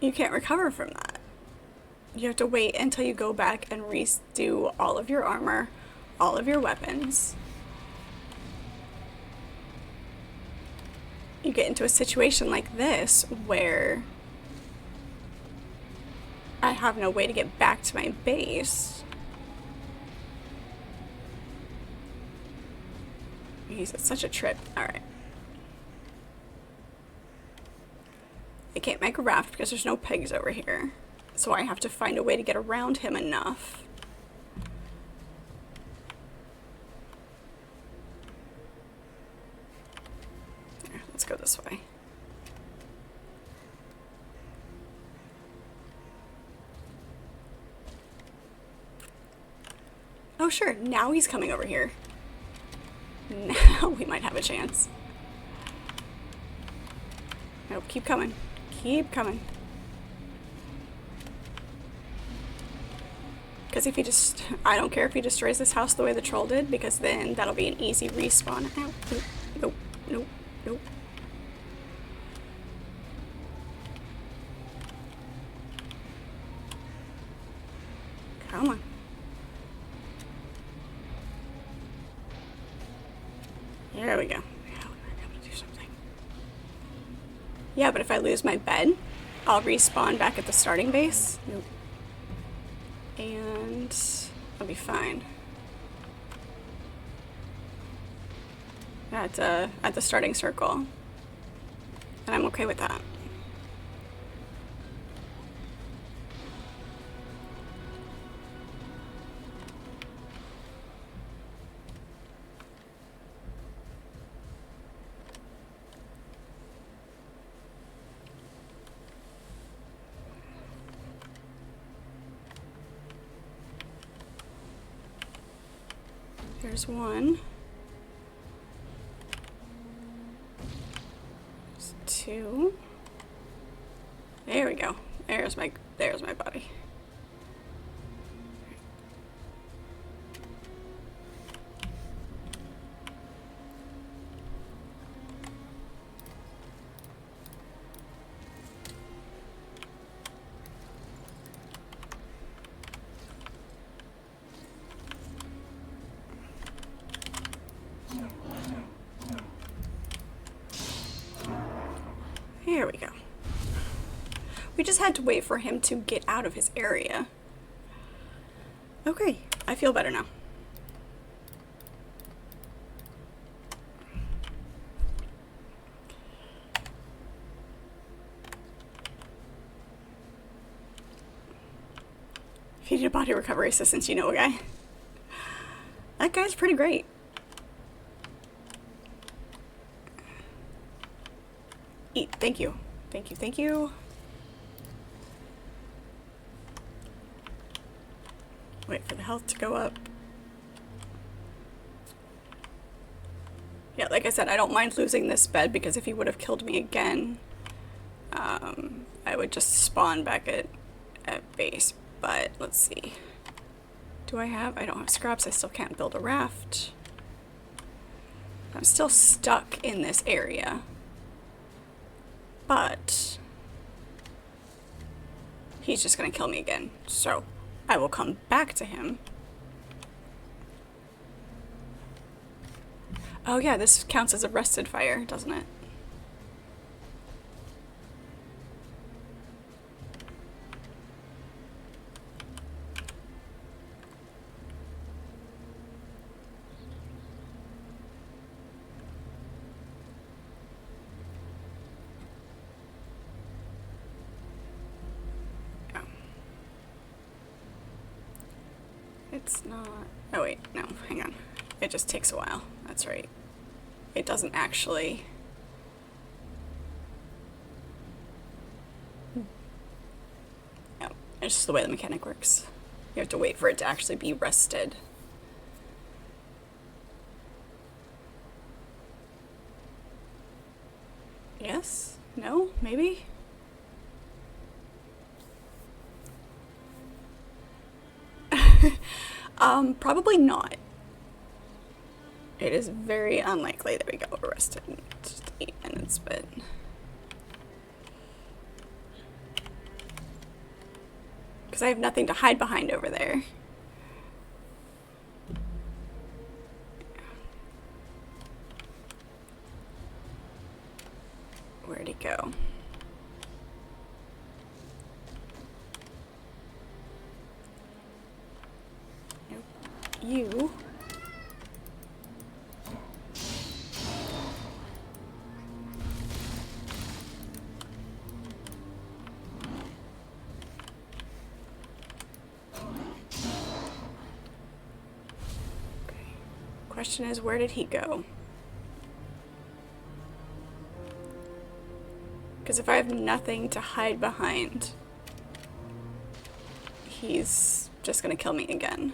You can't recover from that. You have to wait until you go back and redo all of your armor, all of your weapons. You get into a situation like this where I have no way to get back to my base. He's such a trip. Alright. I can't make a raft because there's no pigs over here. So I have to find a way to get around him enough. There, let's go this way. Oh sure, now he's coming over here. Now we might have a chance. Nope, keep coming. Keep coming. Because if he just... I don't care if he destroys this house the way the troll did, because then that'll be an easy respawn. Ow. Nope. Nope. Nope. Come on. There we go. Yeah, we might be able to do something. Yeah, but if I lose my bed, I'll respawn back at the starting base. Nope. And I'll be fine. At the starting circle. And I'm okay with that. There's one. There's two. There we go. There's my body. There we go. We just had to wait for him to get out of his area. Okay, I feel better now. If you need a body recovery assistance, you know a guy. That guy's pretty great. Eat. Thank you. Thank you. Thank you. Wait for the health to go up. Yeah, like I said, I don't mind losing this bed because if he would have killed me again, I would just spawn back at base. But let's see. I don't have scraps. I still can't build a raft. I'm still stuck in this area. But he's just gonna kill me again. So I will come back to him. Oh yeah, this counts as a rested fire, doesn't it? It's not... Oh wait, no, hang on. It just takes a while. That's right. It doesn't actually... No, it's just the way the mechanic works. You have to wait for it to actually be rested. Yes? No? Maybe? Probably not. It is very unlikely. There we go, we're rested. Just 8 minutes, but... Because I have nothing to hide behind over there. Where'd he go? You. Okay. Question is, where did he go? Because if I have nothing to hide behind, he's just gonna kill me again.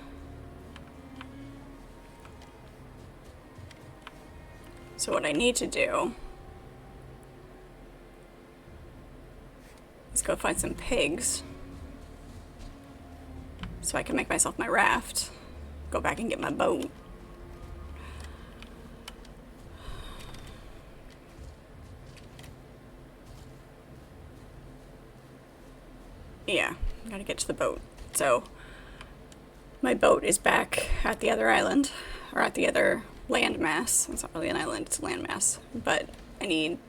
So what I need to do is go find some pigs so I can make myself my raft, go back and get my boat. Yeah, I gotta get to the boat. So my boat is back at the other island, or at the other landmass. It's not really an island, it's a landmass. But I need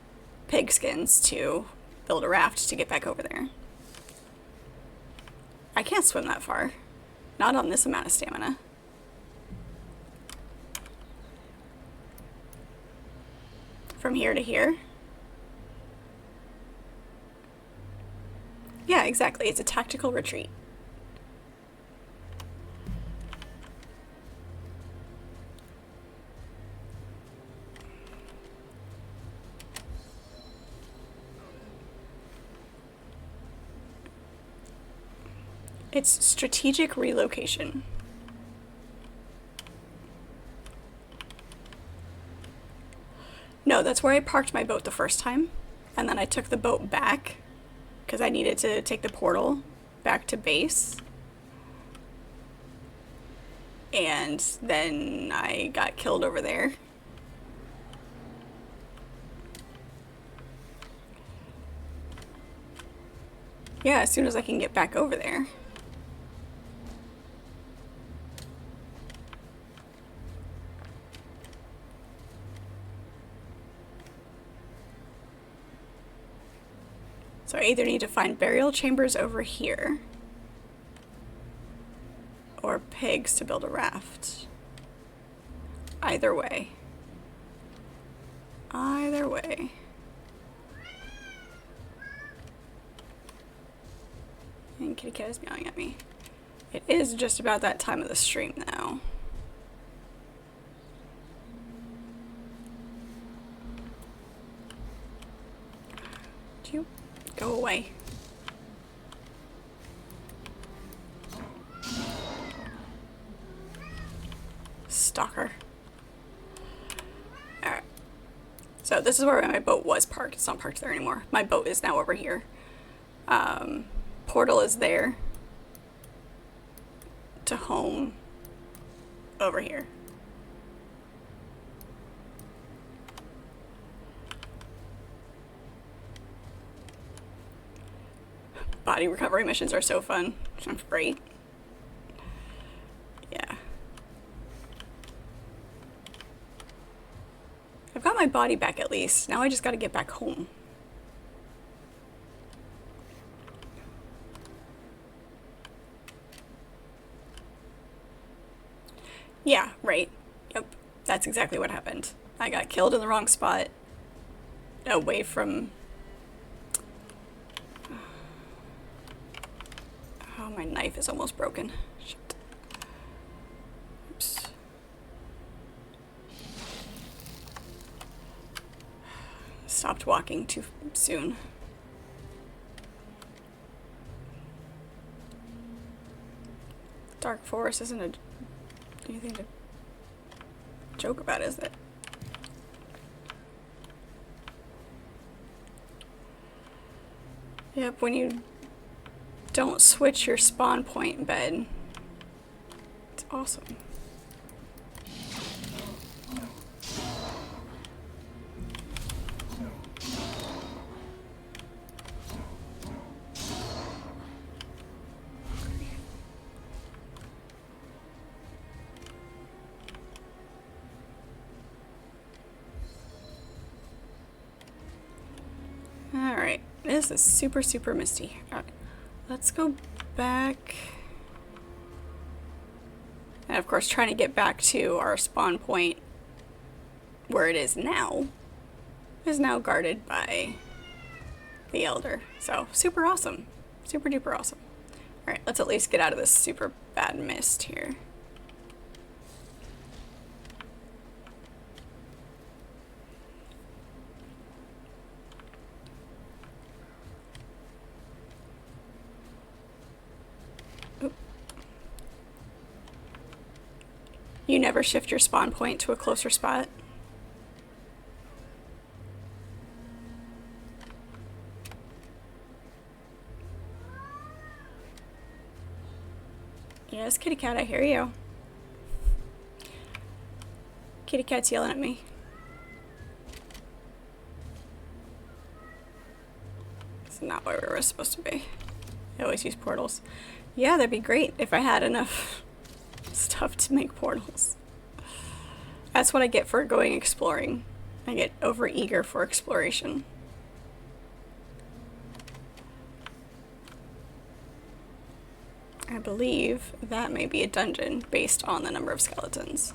pig skins to build a raft to get back over there. I can't swim that far. Not on this amount of stamina. From here to here? Yeah, exactly. It's a tactical retreat. It's strategic relocation. that's where I parked my boat the first time. And then I took the boat back because I needed to take the portal back to base. And then I got killed over there. Yeah, as soon as I can get back over there. So I either need to find burial chambers over here or pigs to build a raft. Either way. Either way. And kitty cat is meowing at me. It is just about that time of the stream now. Do you go away? Stalker. Alright. So this is where my boat was parked. It's not parked there anymore. My boat is now over here. Portal is there. To home over here. Body recovery missions are so fun. Sounds great. Yeah. I've got my body back at least. Now I just gotta get back home. Yeah, right. Yep. That's exactly what happened. I got killed in the wrong spot. Away from... Oh, my knife is almost broken. Shit. Oops. Stopped walking too soon. Dark Forest isn't anything to joke about, is it? Yep, when you don't switch your spawn point bed, it's awesome. Alright, this is super, super misty. Alright, let's go back. And of course, trying to get back to our spawn point where it is now guarded by the Elder. So, super awesome. Super duper awesome. Alright, let's at least get out of this super bad mist here. You never shift your spawn point to a closer spot? Yes, kitty cat, I hear you. Kitty cat's yelling at me. It's not where we were supposed to be. I always use portals. Yeah, that'd be great if I had enough stuff to make portals. That's what I get for going exploring. I get over eager for exploration. I believe that may be a dungeon based on the number of skeletons.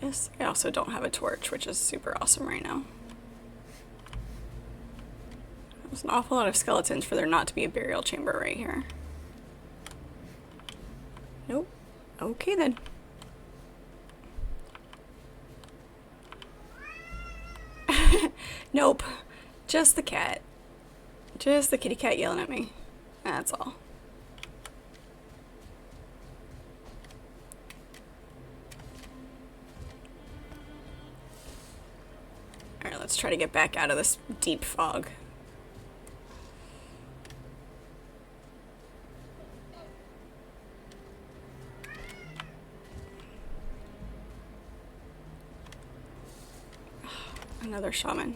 Yes, I also don't have a torch, which is super awesome right now. There's an awful lot of skeletons for there not to be a burial chamber right here. Nope. Okay then. Nope. Just the cat. Just the kitty cat yelling at me. That's all. Alright, let's try to get back out of this deep fog. Another shaman.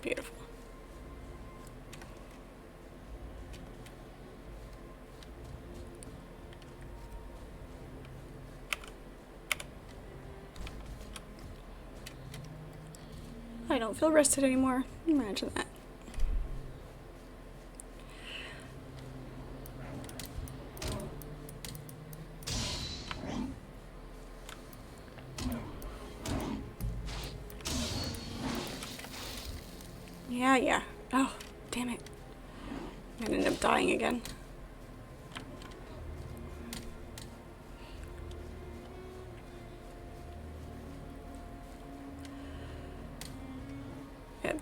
Beautiful. I don't feel rested anymore. Imagine that. Yeah. Oh, damn it. I'm gonna end up dying again.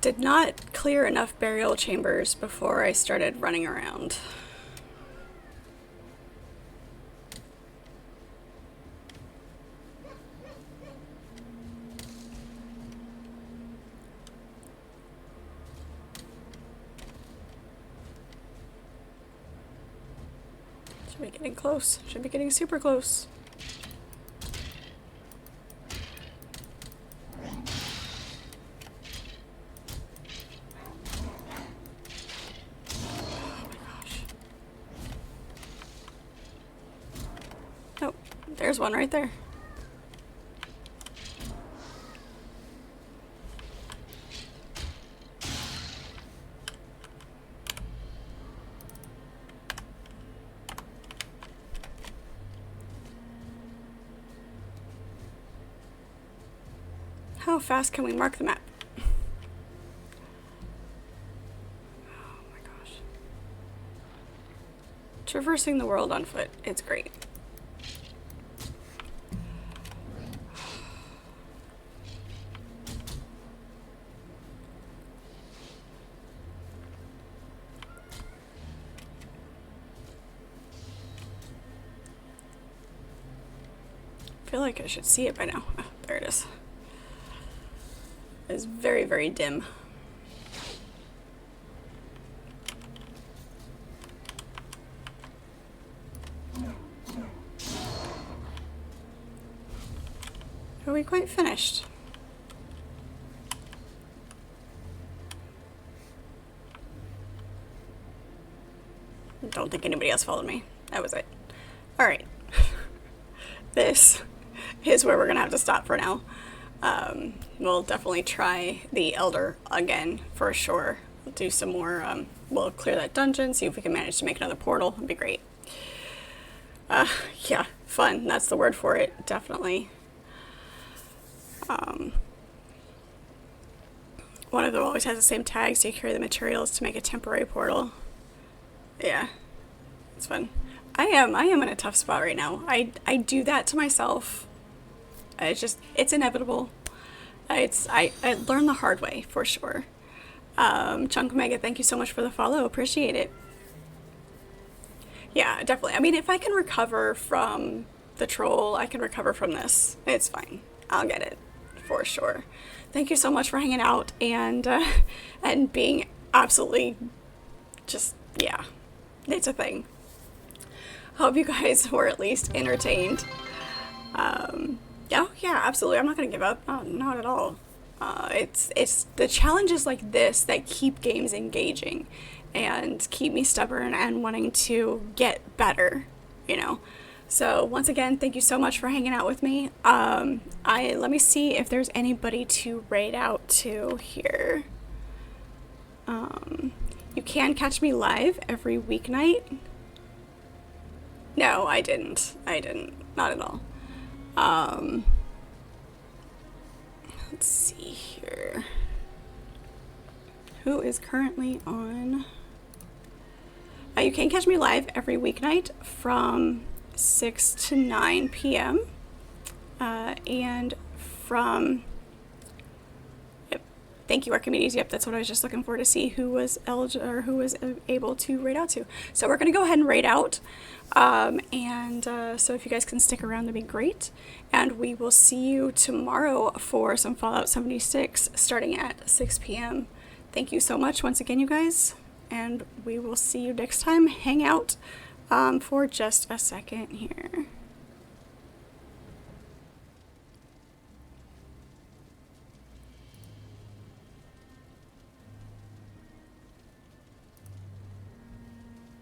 Did not clear enough burial chambers before I started running around. Should be getting close. Should be getting super close. There's one right there. How fast can we mark the map? Oh my gosh. Traversing the world on foot. It's great. I feel like I should see it by now. Oh, there it is. It's very, very dim. Are we quite finished? Don't think anybody else followed me. That was it. Alright. This is where we're gonna have to stop for now. We'll definitely try the Elder again for sure. We'll do some more, we'll clear that dungeon, see if we can manage to make another portal. It'd be great. Yeah, fun. That's the word for it. Definitely. One of them always has the same tag, so you carry the materials to make a temporary portal. Yeah, it's fun. I am in a tough spot right now. I do that to myself. It's inevitable. I learned the hard way, for sure. Chunk Mega, thank you so much for the follow. Appreciate it. Yeah, definitely. I mean, if I can recover from the troll, I can recover from this. It's fine. I'll get it, for sure. Thank you so much for hanging out and being absolutely just, yeah, it's a thing. Hope you guys were at least entertained. Yeah, absolutely. I'm not gonna give up. Oh, not at all. It's the challenges like this that keep games engaging and keep me stubborn and wanting to get better, you know. So once again, thank you so much for hanging out with me. Let me see if there's anybody to raid out to here. You can catch me live every weeknight. No, I didn't. Not at all. Let's see here. Who is currently on? You can catch me live every weeknight from 6 to 9 p.m. And from... Yep, Thank you, Archimedes. Yep, that's what I was just looking for, to see who was eligible or who was able to raid out to. So we're going to go ahead and raid out. So if you guys can stick around, that'd be great. And we will see you tomorrow for some Fallout 76 starting at 6 p.m. Thank you so much once again, you guys. And we will see you next time. Hang out for just a second here.